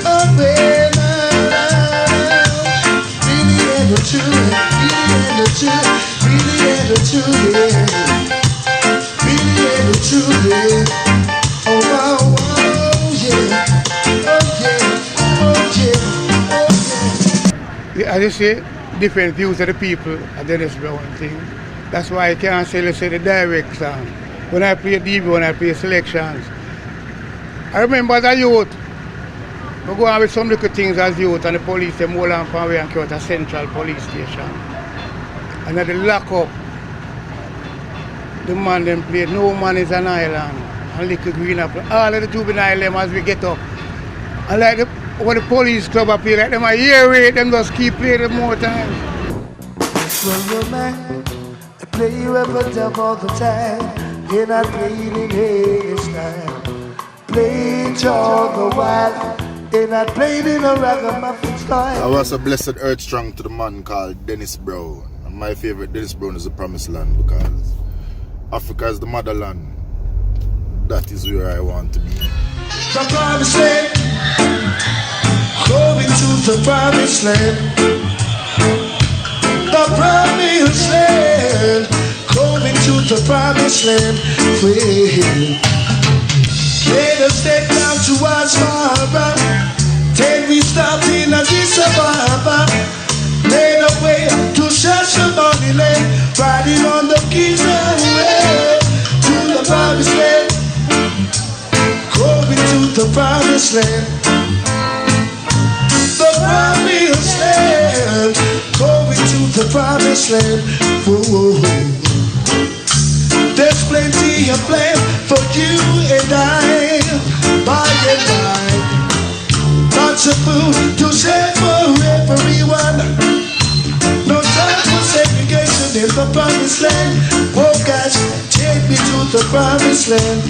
Oh, man. Really and the truth. Really and the truth. Really and the truth. Yeah. Really and the truth. Yeah. Oh, wow, wow, yeah. As you say, different views of the people at Dennis Brown thing. That's why I can't say, let's say, the direct song. When I play DB, when I play selections. I remember as a youth, we go on with some little things as youth, and the police, them hold on from away and carry out a central police station. And at the lock up, the man them played No Man is an Island, and Little Green Apple. All of the juvenile them as we get up. I like when the police club up here, like them a year rate, them just keep playing it more times. Well, man, I play you ever dub all the time. You're not playing in any style. Play it all the while. You're not playing in a ragamuffin style. I was a blessed earth strong to the man called Dennis Brown. And my favorite Dennis Brown is the promised land because Africa is the motherland. That is where I want to be. The promised land. Going to the promised land. The promised land. Going to the promised land. Let us step down to Asmara. Then we stop in Addis Ababa. Made a way to Shashamaniland. Riding on the keys away to the promised land. Going to the promised land. The promised land. Going to the promised land. Whoa. There's plenty of land for you and I, by and by. Lots of food to share for everyone. No time for segregation in the promised land. Oh gosh, take me to the promised land.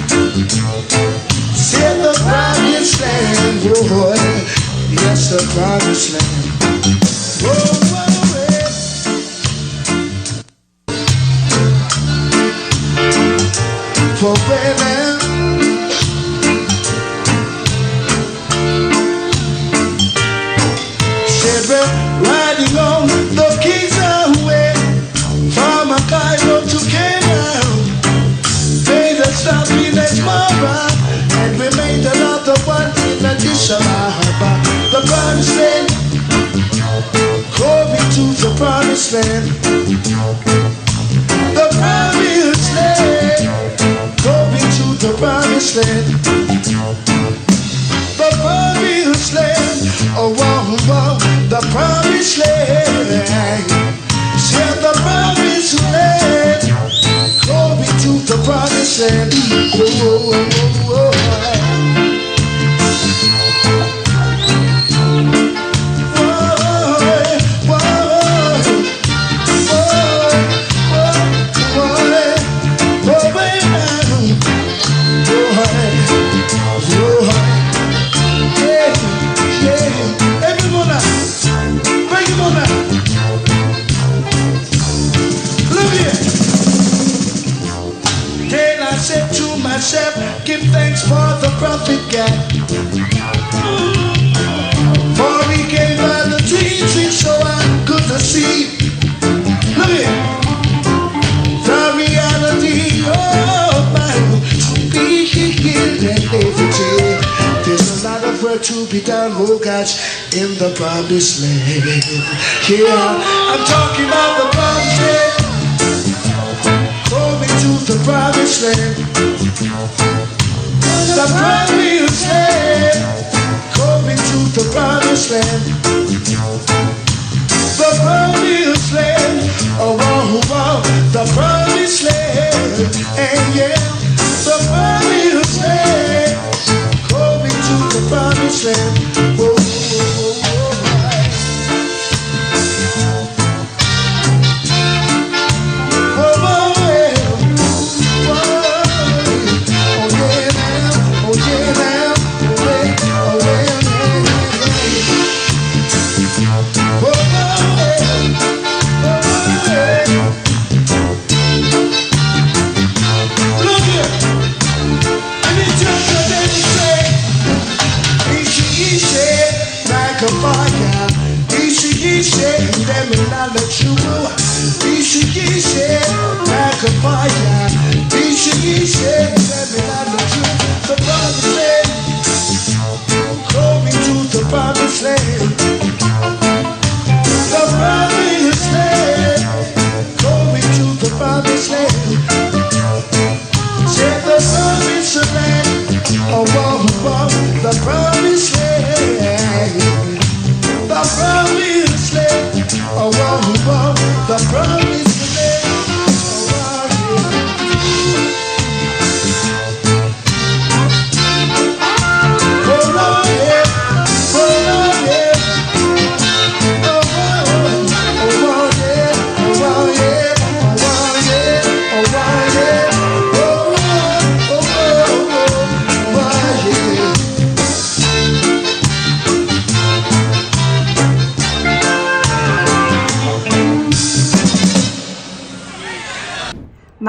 See the promised land, boy. Yes, the promised land. Oh, for women. Said we're riding on the keys away from Cairo to Kenya. Made a stop in Asmara and we made another one in Addis Ababa. The promised land, going to the promised land. The promised land. Going to the promised land. The promised land. Oh, wow, wow. The promised land. See the promised land. Going to the promised land. Oh, oh, oh, oh. Give thanks for the prophet God. For he gave us the dreams we so good to see. Look here. The reality of my be healed and liberty. There's a lot of work to be done, oh gosh, in the promised land. Yeah, I'm talking about the promised land. Going to the promised land. The promised land. Going to the promised land. The promised land. Oh, wow, wow. The promised land. And yeah, the promised land. Going to the promised land. Whoa, whoa, whoa, whoa.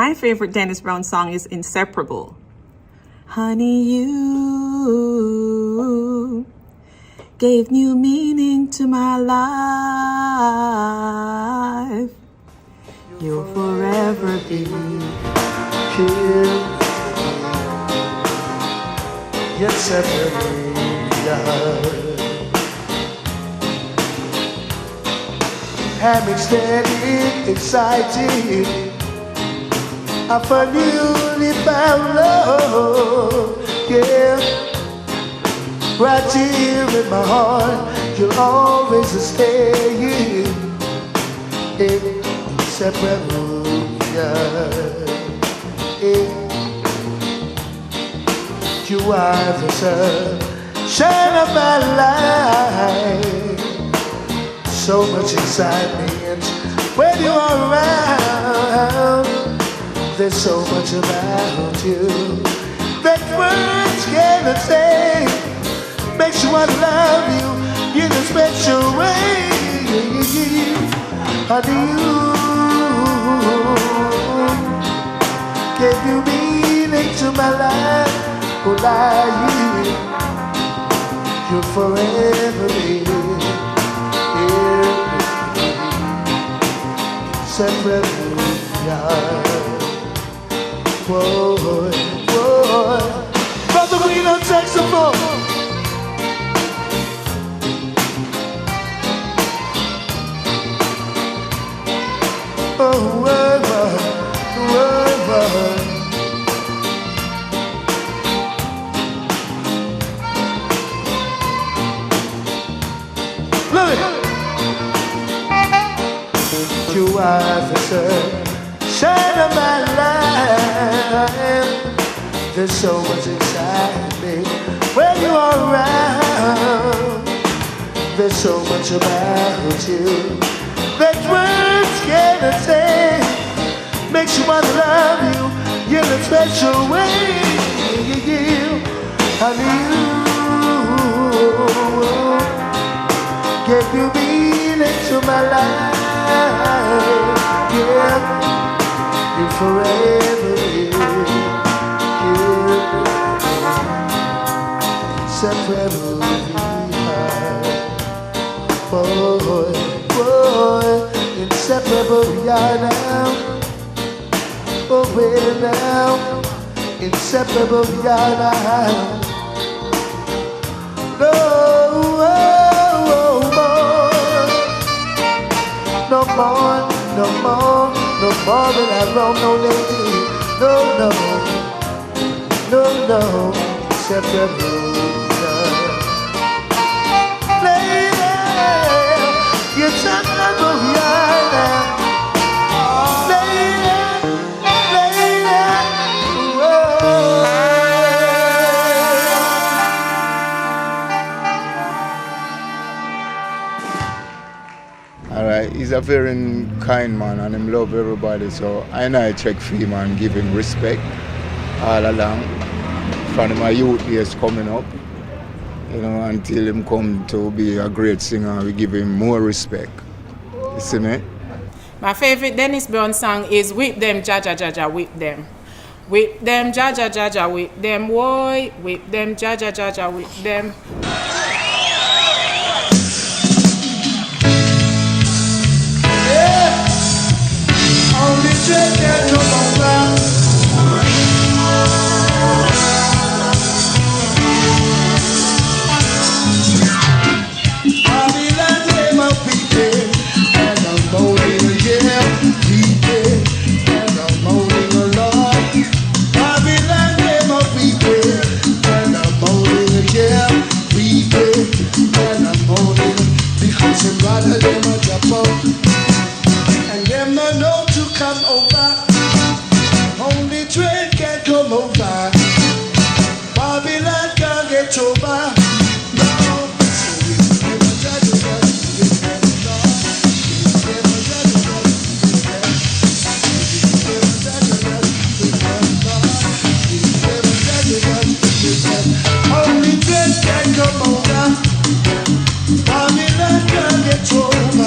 My favorite Dennis Brown song is Inseparable. Honey, you gave new meaning to my life. You'll forever be here. Yes, I'm extended, excited. I found newly found love, yeah. Right here in my heart, you'll always stay inseparable, yeah. You are the sunshine of my life. So much excitement when you are around. There's so much about you that words cannot say. Makes you want to love you in a special way. Honey, you gave you meaning to my life. Oh, lie, you'll forever be here. Separate, yeah. Whoa, whoa. Brother Green on saxophone. Oh, whoa, whoa, whoa. You are the sunshine of my life. There's so much excitement when you are around. There's so much about you that words cannot say. Makes you want to love you in a special way. Honey, you gave you meaning to my life. Yeah, you forever here. Separate boy, boy, inseparable we are now. Oh, we're now, inseparable we are now. No, no more, no more, no more than I wrong, no lady. No, no, no, no, inseparable. Lady, you're inseparable, we are now. Lady, lady, whoa. Alright, he's a very kind man and him love everybody, so I know I check for him and give him respect all along. From my youth years coming up, you know, until him come to be a great singer, we give him more respect. You see me? My favorite Dennis Brown song is Whip Them, Jaja Jaja, Whip Them. Whip them, Jaja Jaja, whip them, boy. Whip them, Jaja Jaja, whip them. Only dread can come over. Babylon came up beating, and I'm moaning again, beating, and I'm moaning along. Babylon came up beating, and I'm moaning again, beating, and I'm moaning because him rather them a drop out. And them no know to come over. Only train can come over. Babylon can't get over. No. So we never judge us. We never know. We never judge us. We never judge us. We never know. We never judge us. We never. Only train can come over. Babylon can't get over.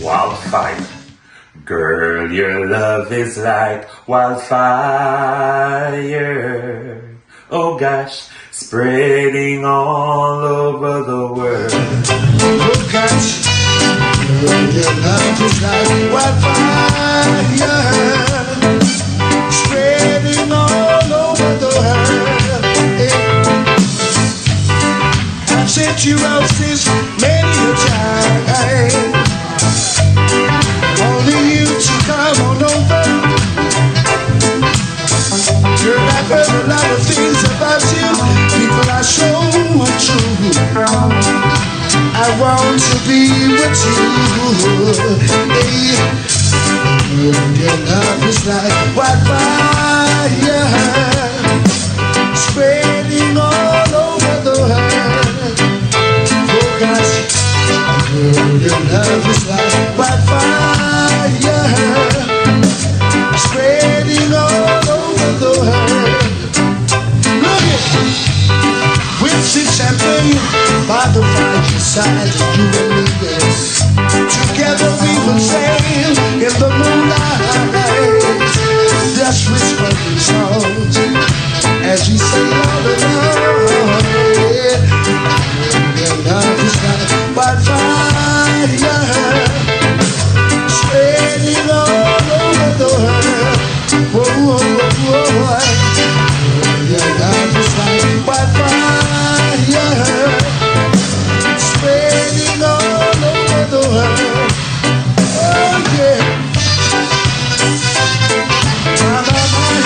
wildfire. Girl, your love is like wildfire. Oh gosh, spreading all over the world. Oh gosh, girl, your love is like wildfire, spreading all over the world. I've sent you roses many a time, only you to come on over. Girl, I've heard a lot of things about you. People are so untrue. I want to be with you. Hey. Your love is like wildfire, spreading all over the world. Oh gosh, your love is like wildfire, spreading all over the world. Look it, we'll sip champagne by the fireside, you and me, yes. Together we will sail in the moonlight, just whispering songs as we sail all along. Yeah. Your love is like wildfire, spreading all over the world. Whoa, whoa, whoa, whoa. Your love is like wildfire, spreading all over the world. Oh yeah. I'm a man.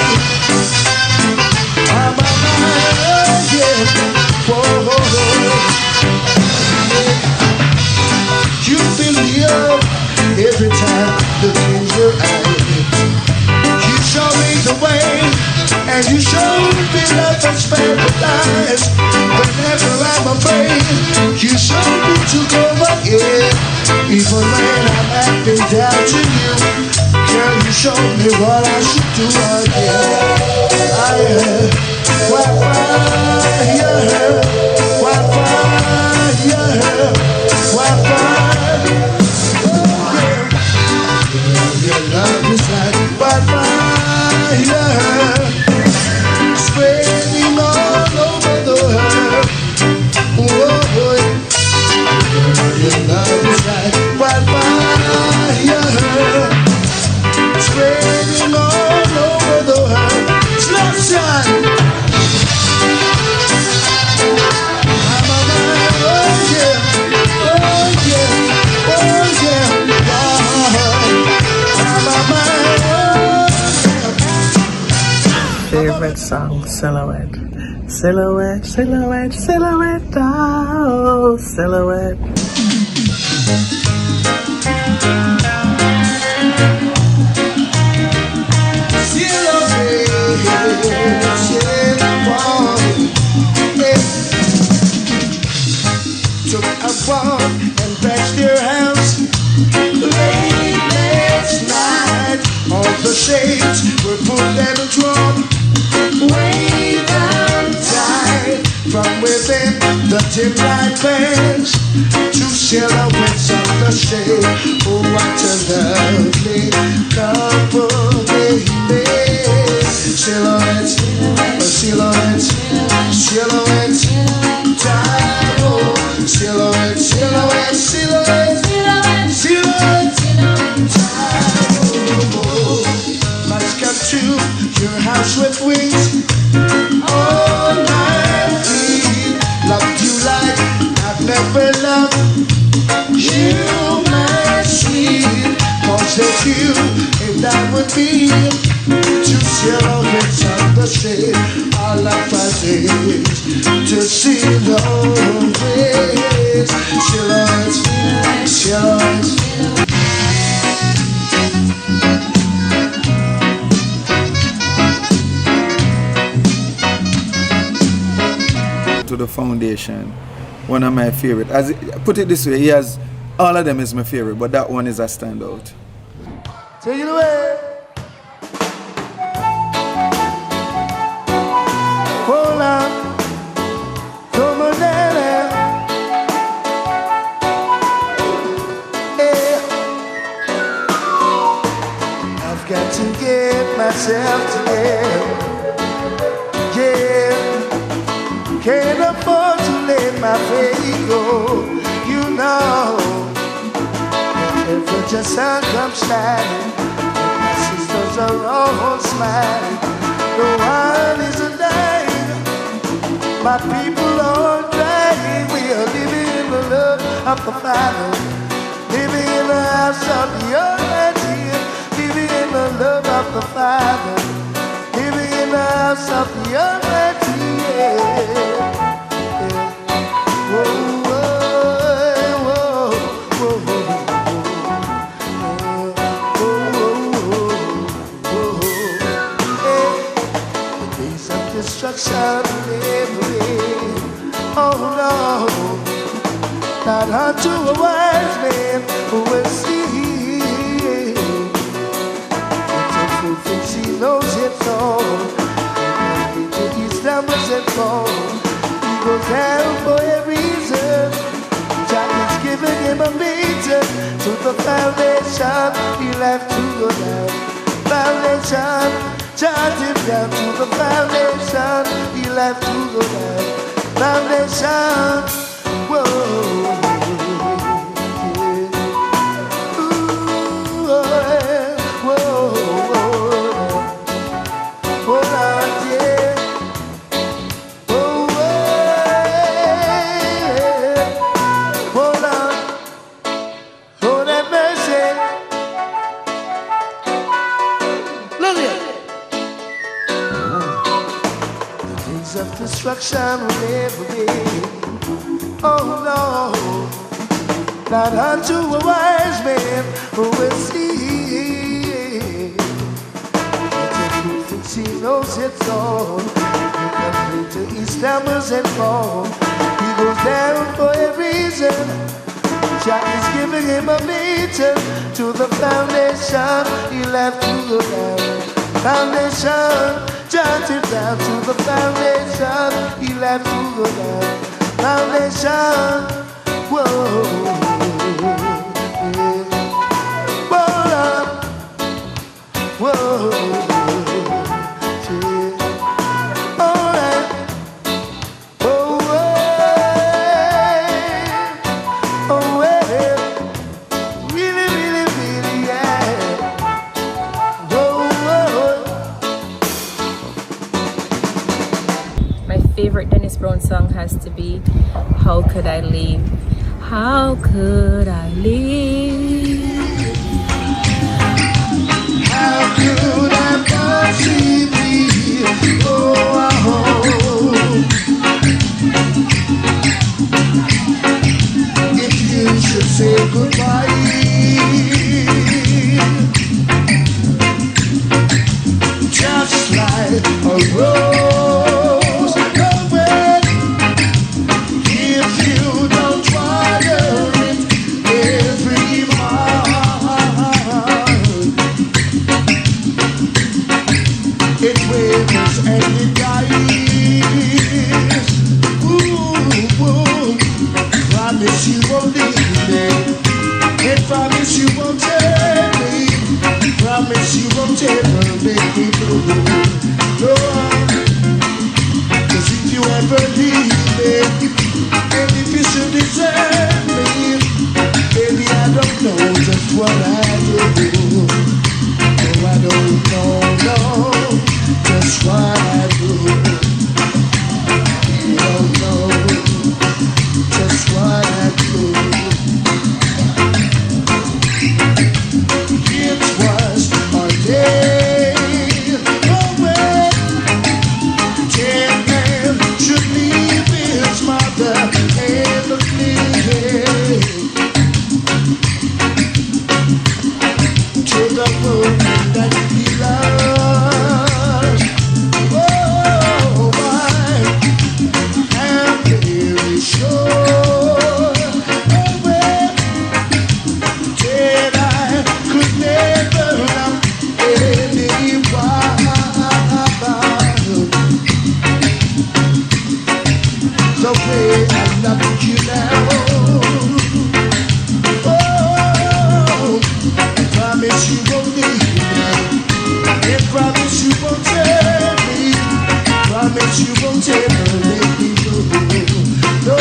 I'm a man. Yeah. Whoa, whoa, whoa. Yeah. You fill me up every time look in your eyes. You show me the way, and you show me love and paradise. Whenever I'm afraid, you show me to go again. Even when I'm acting down to you, girl, you show me what I should do again. Wildfire, wildfire, wildfire. Your love is like wildfire, spreading all over the world. Whoa, boy. Your love is like wildfire, spreading all over the world. Slow shine. I'm a man, oh yeah, oh yeah, oh yeah. I'm a man. Favorite song, Silhouette. Silhouette, silhouette, silhouette, oh, silhouette. Took a walk and passed your house late last night. All the shades were pulled and drawn way down tight. From within the dim light bands, two silhouettes of the shade. Oh, what a lovely couple they made. Silhouettes, silhouettes, silhouettes, time. Oh, silhouettes, silhouettes, silhouettes, silhouettes, time. Oh, must come to your house with wings. All my feet loved you like I've never loved you, my sweet. Cause it's you and I would be two silhouettes of the shade. All of us is to see those silhouettes, silhouettes. To the foundation, one of my favorite. Put it this way, he has all of them is my favorite, but that one is a standout. Take it away. Hold on, come on, daddy. Yeah. my faith go. You know, if the sun comes shining, my sisters are all smiling. No one is a dying, my people are dying. We are living in the love of the Father, living in the house of the Almighty, living in the love of the Father, living in the house of the Almighty. Yeah. Whoa, whoa, whoa, whoa, the days of destruction never end. Oh no, not unto a wise man who will see. It's a fool thinks he knows it all, and he stumbles and falls. He goes down for a reason. Jack is giving him a meter to the foundation. He'll have to go down. Foundation, jot him down to the foundation. He'll have to go down. Foundation, whoa. Ooh, whoa, whoa. Hold on, yeah. Of destruction will never end. Oh no, not unto a wise man who will see. But the truth thinks he knows it all. Later he stammers and falls. He goes down for a reason. Jack is giving him a meter to the foundation. He'll have to go down. Foundation, jot it down to the foundation. He'll have to go down. Foundation, whoa, yeah. Whoa, favorite Dennis Brown song has to be How Could I Live? How could I live? How could I possibly if you should say goodbye? Just like a rose away, if you don't water it every month, it withers and it dies. Ooh, promise you won't leave me, and promise you won't tell me, promise you won't ever make me blue. No, 'cause if you ever leave me, and if you should desert me, baby, I don't know just what I do. No, I don't know just what I do. I don't know just what I do. It was a day away. Ten men should leave his mother and the clean to the woman that he loves. Oh, I am very sure that I could never love anyone the way I love you now. Oh, I promise you won't leave me, and promise you won't tell me, promise you won't ever let me go. No.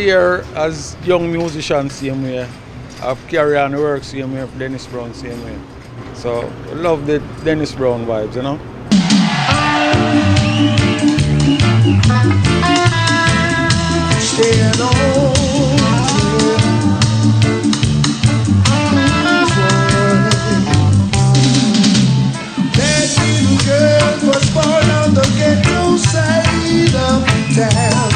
here as young musicians same way. I've carry on work same way, Dennis Brown same way. So I love the Dennis Brown vibes, you know. Staying on. That little girl was born on the ghetto side of town.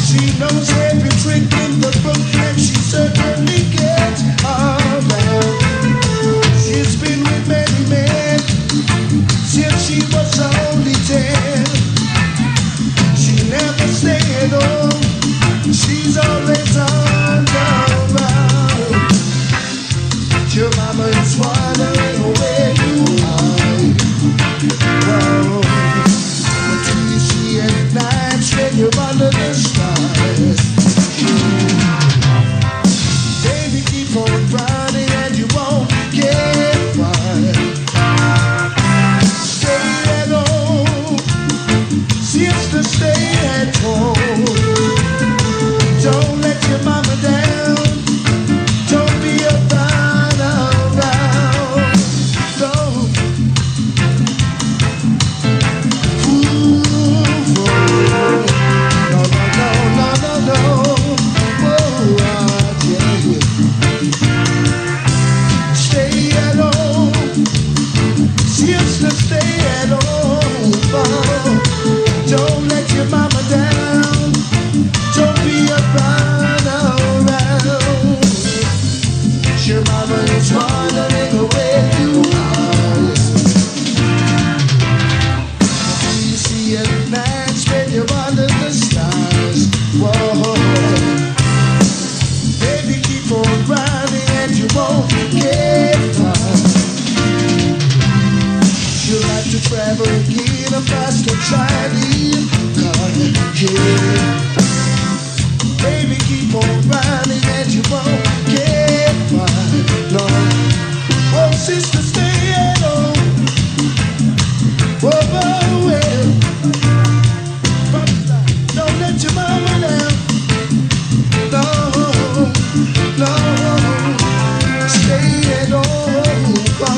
She knows every trick in the book and she certainly gets around. She's been with many men since she was only 10. She never stayed home. She's always on the road. Your mama is wondering where you are. Whoa. What do you see at night when you're under the stars? Baby, keep on running and you won't get far. Stay at home. Sister, stay at home. Don't let your mama down. Don't be a fine around. Don't. Ooh, whoa. No, no, no, no, no, no. Whoa, yeah. Stay at home. Sister, stay at home. Oh. Don't let your mama down. Don't be a run around. Your mama is wondering where you are. You see at night when you're under the stars. Whoa. Baby, keep on running and you won't get far. You like to travel again, a faster Chinese car. Yeah. Baby, keep on running and you won't get far. No. Oh, sister, stay at home. Whoa, whoa, well. Don't let your mama down. No, no. Stay at home. Oh,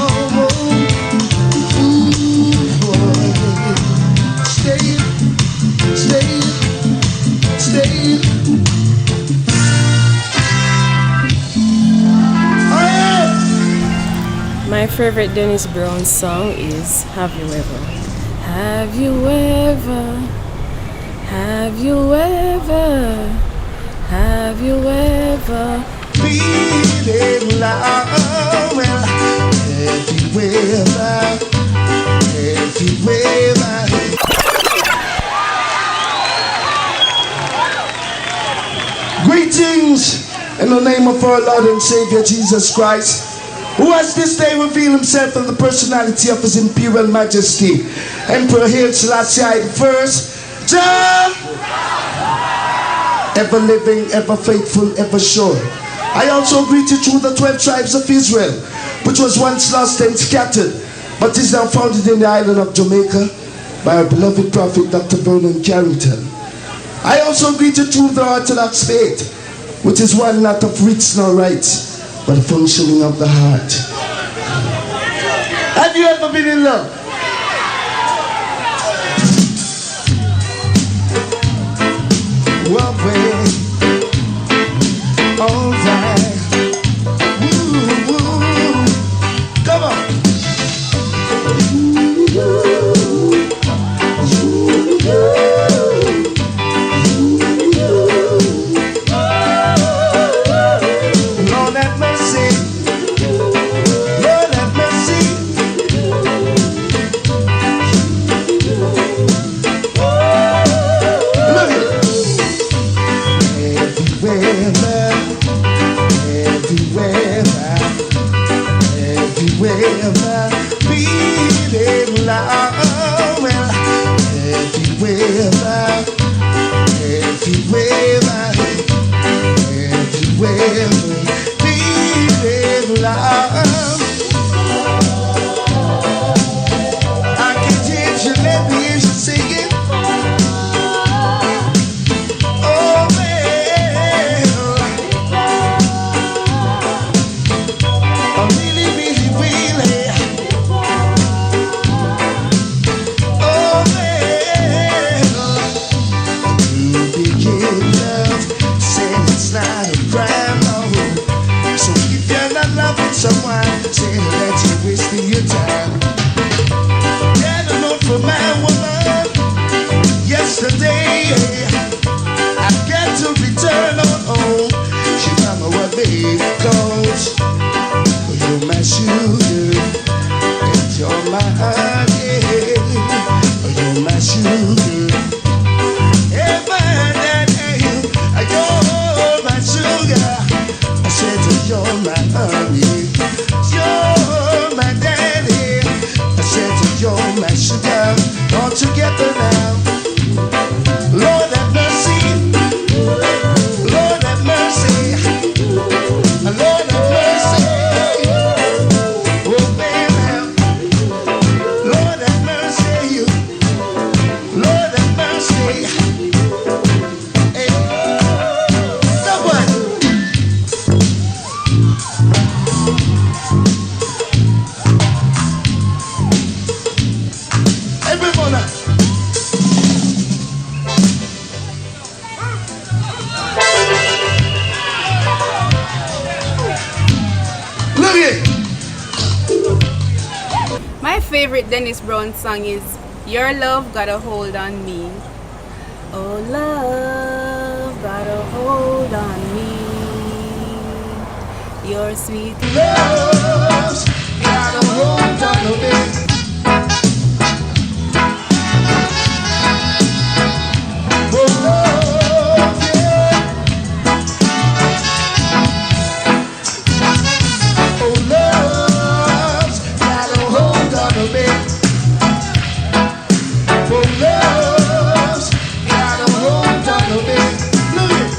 ooh, boy. Stay. My favorite Dennis Brown song is Have You Ever? Have you ever? Have you ever? Have you ever? Feeling love, well, everywhere. Greetings in the name of our Lord and Savior Jesus Christ, who has this day revealed himself in the personality of his imperial majesty, Emperor Haile Selassie I I, Jah, ever living, ever faithful, ever sure. I also greet you through the 12 tribes of Israel, which was once lost and scattered, but is now founded in the island of Jamaica by our beloved prophet Dr. Vernon Carrington. I also greet you through the Orthodox faith, which is one not of writs nor rites, but a functioning of the heart. Have you ever been in love? Well, wait. All right. Ooh, ooh. Come on. Ooh, ooh, Lord have mercy. Lord have mercy. Look at it. Everywhere, feeling love, well, everywhere, feeling love. I can change you, let me hear you sing it. Oh, man. someone saying that you're wasting your time. Get a note from my woman yesterday. I got to return on home. She found me what baby calls. You're my sugar and you're my honey. You're my sugar. If I had you, you're my sugar. I said you're my honey. You're my daddy. I said you're my sugar. All together now. Lord have mercy. Lord have mercy. Lord have mercy. Oh baby. Lord have mercy. Lord have mercy. Hey. Someone. Everyone. Look it. My favorite Dennis Brown song is Your Love Got a Hold on Me. Oh, love got a hold on me. Your sweet Love's got a hold on me. Oh, love, yeah. Oh, love's got a hold on me. Oh, love's got a hold on me. Look it.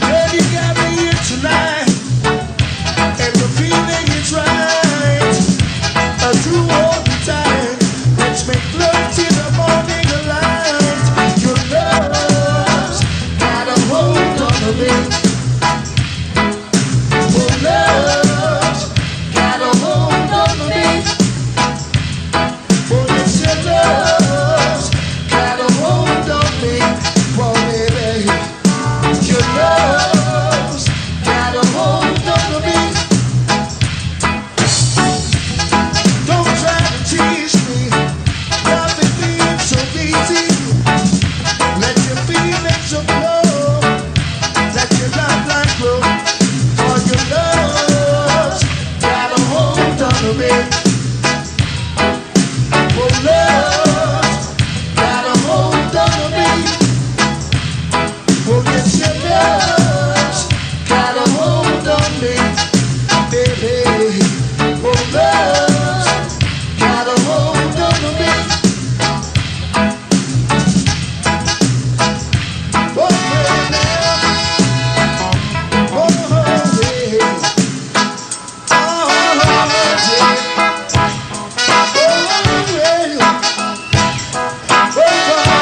Girl, you got me here tonight, and the feeling is right. Through all the time, let's make love till the morning light. Your love's got a hold on me. Oh, love's got a hold on me. Oh, yes, your love's got a hold on me. Oh, baby, your love's got a hold on me. Don't try to tease me. Love it being so easy. Let your feelings flow. Let your love light flow. For your love's got a hold on me. For love's got a hold on me. For yes, your love's got a hold on me, baby. For love's got a hold on me. Oh, yeah, now. Oh, yeah. Oh,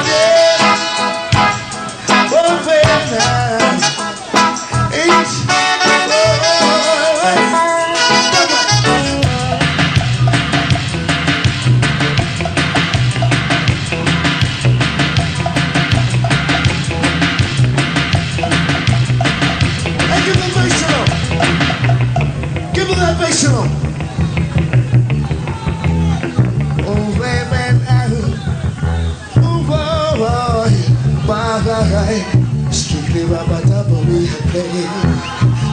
yeah. Give me that bass, you know. Oh, baby, strictly rubber double we play.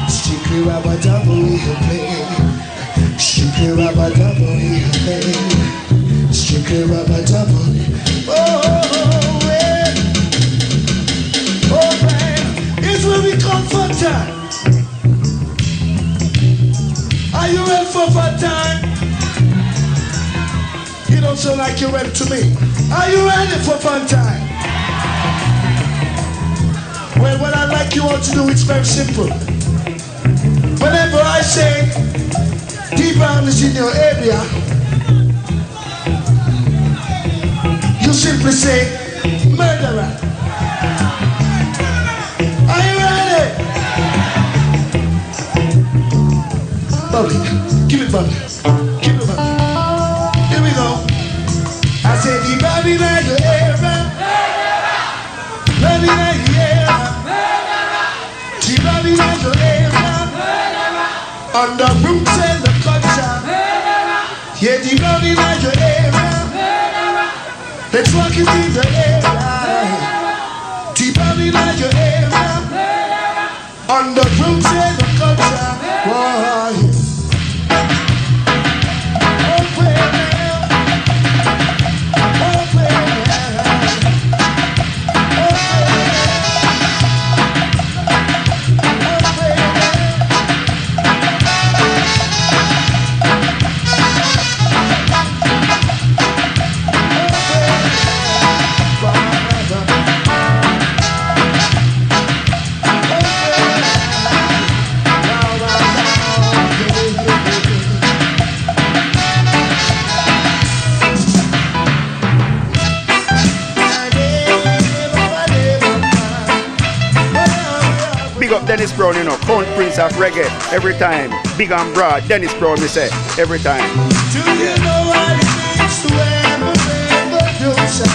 Strictly rubber double we play. Strictly rubber double we play. Strictly rubber double. Oh, yeah. Oh, man, it's where we come for time. Are you ready for fun time? You don't sound like you're ready to me. Are you ready for fun time? Well, what I'd like you all to do, it's very simple. Whenever I say D-Brown is in your area, you simply say murderer. Are you ready? Bubbly, give it bubbly. Give it bubbly. Here we go. I said D-Brown in your area. Bloody night, yeah. She bloody night, your area. On the roots and the culture. Yeah, the blood in your area. Let's walk it in the area. The blood in your area. On the roots and the culture. Whoa. Big up Dennis Brown, you know, Crown Prince of Reggae, every time. Big and broad, Dennis Brown, me say, every time. Do you know what it means to have a revolution?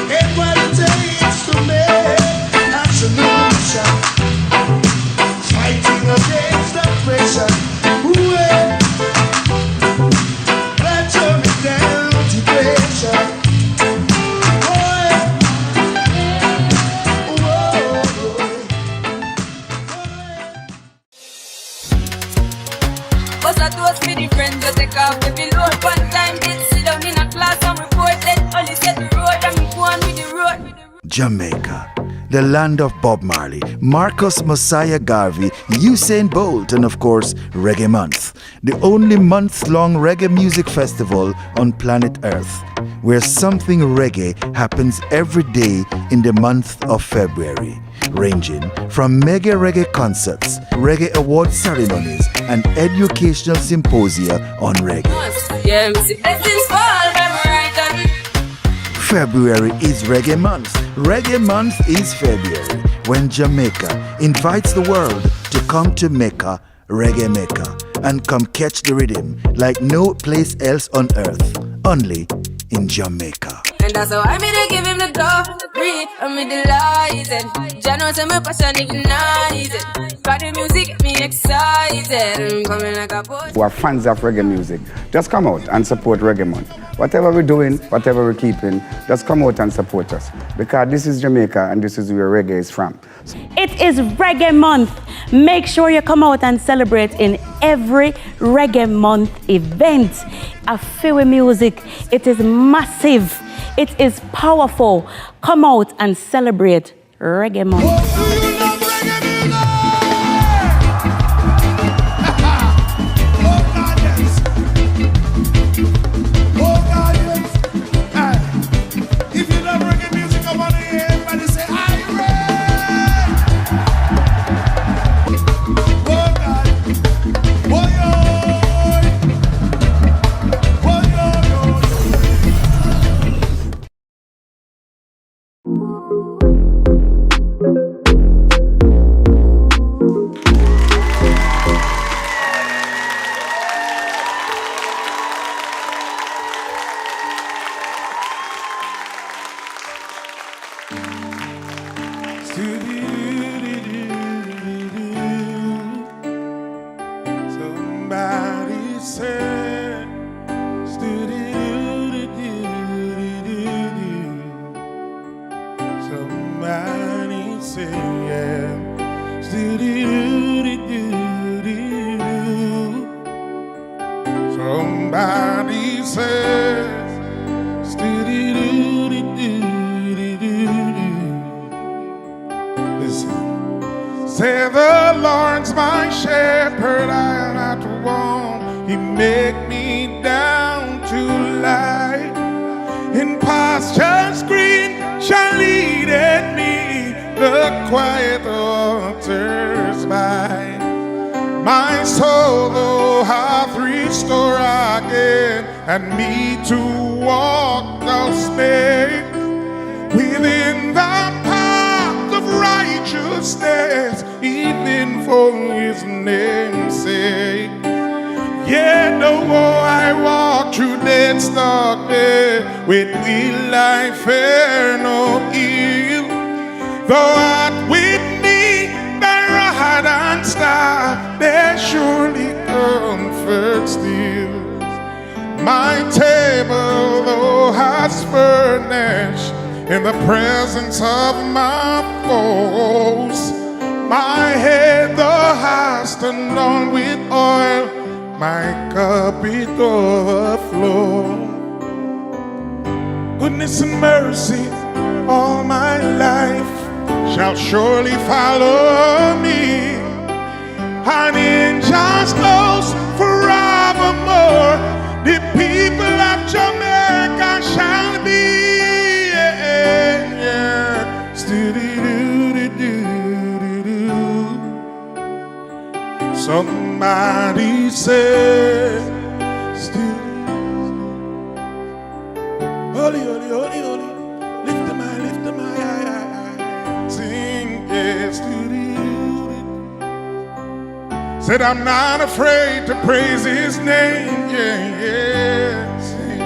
And what it takes to make a solution? Fighting against oppression. Ooh-eh. Let's turn it down to depression. Bust a toast for the friends that take off the below. One time did sit down in a class and report that only set the road and me go on with the road. Jamaica, the land of Bob Marley, Marcus Mosiah Garvey, Usain Bolt, and of course, Reggae Month, the only month-long reggae music festival on planet Earth, where something reggae happens every day in the month of February, ranging from mega reggae concerts, reggae award ceremonies, and educational symposia on reggae. Yeah, me see blessings fall from right on. February is Reggae Month. Reggae Month is February, when Jamaica invites the world to come to Mecca, Reggae Mecca, and come catch the rhythm like no place else on earth, only in Jamaica. And that's how I made to give him the door. Read, I'm me delighted. Jah knows my passion ignited. Got the music get me excited. Coming like a boat. Who are fans of reggae music, just come out and support Reggae Month. Whatever we're doing, whatever we're keeping, just come out and support us. Because this is Jamaica and this is where reggae is from. It is Reggae Month. Make sure you come out and celebrate in every Reggae Month event. A feel music, it is massive. It is powerful. Come out and celebrate Reggae Month. Somebody said, somebody said, yeah, somebody said, listen, say the Lord's my shepherd, I'll not want. He make me down to lie in pastures green, shall lead me the quiet waters by. My soul, though, hath restored again, and me to walk thou state within the path of righteousness, even for his name's sake. Yet though I walk through death's dark day, with thee I fear no ill. Thou art with me, thy rod and staff, My table, thou hast furnished in the presence of my foes. My head thou hast adorned with oil, my cup it overflows. Goodness and mercy all my life shall surely follow me, and in just hosts forevermore the people of Jamaica shall be. Somebody said, holy, holy, holy, holy, lift them high, sing, yes, said I'm not afraid to praise his name, yeah, yeah, sing,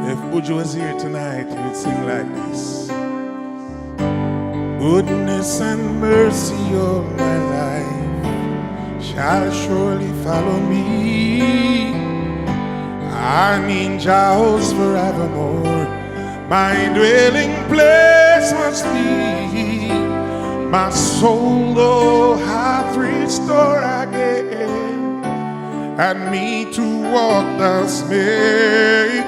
if Buju was here tonight, he would sing like this. Goodness and mercy all my life shall surely follow me. I'm in Jaws forevermore. My dwelling place must be. My soul, though, hath restored again, and me to walk thus may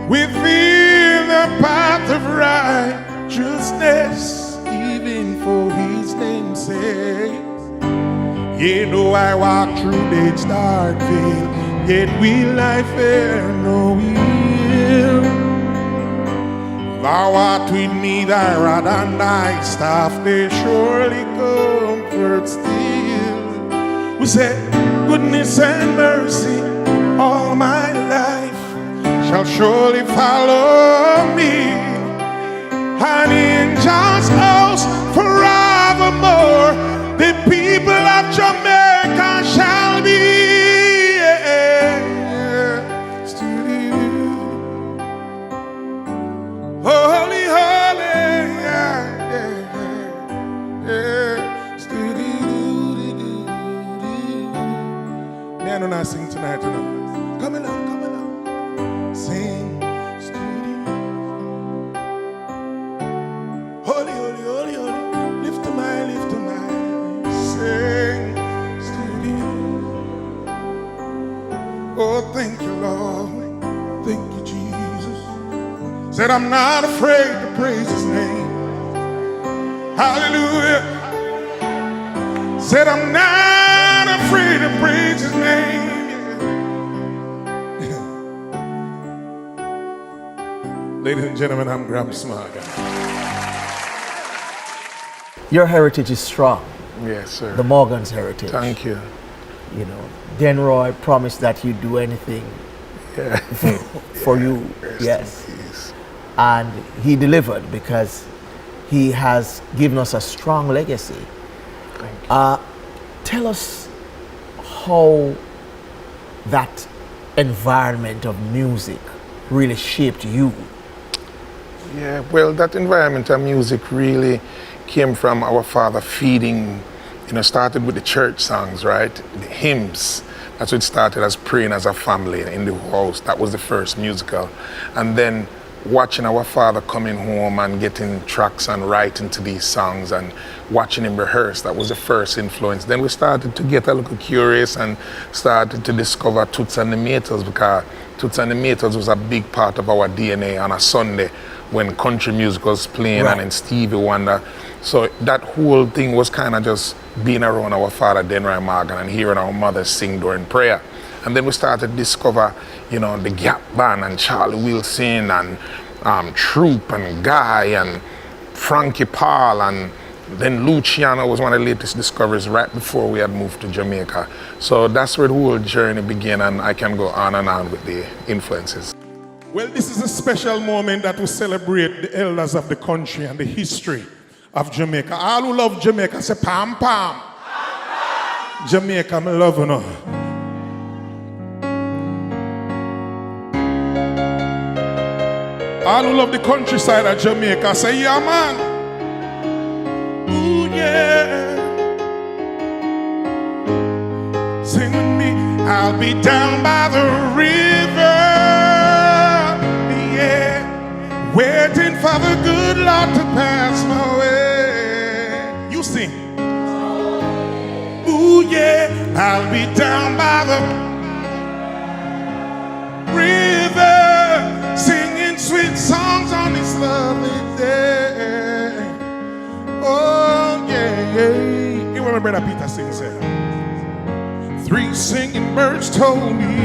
within the path of righteousness, even for his name's sake. Yea, though I walk through death's dark vale, yet will I fear no ill. Thou art with me, thy rod and thy staff, they surely comfort still. We say, goodness and mercy all my life shall surely follow me, and in just house forevermore the people of Jamaica shall be. Holy, holy, yeah, yeah, yeah. Man, I'm not sing tonight, you know. Come along, sing. Holy, holy, holy, holy, lift the mind, sing. Oh, thank you, Lord, thank you, Jesus. Said I'm not afraid to praise his name. Hallelujah. Said I'm not afraid to praise his name. Ladies and gentlemen, I'm Gramps. Your heritage is strong. Yes, sir. The Morgan's heritage. Thank you. You know, Denroy promised that he'd do anything for you. Yes. And he delivered, because he has given us a strong legacy. Tell us how that environment of music really shaped you. Yeah, well, that environment of music really came from our father feeding, started with the church songs, right? The hymns. That's what started as praying as a family in the house. That was the first musical. And then watching our father coming home and getting tracks and writing to these songs and watching him rehearse, that was the first influence. Then we started to get a little curious and started to discover Toots and the Maytals, because Toots and the Maytals was a big part of our DNA on a Sunday when country music was playing, right. And then Stevie Wonder. So that whole thing was kind of just being around our father, Denroy Morgan, and hearing our mother sing during prayer. And then we started to discover, the Gap Band and Charlie Wilson and Troop and Guy and Frankie Paul, and then Luciano was one of the latest discoveries right before we had moved to Jamaica. So that's where the whole journey began, and I can go on and on with the influences. Well, this is a special moment that we celebrate the elders of the country and the history of Jamaica. All who love Jamaica say pam pam. Jamaica, I love you. All who love the countryside of Jamaica say yeah man. Ooh yeah. Sing with me. I'll be down by the river, yeah, waiting for the good Lord to pass my way. You sing. Ooh, yeah, I'll be down by the river, singing sweet songs on this lovely day. Oh, yeah, yeah. You want my brother Peter sing, say. 3 singing birds told me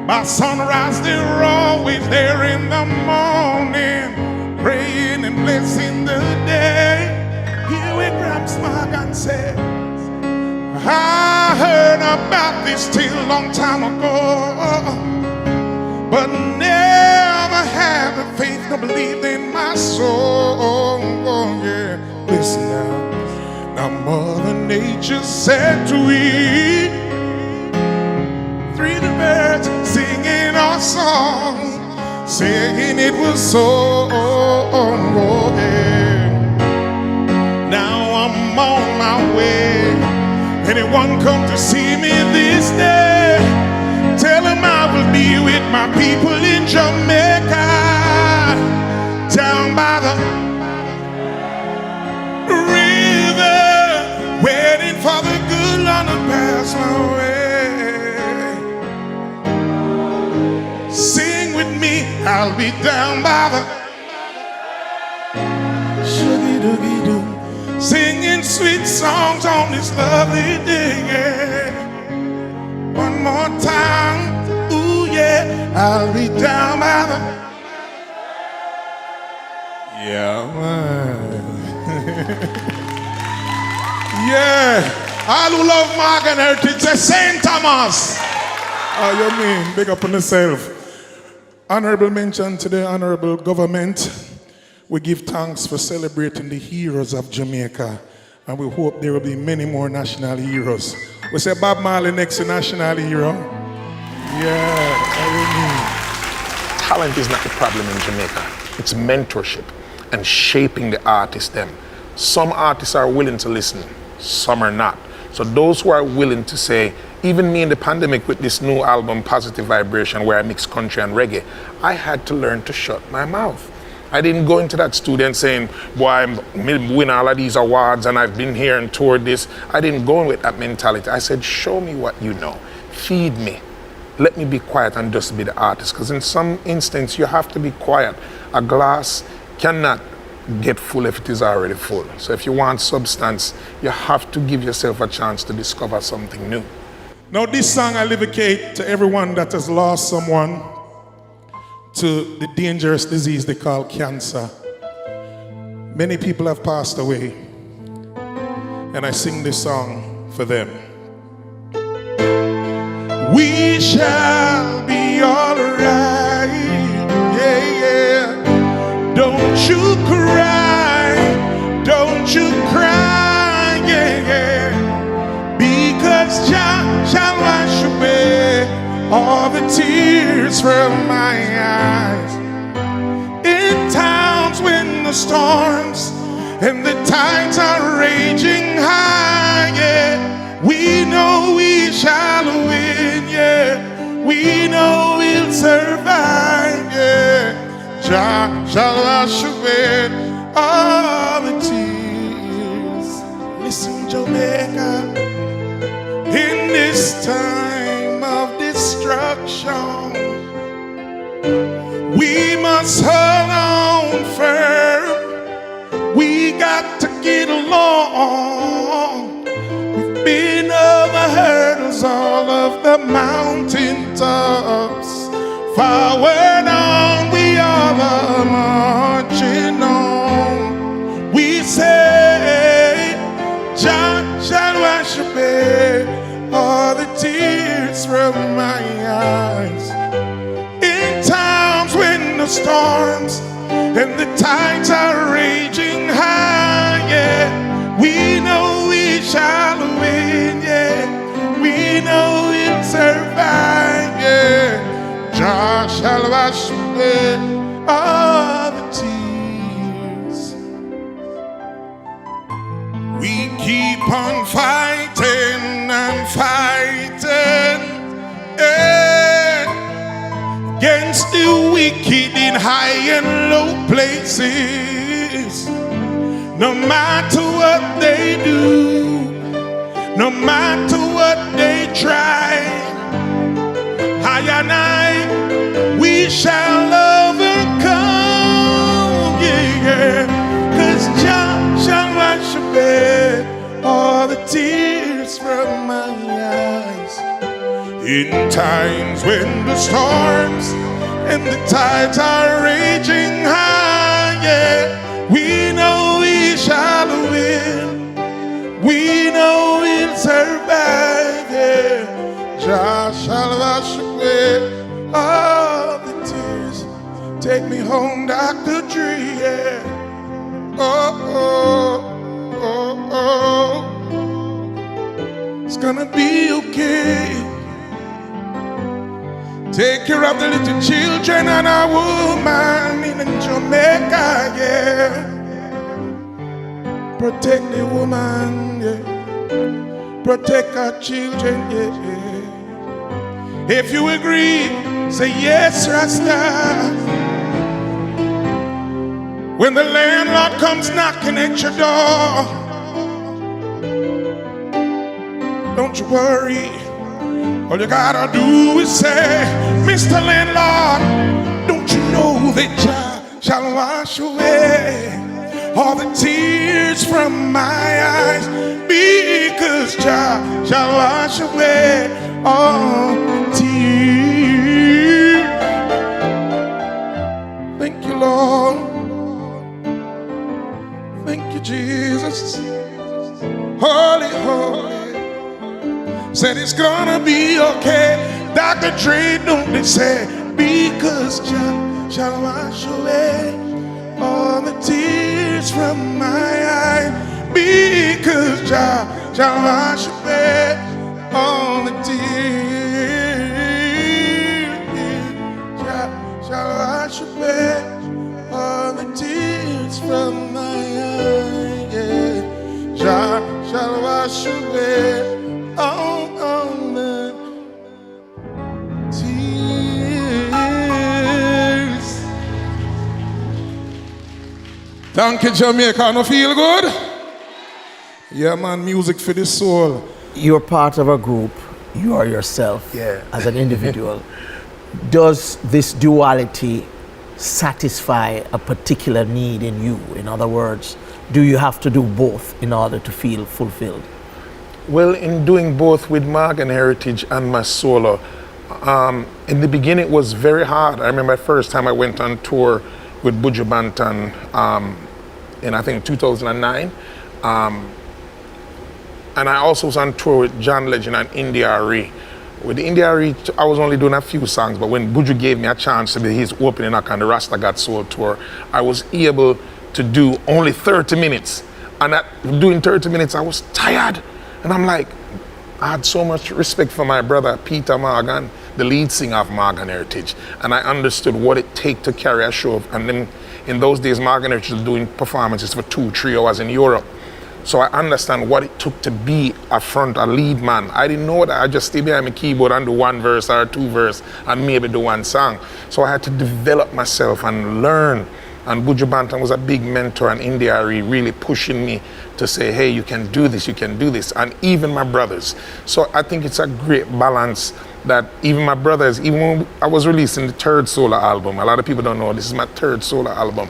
by sunrise they're always there in the morning, praying and blessing the day. Here with Gramps and said, I heard about this till a long time ago, but never had the faith to believe in my soul. Oh, yeah. Listen now. Now Mother Nature said to we, 3 the birds singing our song, saying it was so. Yeah. Now I'm on my way. Anyone come to see me this day, tell them I will be with my people in Jamaica, down by the river, waiting for the good Lord to pass my way. Sing with me, I'll be down by the shoogie-doogie-doo, singing sweet songs on this lovely day, yeah. One more time, ooh yeah, I'll be down by the, yeah, man. Yeah, all who love Morgan heritage say St. Thomas. Oh, you mean, big up on yourself. Honorable mention to the honorable government. We give thanks for celebrating the heroes of Jamaica, and we hope there will be many more national heroes. We say Bob Marley next to national hero. Yeah, talent is not the problem in Jamaica. It's mentorship and shaping the artists them. Some artists are willing to listen, some are not. So those who are willing to say, even me in the pandemic with this new album, Positive Vibration, where I mix country and reggae, I had to learn to shut my mouth. I didn't go into that studio saying, boy, I'm win all of these awards and I've been here and toured this. I didn't go in with that mentality. I said, show me what you know. Feed me. Let me be quiet and just be the artist. Because in some instance, you have to be quiet. A glass cannot get full if it is already full. So if you want substance, you have to give yourself a chance to discover something new. Now this song I dedicate to everyone that has lost someone to the dangerous disease they call cancer. Many people have passed away, and I sing this song for them. We shall be alright, yeah, yeah. Don't you cry, don't you cry, yeah, yeah. Because Jah shall wash away all the tears from my eyes. In times when the storms and the tides are raging high, yeah, we know we shall win, yeah, we know we'll survive, yeah. Jah shall wash away all the tears. Listen, Jamaica, in this time of destruction, we must hold on firm. We got to get along. We've been over hurdles, all of the mountain tops. Forward on, we all are marching on. We say, Jah shall wash away all the tears from my eyes. In times when the storms and the tides are raging high, yeah, we know we shall win, yeah, we know we'll survive, yeah. Jah shall wash away all the tears. We keep on fighting and fighting against the wicked in high and low places. No matter what they do, no matter what they try, I and I, we shall overcome, yeah. 'Cause Jah shall wash away all the tears from my eyes. In times when the storms and the tides are raging high, yeah, we know we shall win. We know we'll survive, yeah. Jah shall wash away all the tears. Take me home, Dr. Dre, yeah. Oh, oh, oh, oh. It's gonna be okay. Take care of the little children and our woman in Jamaica, yeah. Protect the woman, yeah. Protect our children, yeah. If you agree, say yes, Rasta. When the landlord comes knocking at your door, don't you worry. All you gotta do is say, Mr. Landlord, don't you know that Jah shall wash away all the tears from my eyes, because Jah shall wash away all the tears. Thank you, Lord. Thank you, Jesus. Holy, holy. Said it's gonna be okay. Dr. Dre, don't they say, because Jah shall wash away all the tears from my eyes, because Jah shall wash away all the tears. Jah shall wash away all the tears from my eyes, yeah. Jah shall wash away all the tears. Thank you, Jamaica. No feel good? Yeah, man, music for the soul. You're part of a group. You are yourself as an individual. Does this duality satisfy a particular need in you? In other words, do you have to do both in order to feel fulfilled? Well, in doing both with Morgan Heritage and my solo, in the beginning it was very hard. I remember the first time I went on tour with Buju Banton in I think 2009. And I also was on tour with John Legend and India.Arie. With India.Arie, I was only doing a few songs, but when Buju gave me a chance to be his opening act on the Rasta God Soul tour, I was able to do only 30 minutes. And doing 30 minutes, I was tired. And I'm like, I had so much respect for my brother, Peter Morgan, the lead singer of Morgan Heritage. And I understood what it takes to carry a show. And then in those days, Morgan Heritage was doing performances for 2-3 hours in Europe. So I understand what it took to be a lead man. I didn't know that. I just stay behind my keyboard and do one verse or two verse and maybe do one song. So I had to develop myself and learn. And Buju Banton was a big mentor, and India.Arie really pushing me to say, hey, you can do this, you can do this. And even my brothers. So I think it's a great balance that even my brothers, even when I was releasing the 3rd solo album, a lot of people don't know, this is my 3rd solo album.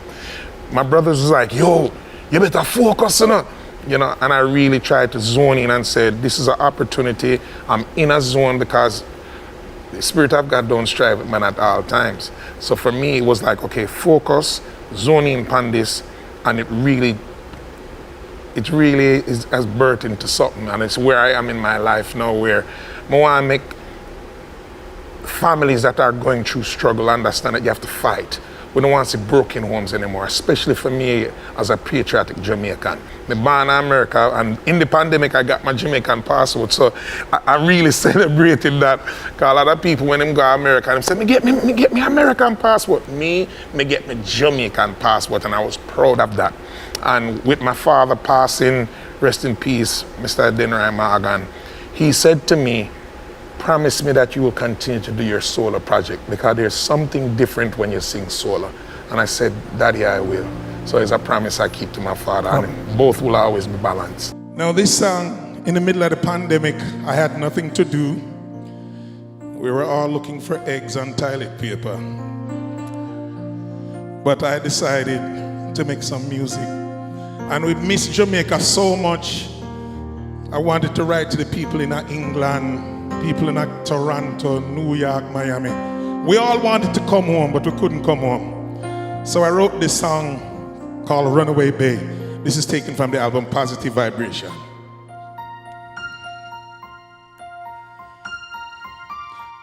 My brothers was like, yo, you better focus on it. You know, and I really tried to zone in and said, this is an opportunity. I'm in a zone because the Spirit of God don't strive with man at all times. So for me, it was like, okay, focus, zone in upon this, and it really has birthed into something. And it's where I am in my life now, where I want to make families that are going through struggle understand that you have to fight. We don't want to see broken homes anymore, especially for me as a patriotic Jamaican. I'm born in America, and in the pandemic, I got my Jamaican passport, so I really celebrated that. Because a lot of people, when they go to America, they say, me get me American passport. Me get me Jamaican passport, and I was proud of that. And with my father passing, rest in peace, Mr. Denry Morgan, he said to me, promise me that you will continue to do your solo project, because there's something different when you sing solo. And I said, Daddy, I will. So it's a promise I keep to my father, and both will always be balanced. Now this song, in the middle of the pandemic, I had nothing to do. We were all looking for eggs on toilet paper. But I decided to make some music. And we miss Jamaica so much. I wanted to write to the people in England, people in Toronto, New York, Miami. We all wanted to come home, but we couldn't come home. So I wrote this song called Runaway Bay. This is taken from the album Positive Vibration.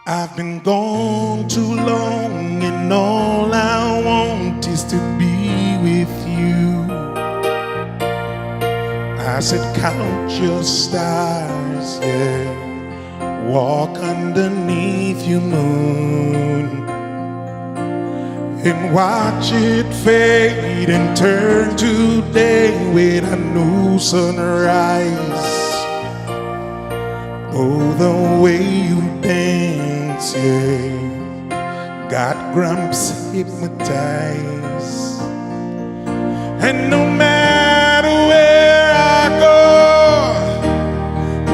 I've been gone too long, and all I want is to be with you. I said, count your stars, yeah. Walk underneath your moon and watch it fade and turn to day with a new sunrise. Oh, the way you dance, yeah, got Gramps hypnotized. And no matter where I go,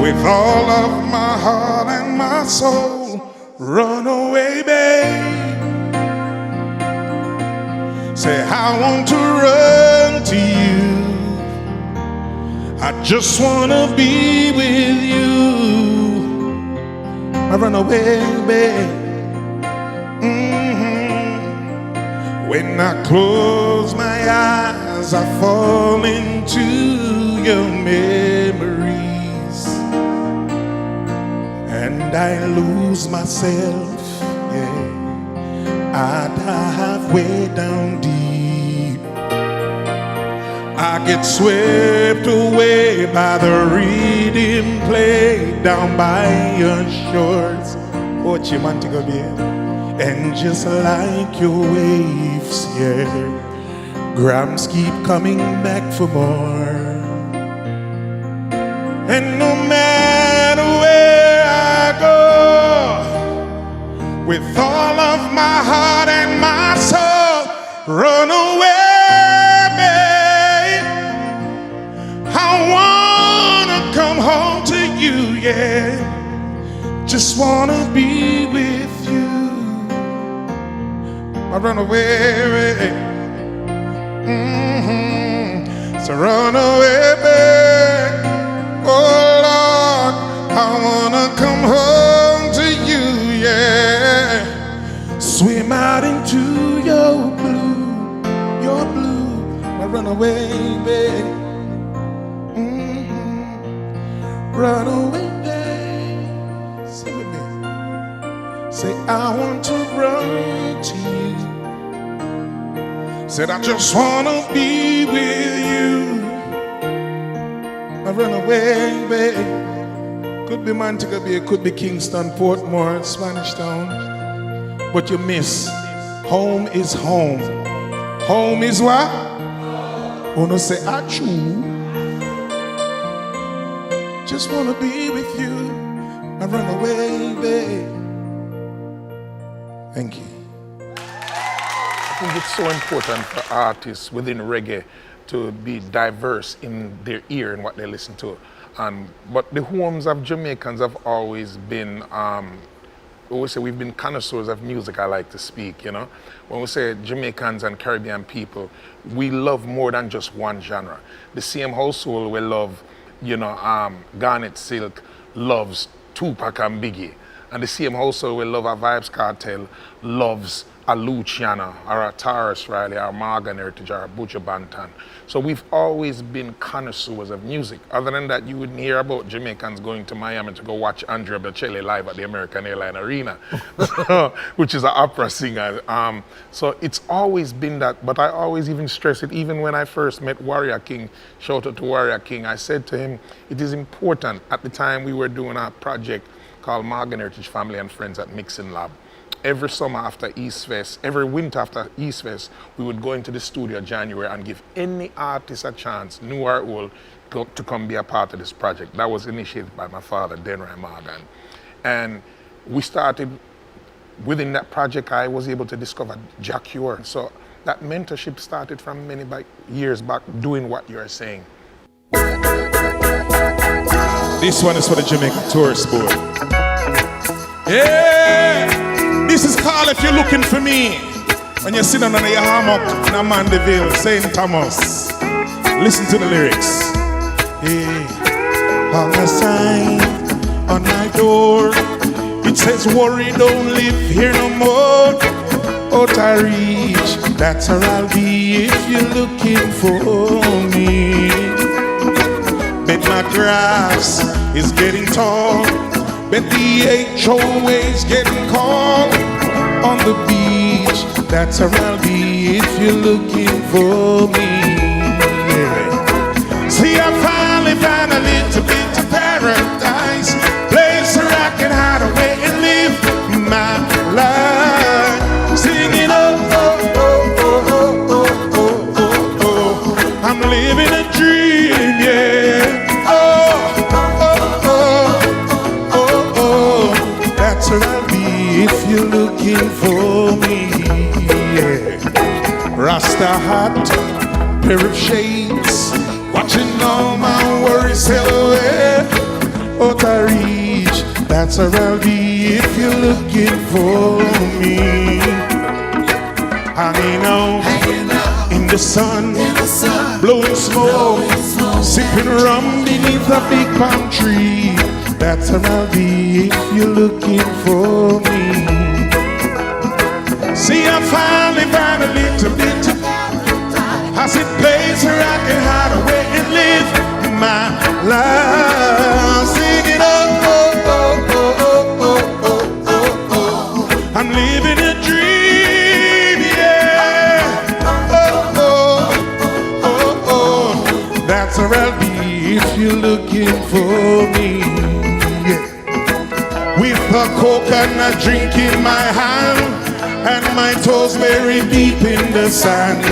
with all of my heart and my soul, run away, babe. Say, I want to run to you. I just wanna be with you. I run away, babe. When I close my eyes, I fall into your memories, and I lose myself, yeah. I dive way down deep. I get swept away by the rhythm played down by your shores. Oh, Chimantigo, and just like your waves, yeah, Gramps keep coming back for more. And no matter where I go, with all of my heart and my soul, run away, babe. I wanna come home to you, yeah. Just wanna be with you. I run away, so run away, babe. Oh Lord, I wanna come home to you, yeah. Swim out into your blue. I run away, babe. Run away, babe. Sing with me. Say, I want to run to you. Said, I just wanna be with you. I run away, babe. Could be Montego Bay, could be Kingston, Portmore, Spanish Town. But you miss, home is home. Home is what? Wanna say, achoo. Just wanna be with you. I run away, babe. Thank you. I think it's so important for artists within reggae to be diverse in their ear and what they listen to. But the homes of Jamaicans have always been, we say we've been connoisseurs of music, I like to speak, you know. When we say Jamaicans and Caribbean people, we love more than just one genre. The same household will love, you know, Garnet Silk loves Tupac and Biggie. And the same household will love a Vibes Cartel loves a Luciano or a Taurus Riley or a Morgan Heritage or a Butcher Banton. So we've always been connoisseurs of music. Other than that, you wouldn't hear about Jamaicans going to Miami to go watch Andrea Bocelli live at the American Airlines Arena, which is an opera singer. So it's always been that, but I always even stress it, even when I first met Warrior King, shout out to Warrior King, I said to him, it is important. At the time we were doing a project called Morgan Heritage Family and Friends at Mixing Lab. Every summer after East Fest, every winter after East Fest, we would go into the studio January and give any artist a chance, new or old, to come be a part of this project. That was initiated by my father, Denroy Morgan. And we started, within that project, I was able to discover Jacure. So that mentorship started from many years back, doing what you're saying. This one is for the Jamaica Tourist Board. Yeah! This is called If You're Looking For Me. When you're sitting under your hammock in a Mandeville, St. Thomas. Listen to the lyrics. Hey, on a sign on my door, it says worry don't live here no more. Out I reach, that's where I'll be if you're looking for me. Bet my grass is getting tall, bet the HOA is getting cold. On the beach, that's where I'll be if you're looking for me. Yeah. See, I finally found a little bit of paradise, place where I can hide away and live my life. Singing, oh, oh, oh, oh, oh, oh, oh, oh. I'm living a dream, yeah. Oh, oh, oh, oh, oh. That's where I'll be if you're looking for me, yeah. Rasta hat, pair of shades, watching all my worries sail away. Out I reach, that's where I'll be if you're looking for me. Hanging out in the sun, blowing smoke, sipping rum beneath a big palm tree. That's where I'll be if you're looking for me. See, I finally found a little bit of I said place where I can hide away and live my life. Singing, oh, oh, oh, oh, oh, oh, oh, oh. I'm living a dream, yeah. Oh, oh, oh, oh. That's where I'll be if you're looking for me, yeah. With a coconut drink in my hand and my toes very deep in the sand.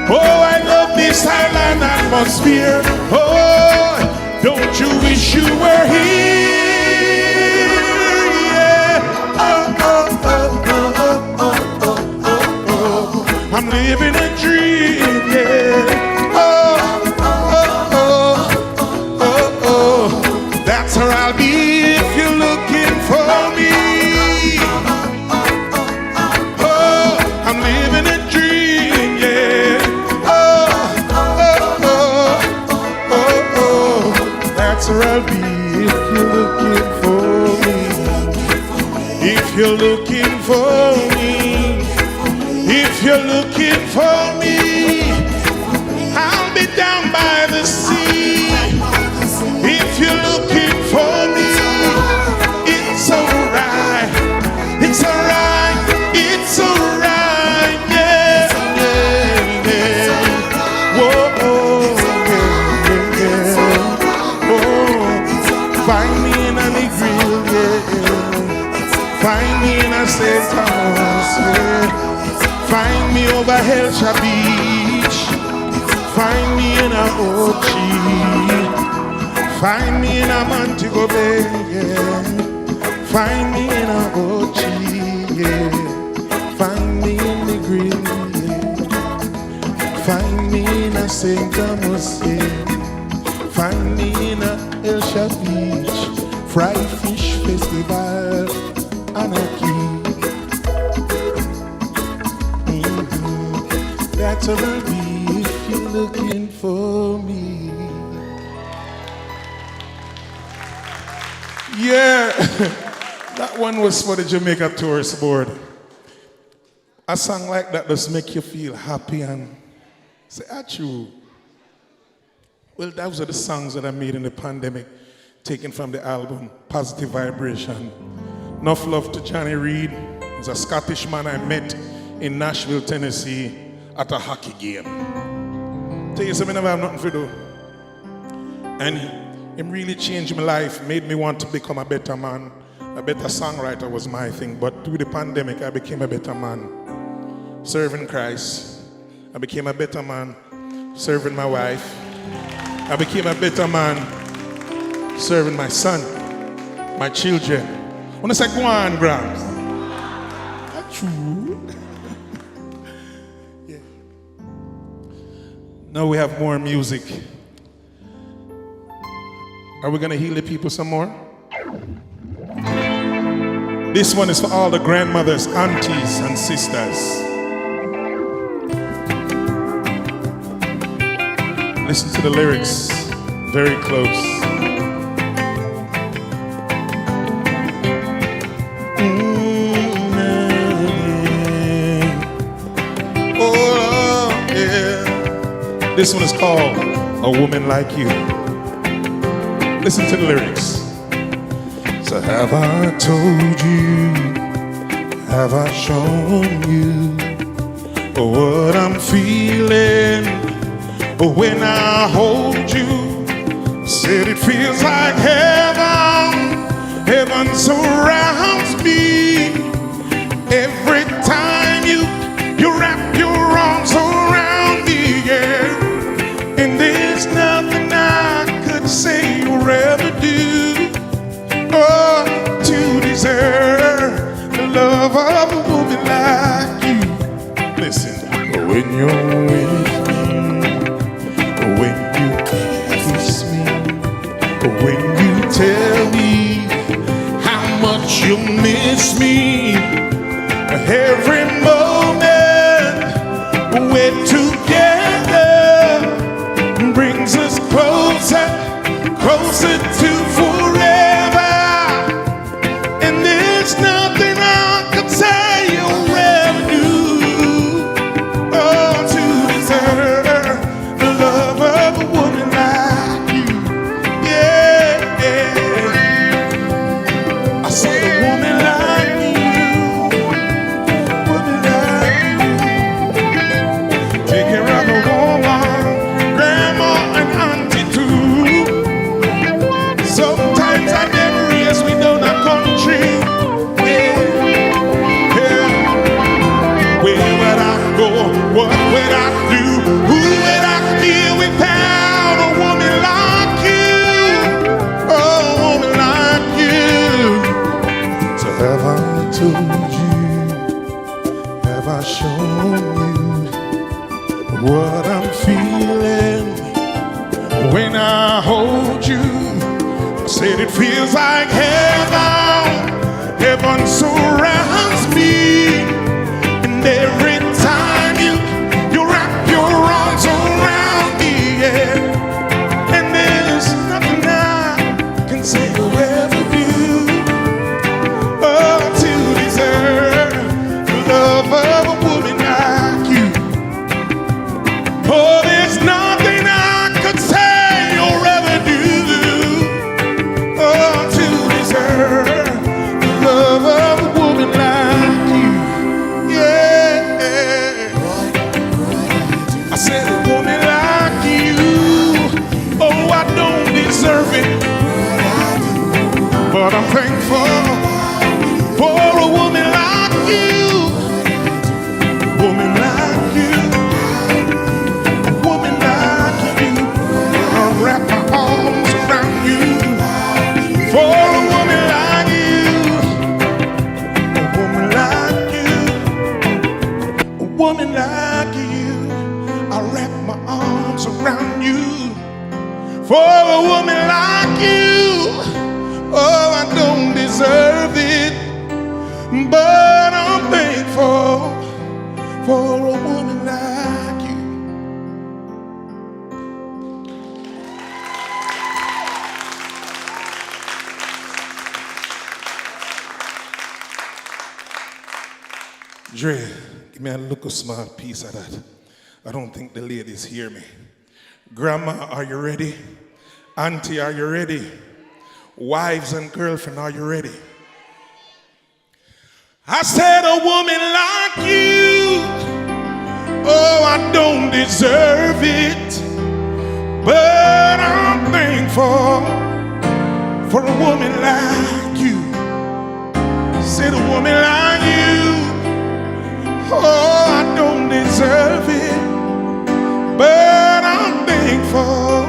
Oh, I love this island atmosphere. Oh, don't you wish you were here? Yeah. Oh, oh, oh, oh, oh, oh, oh, oh. I'm living a dream, yeah. Oh, oh, oh, oh, oh. That's where I'll be if you're looking for me. Oh, I'm living a dream, yeah. That's where I'll be if you're looking for me. If you're looking for me, if you're looking for me, I'll be down by the sea. If you're looking for me, it's alright, it's alright, it's alright, yeah, yeah, yeah. Whoa, yeah, yeah, yeah. Find me in a Negril, yeah. Find me in a St. Thomas, yeah. Find me over Helsha Beach. Find me in a Ochi. Find me in a Montego Bay, yeah. Find me in a Ochi, yeah. Find me in Negril, yeah. Find me in a St. Thomas, yeah. Find me in a Helsha Beach, Fry Fish Festival, Anarchy. That's where I'll be if you're looking for me. Yeah, that one was for the Jamaica Tourist Board. A song like that does make you feel happy and say, achoo. Well, those are the songs that I made in the pandemic, taken from the album Positive Vibration. Enough love to Johnny Reed. He's a Scottish man I met in Nashville, Tennessee at a hockey game. Tell you something, I have nothing to do. And him really changed my life, made me want to become a better man. A better songwriter was my thing, but through the pandemic, I became a better man. Serving Christ. I became a better man, serving my wife. I became a better man, serving my son, my children. When I say go on, Gramps. That's true. Yeah. Now we have more music. Are we gonna heal the people some more? This one is for all the grandmothers, aunties, and sisters. Listen to the lyrics very close. Oh, yeah. This one is called A Woman Like You. Listen to the lyrics. So have I told you, have I shown you what I'm feeling when I hold you? Said it feels like heaven, heaven surrounds me. Every time you wrap your arms around me, yeah. And there's nothing I could say or ever do, oh, to deserve the love of a woman like you. Listen, when you're with me, when you kiss me, when you tell me how much you miss me, every moment we're together brings us closer, closer to forever. And there's nothing I could say or ever do, oh, to deserve the love of a woman like you. Yeah, I said a woman like you, woman like you. Take care of the woman, grandma and auntie too. Sometimes I never realize we don't have country. Yeah, yeah. Where would I go? What would I do? Who would I be without a woman like you? Oh, a woman like you. So have I told you? Have I shown you what I'm feeling when I hold you? Said it feels like heaven, heaven surrounds me. And every time you wrap your arms around me, yeah. And there's nothing I can say or ever do, oh, to deserve the love of a woman like you. Oh, there's nothing I could say or ever do, oh, to deserve the love of a woman like you. Yeah, I said a woman like you. Oh, I don't deserve it, but I'm thankful for a woman like you. Woman like you, woman like you. I'll wrap my arms around you. For a woman like you, a woman like you, a woman like you, I'll wrap my arms around you. For a woman like you, oh, I don't deserve it, but I'm thankful for a woman like you. Dre, give me a little small piece of that. I don't think the ladies hear me. Grandma, are you ready? Auntie, are you ready? Wives and girlfriend, are you ready? I said a woman like you, oh, I don't deserve it, but I'm thankful for a woman like you. Said a woman like you, oh, I don't deserve it, but I'm thankful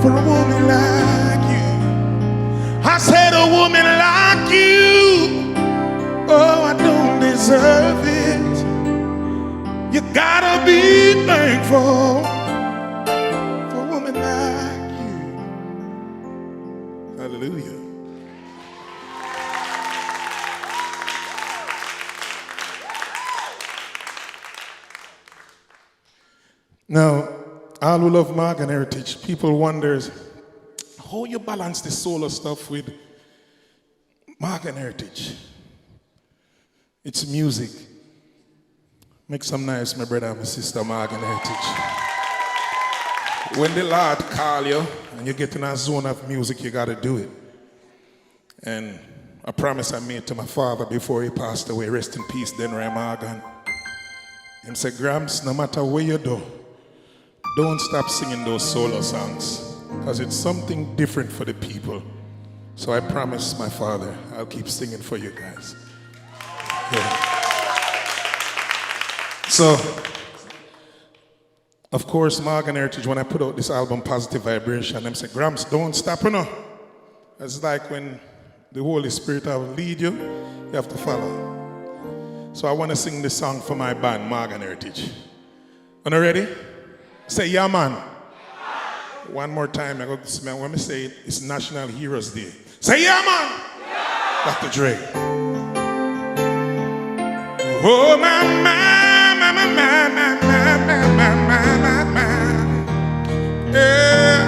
for a woman like you. I said a woman like you, Gotta be thankful for a woman like you. Hallelujah. Now, all who love Morgan Heritage, people wonders how you balance the solo stuff with Morgan Heritage. It's music. Make some nice, my brother and my sister, Morgan Heritage. When the Lord call you and you get in a zone of music, you gotta do it. And a promise I made to my father before he passed away, rest in peace, Denry Morgan. He said, Gramps, no matter where you do, don't stop singing those solo songs, because it's something different for the people. So I promise my father, I'll keep singing for you guys. Yeah. So, of course, Morgan Heritage, when I put out this album, Positive Vibration, them say, Gramps, don't stop, you know. It's like when the Holy Spirit will lead you, you have to follow. So I want to sing this song for my band, Morgan Heritage. Are you ready? Say, yeah, man. One more time, I go to see, when I say it, it's National Heroes Day. Say, yeah, man. Yeah. Dr. Dre. Oh, my, my, my, my, my, my, my, my, my, my. Yeah.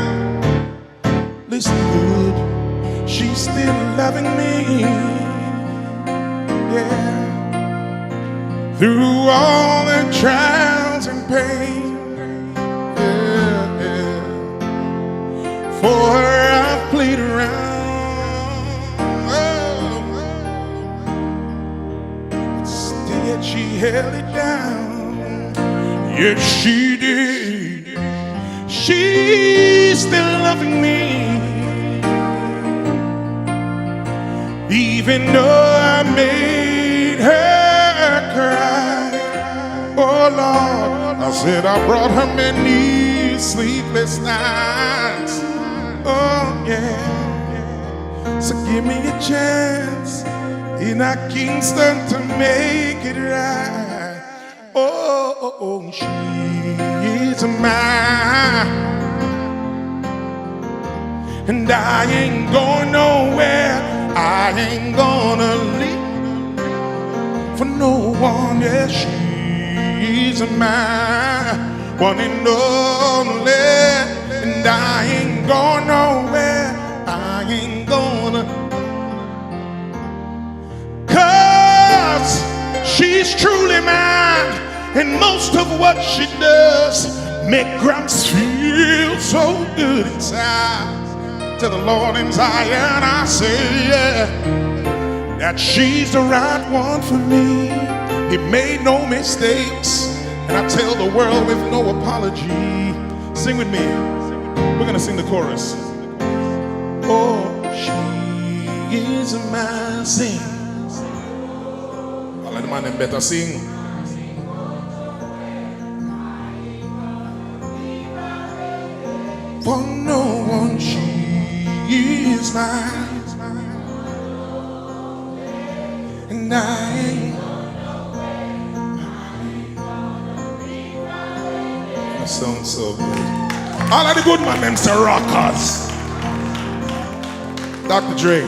Listen good. She's still loving me. Yeah. Through all the trials and pain. For her I've played around, but still yet she held it down. Yes, she did. She's still loving me, even though I made her cry. Oh Lord, I said I brought her many sleepless nights. Oh yeah, so give me a chance in a Kingston to make it right. Oh, she is mine, and I ain't going nowhere. I ain't gonna leave for no one else. She's mine, one and only. And I ain't going nowhere, I ain't gonna, 'cause she's truly mine. And most of what she does make Gramps feel so good inside. To the Lord in Zion I say, yeah, that she's the right one for me. He made no mistakes, and I tell the world with no apology. Sing with me. We're gonna sing the chorus. Oh, she is my sing. All of the man better sing. For no one, she is mine, and I ain't. That sounds so good. All of the good man, them say rockers. Dr. Dre,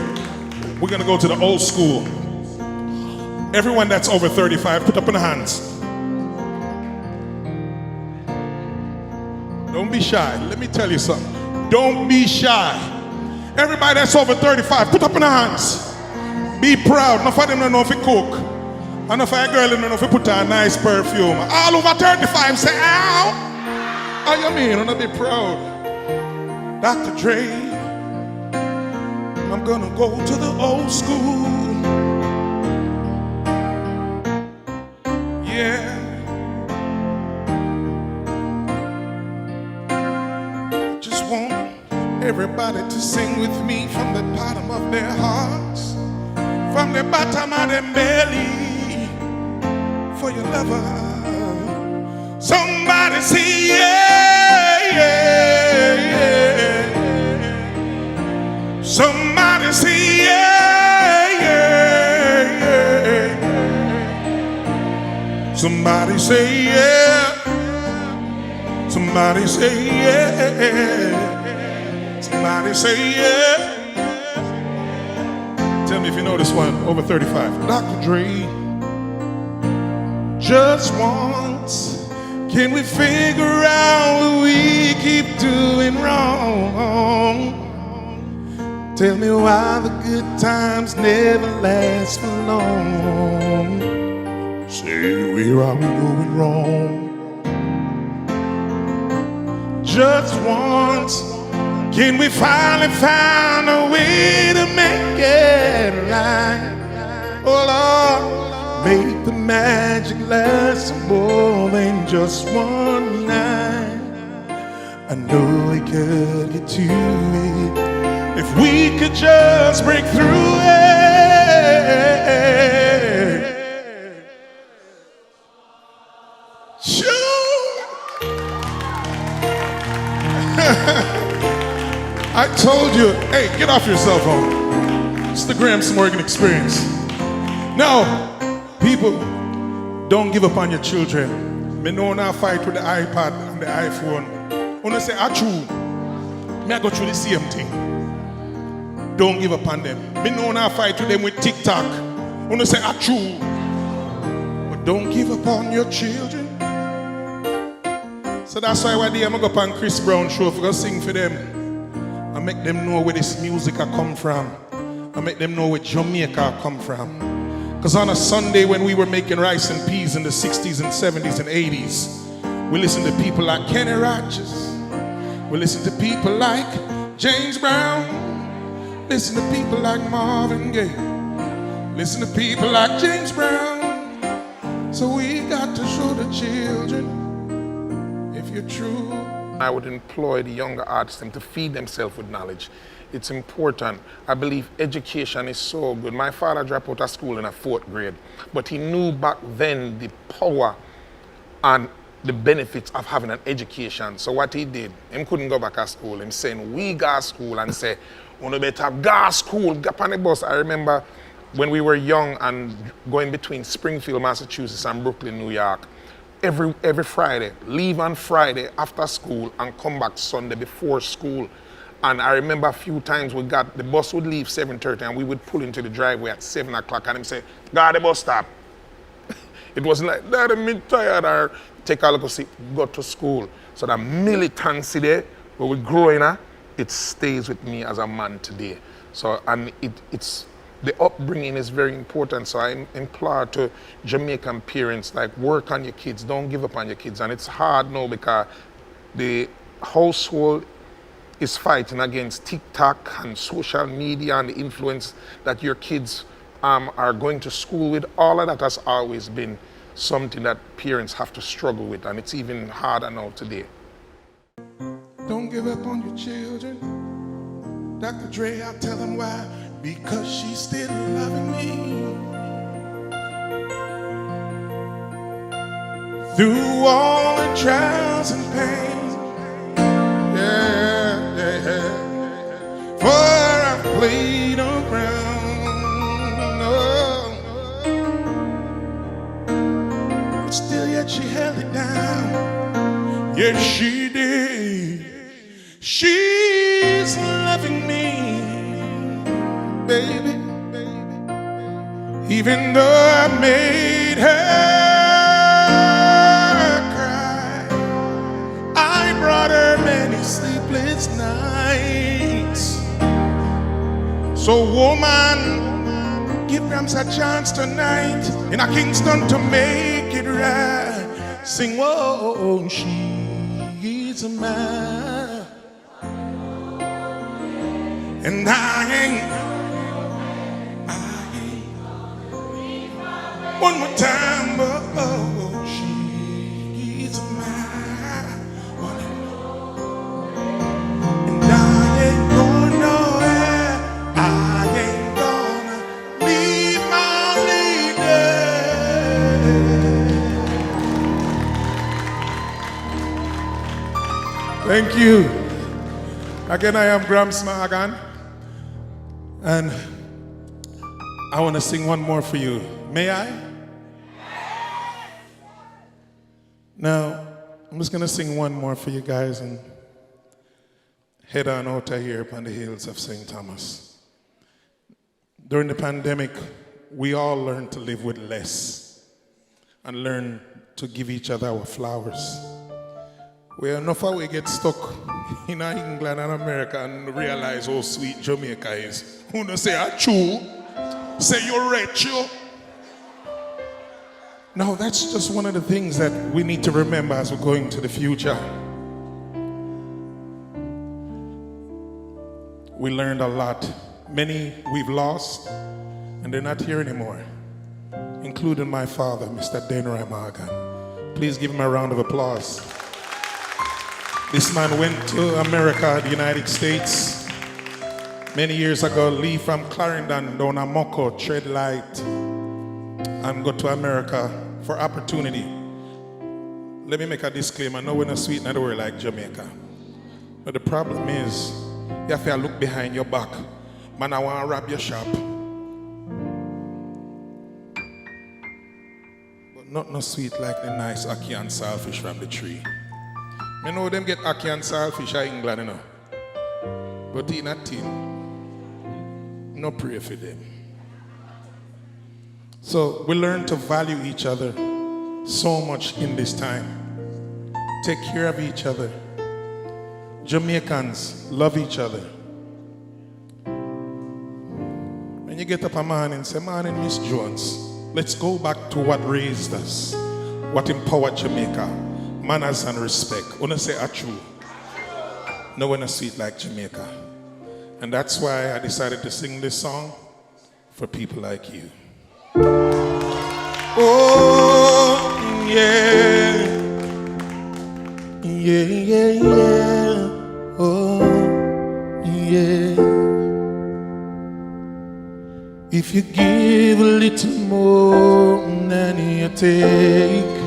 we're gonna go to the old school. Everyone that's over 35, put up in the hands. Don't be shy. Let me tell you something. Don't be shy. Everybody that's over 35, put up in the hands. Be proud. Enough of them don't know if you cook. Enough of a girl don't know if you put on a nice perfume. All over 35 say, ow. How you mean? I'm gonna be proud. Dr. Dre, I'm gonna go to the old school. Yeah. Just want everybody to sing with me from the bottom of their hearts, from the bottom of their belly, for your lover. Somebody say yeah, yeah, yeah. Somebody say yeah, yeah, yeah. Somebody say yeah. Somebody say yeah. Somebody say yeah. Tell me if you know this one, over 35. Dr. Dre, just once, can we figure out what we keep doing wrong? Tell me why the good times never last for long. Say, where are we going wrong? Just once, can we finally find a way to make it right? Oh Lord, make the magic last more than just one night. I know we could get to it if we could just break through it. Sure. I told you, hey, get off your cell phone. It's the Gramps Morgan experience. No, people, don't give up on your children. Me know now fight with the iPad and the iPhone. When I say, achoo, me I go through the same thing. Don't give up on them. Me know now fight with them with TikTok. When I say, achoo. But don't give up on your children. So that's why one day I'm going to go up on Chris Brown show for go sing for them. I make them know where this music I come from. I make them know where Jamaica I come from. Because on a Sunday when we were making rice and peas in the 60s and 70s and 80s, we listened to people like Kenny Rogers. We listened to people like James Brown. Listen to people like Marvin Gaye. Listen to people like James Brown. So we got to show the children if you're true. I would employ the younger artists to feed themselves with knowledge. It's important. I believe education is so good. My father dropped out of school in the 4th grade, but he knew back then the power and the benefits of having an education. So what he did, he couldn't go back to school. He said, we go to school and say, "You better go to school, get on the bus." I remember when we were young and going between Springfield, Massachusetts and Brooklyn, New York, every Friday, leave on Friday after school and come back Sunday before school. And I remember a few times the bus would leave 7:30 and we would pull into the driveway at 7 o'clock and him say, "Go to the bus stop." It wasn't like, "Daddy, me tired," or take a look seat, go to school. So that militancy there, where we're growing up, it stays with me as a man today. So, and it's the upbringing is very important. So I implore to Jamaican parents, like, work on your kids, don't give up on your kids. And it's hard now because the household is fighting against TikTok and social media and the influence that your kids are going to school with. All of that has always been something that parents have to struggle with, and it's even harder now today. Don't give up on your children. Dr. Dre, I'll tell them why. Because she's still loving me. Through all the trials and pains. Yeah, yeah, yeah. For I've played around. Oh. But still yet she held it down. Yes, she did. She's loving me, baby. Even though I made her cry, I brought her many sleepless nights. So woman, give Gramps a chance tonight in a Kingston to make it right. Sing, whoa, she's a man, and I ain't. One more time, oh, she's mine, and I ain't going nowhere. I ain't gonna leave my lady. Thank you. Again, I am Gramps Morgan, and I want to sing one more for you. May I? Now, I'm just gonna sing one more for you guys and head on out of here upon the hills of St. Thomas. During the pandemic, we all learned to live with less and learn to give each other our flowers. Well, enough of we get stuck in England and America and realize how sweet Jamaica is. Who no say achoo? Say you're rich, you. No, that's just one of the things that we need to remember as we're going to the future. We learned a lot. Many we've lost, and they're not here anymore, including my father, Mr. Denroy Morgan. Please give him a round of applause. This man went to America, the United States, many years ago, leave from Clarendon down a Moko, tread light, and go to America for opportunity. Let me make a disclaimer. No, we're not sweet in the world like Jamaica. But the problem is, you have to look behind your back. Man, I want to rob your shop. But not no sweet like the nice ackee and saltfish from the tree. I know them get ackee and saltfish in England, you know. But in that team, no pray for them. So we learn to value each other so much in this time. Take care of each other. Jamaicans love each other. When you get up a man and say, "Man and Miss Jones, let's go back to what raised us, what empowered Jamaica, manners and respect." Wanna say true. No one is sweet like Jamaica. And that's why I decided to sing this song for people like you. Oh, yeah. Yeah, yeah, yeah. Oh, yeah. If you give a little more than you take,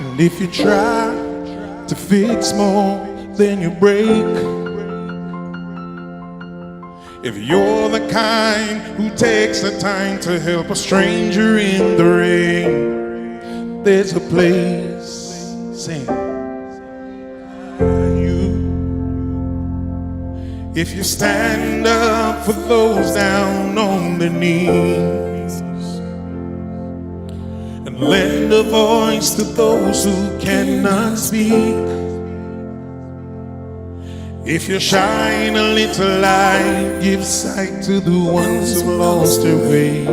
and if you try to fix more than you break, if you're the kind who takes the time to help a stranger in the rain, there's a place, sing, you. If you stand up for those down on their knees and lend a voice to those who cannot speak, if you shine a little light, give sight to the ones who lost their way.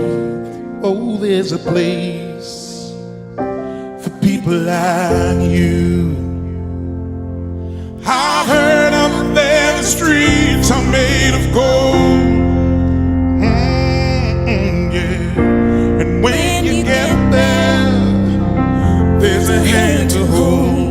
Oh, there's a place for people like you. I've heard up there the streets are made of gold. Yeah. And when you get there, there's a hand to hold.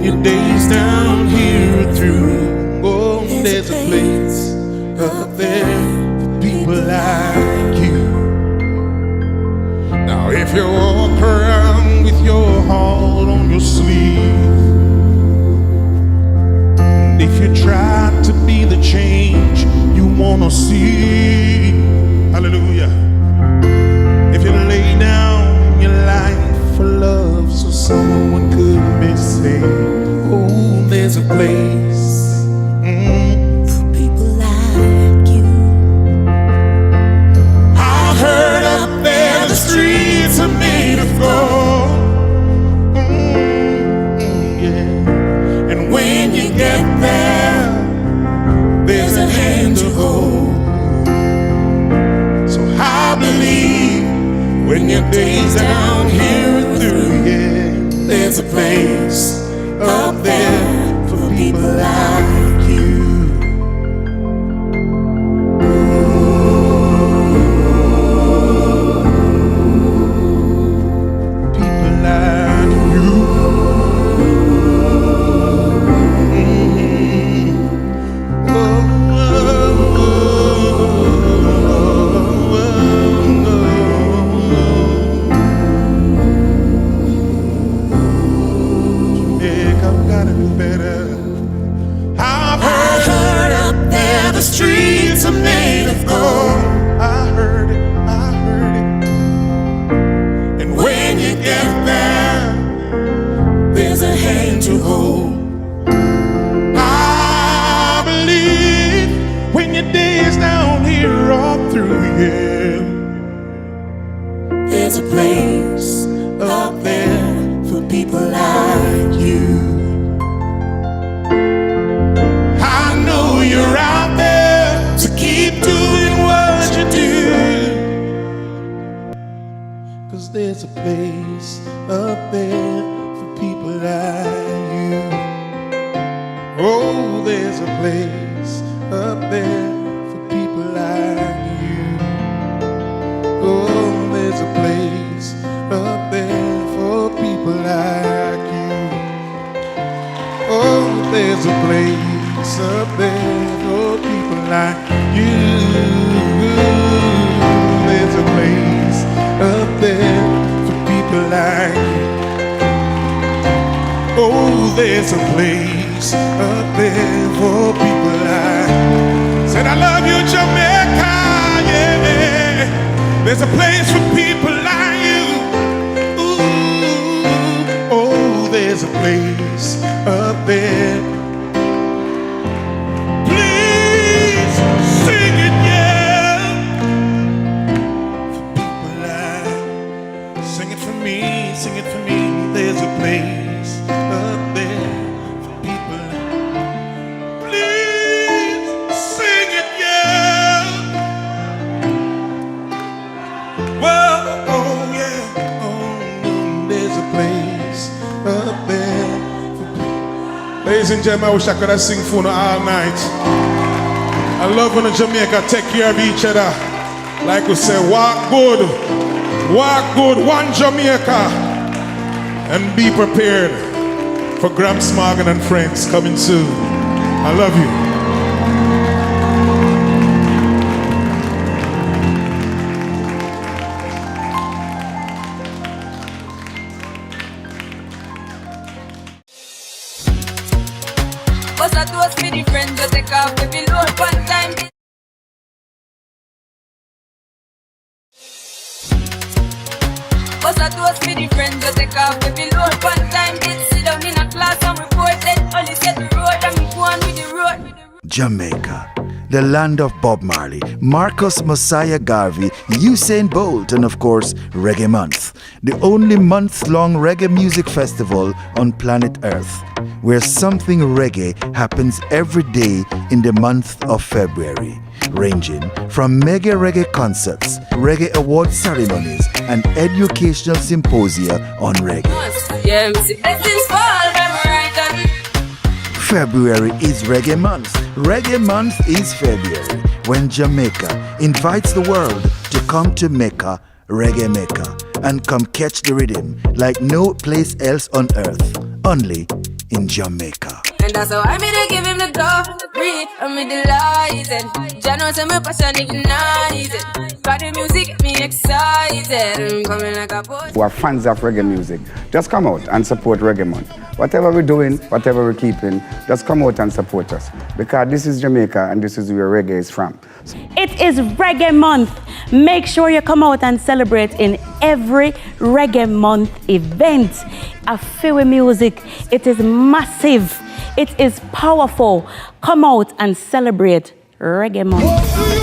Your days down here are through. Oh, there's a place up there for people like you. Now if you walk around with your heart on your sleeve, and if you try to be the change you wanna see, hallelujah. If you lay down your life for love so someone could be saved, oh, there's a place for people like you. I heard up there the streets are made of gold. Yeah. And when you get there, there's a hand to hold. So I believe when your days down here are through, yeah, there's a place up there for people like you. People like you. Oh, the streets are made of gold. I heard it, I heard it. hand to hold. I believe when your days down here all through, yeah, there's a place up there for people like you. I know you're out there, so keep doing what you do. 'Cause there's a place up there for people like you. Oh, there's a place up there for people like you. Oh, there's a place up there for people like you. Oh, there's a place up there for people like you. There's a place up there for people like you. Oh, there's a place up there for people like you. Said I love you, Jamaica, yeah. There's a place for people like you. Ooh, oh, there's a place up there. Please sing it, yeah. For people like, sing it for me, sing it for me. There's a place up there for people like, please sing it, yeah. Well, oh yeah, oh, there's a place up there. Ladies and gentlemen, I wish I could have sing for all night. I love when in Jamaica take care of each other. Like we say, walk good, one Jamaica. And be prepared for Gramps, Morgan and friends coming soon. I love you. What's that to us, many friends? Just take off the below one time. What's that to us, many friends? Just take off the below one time. Did sit down in a class and report it. Only set the road and we go on with the road. Jamaica, the land of Bob Marley, Marcus Mosiah Garvey, Usain Bolt, and of course, Reggae Month, the only month-long reggae music festival on planet Earth, where something reggae happens every day in the month of February, ranging from mega reggae concerts, reggae award ceremonies, and educational symposia on reggae. Yeah, blessings fall, right on. February is Reggae Month. Reggae Month is February, when Jamaica invites the world to come to Mecca, Reggae Mecca, and come catch the rhythm like no place else on earth, only in Jamaica. And that's how I made to give him the glory. I'm with the lies and Jano say my passion ignites it. Got the music get me excited. I'm coming like a boss. Who are fans of reggae music, just come out and support Reggae Month. Whatever we're doing, whatever we're keeping, just come out and support us. Because this is Jamaica and this is where reggae is from. It is Reggae Month. Make sure you come out and celebrate in every Reggae Month event. A feel music, it is massive. It is powerful. Come out and celebrate Reggae Month.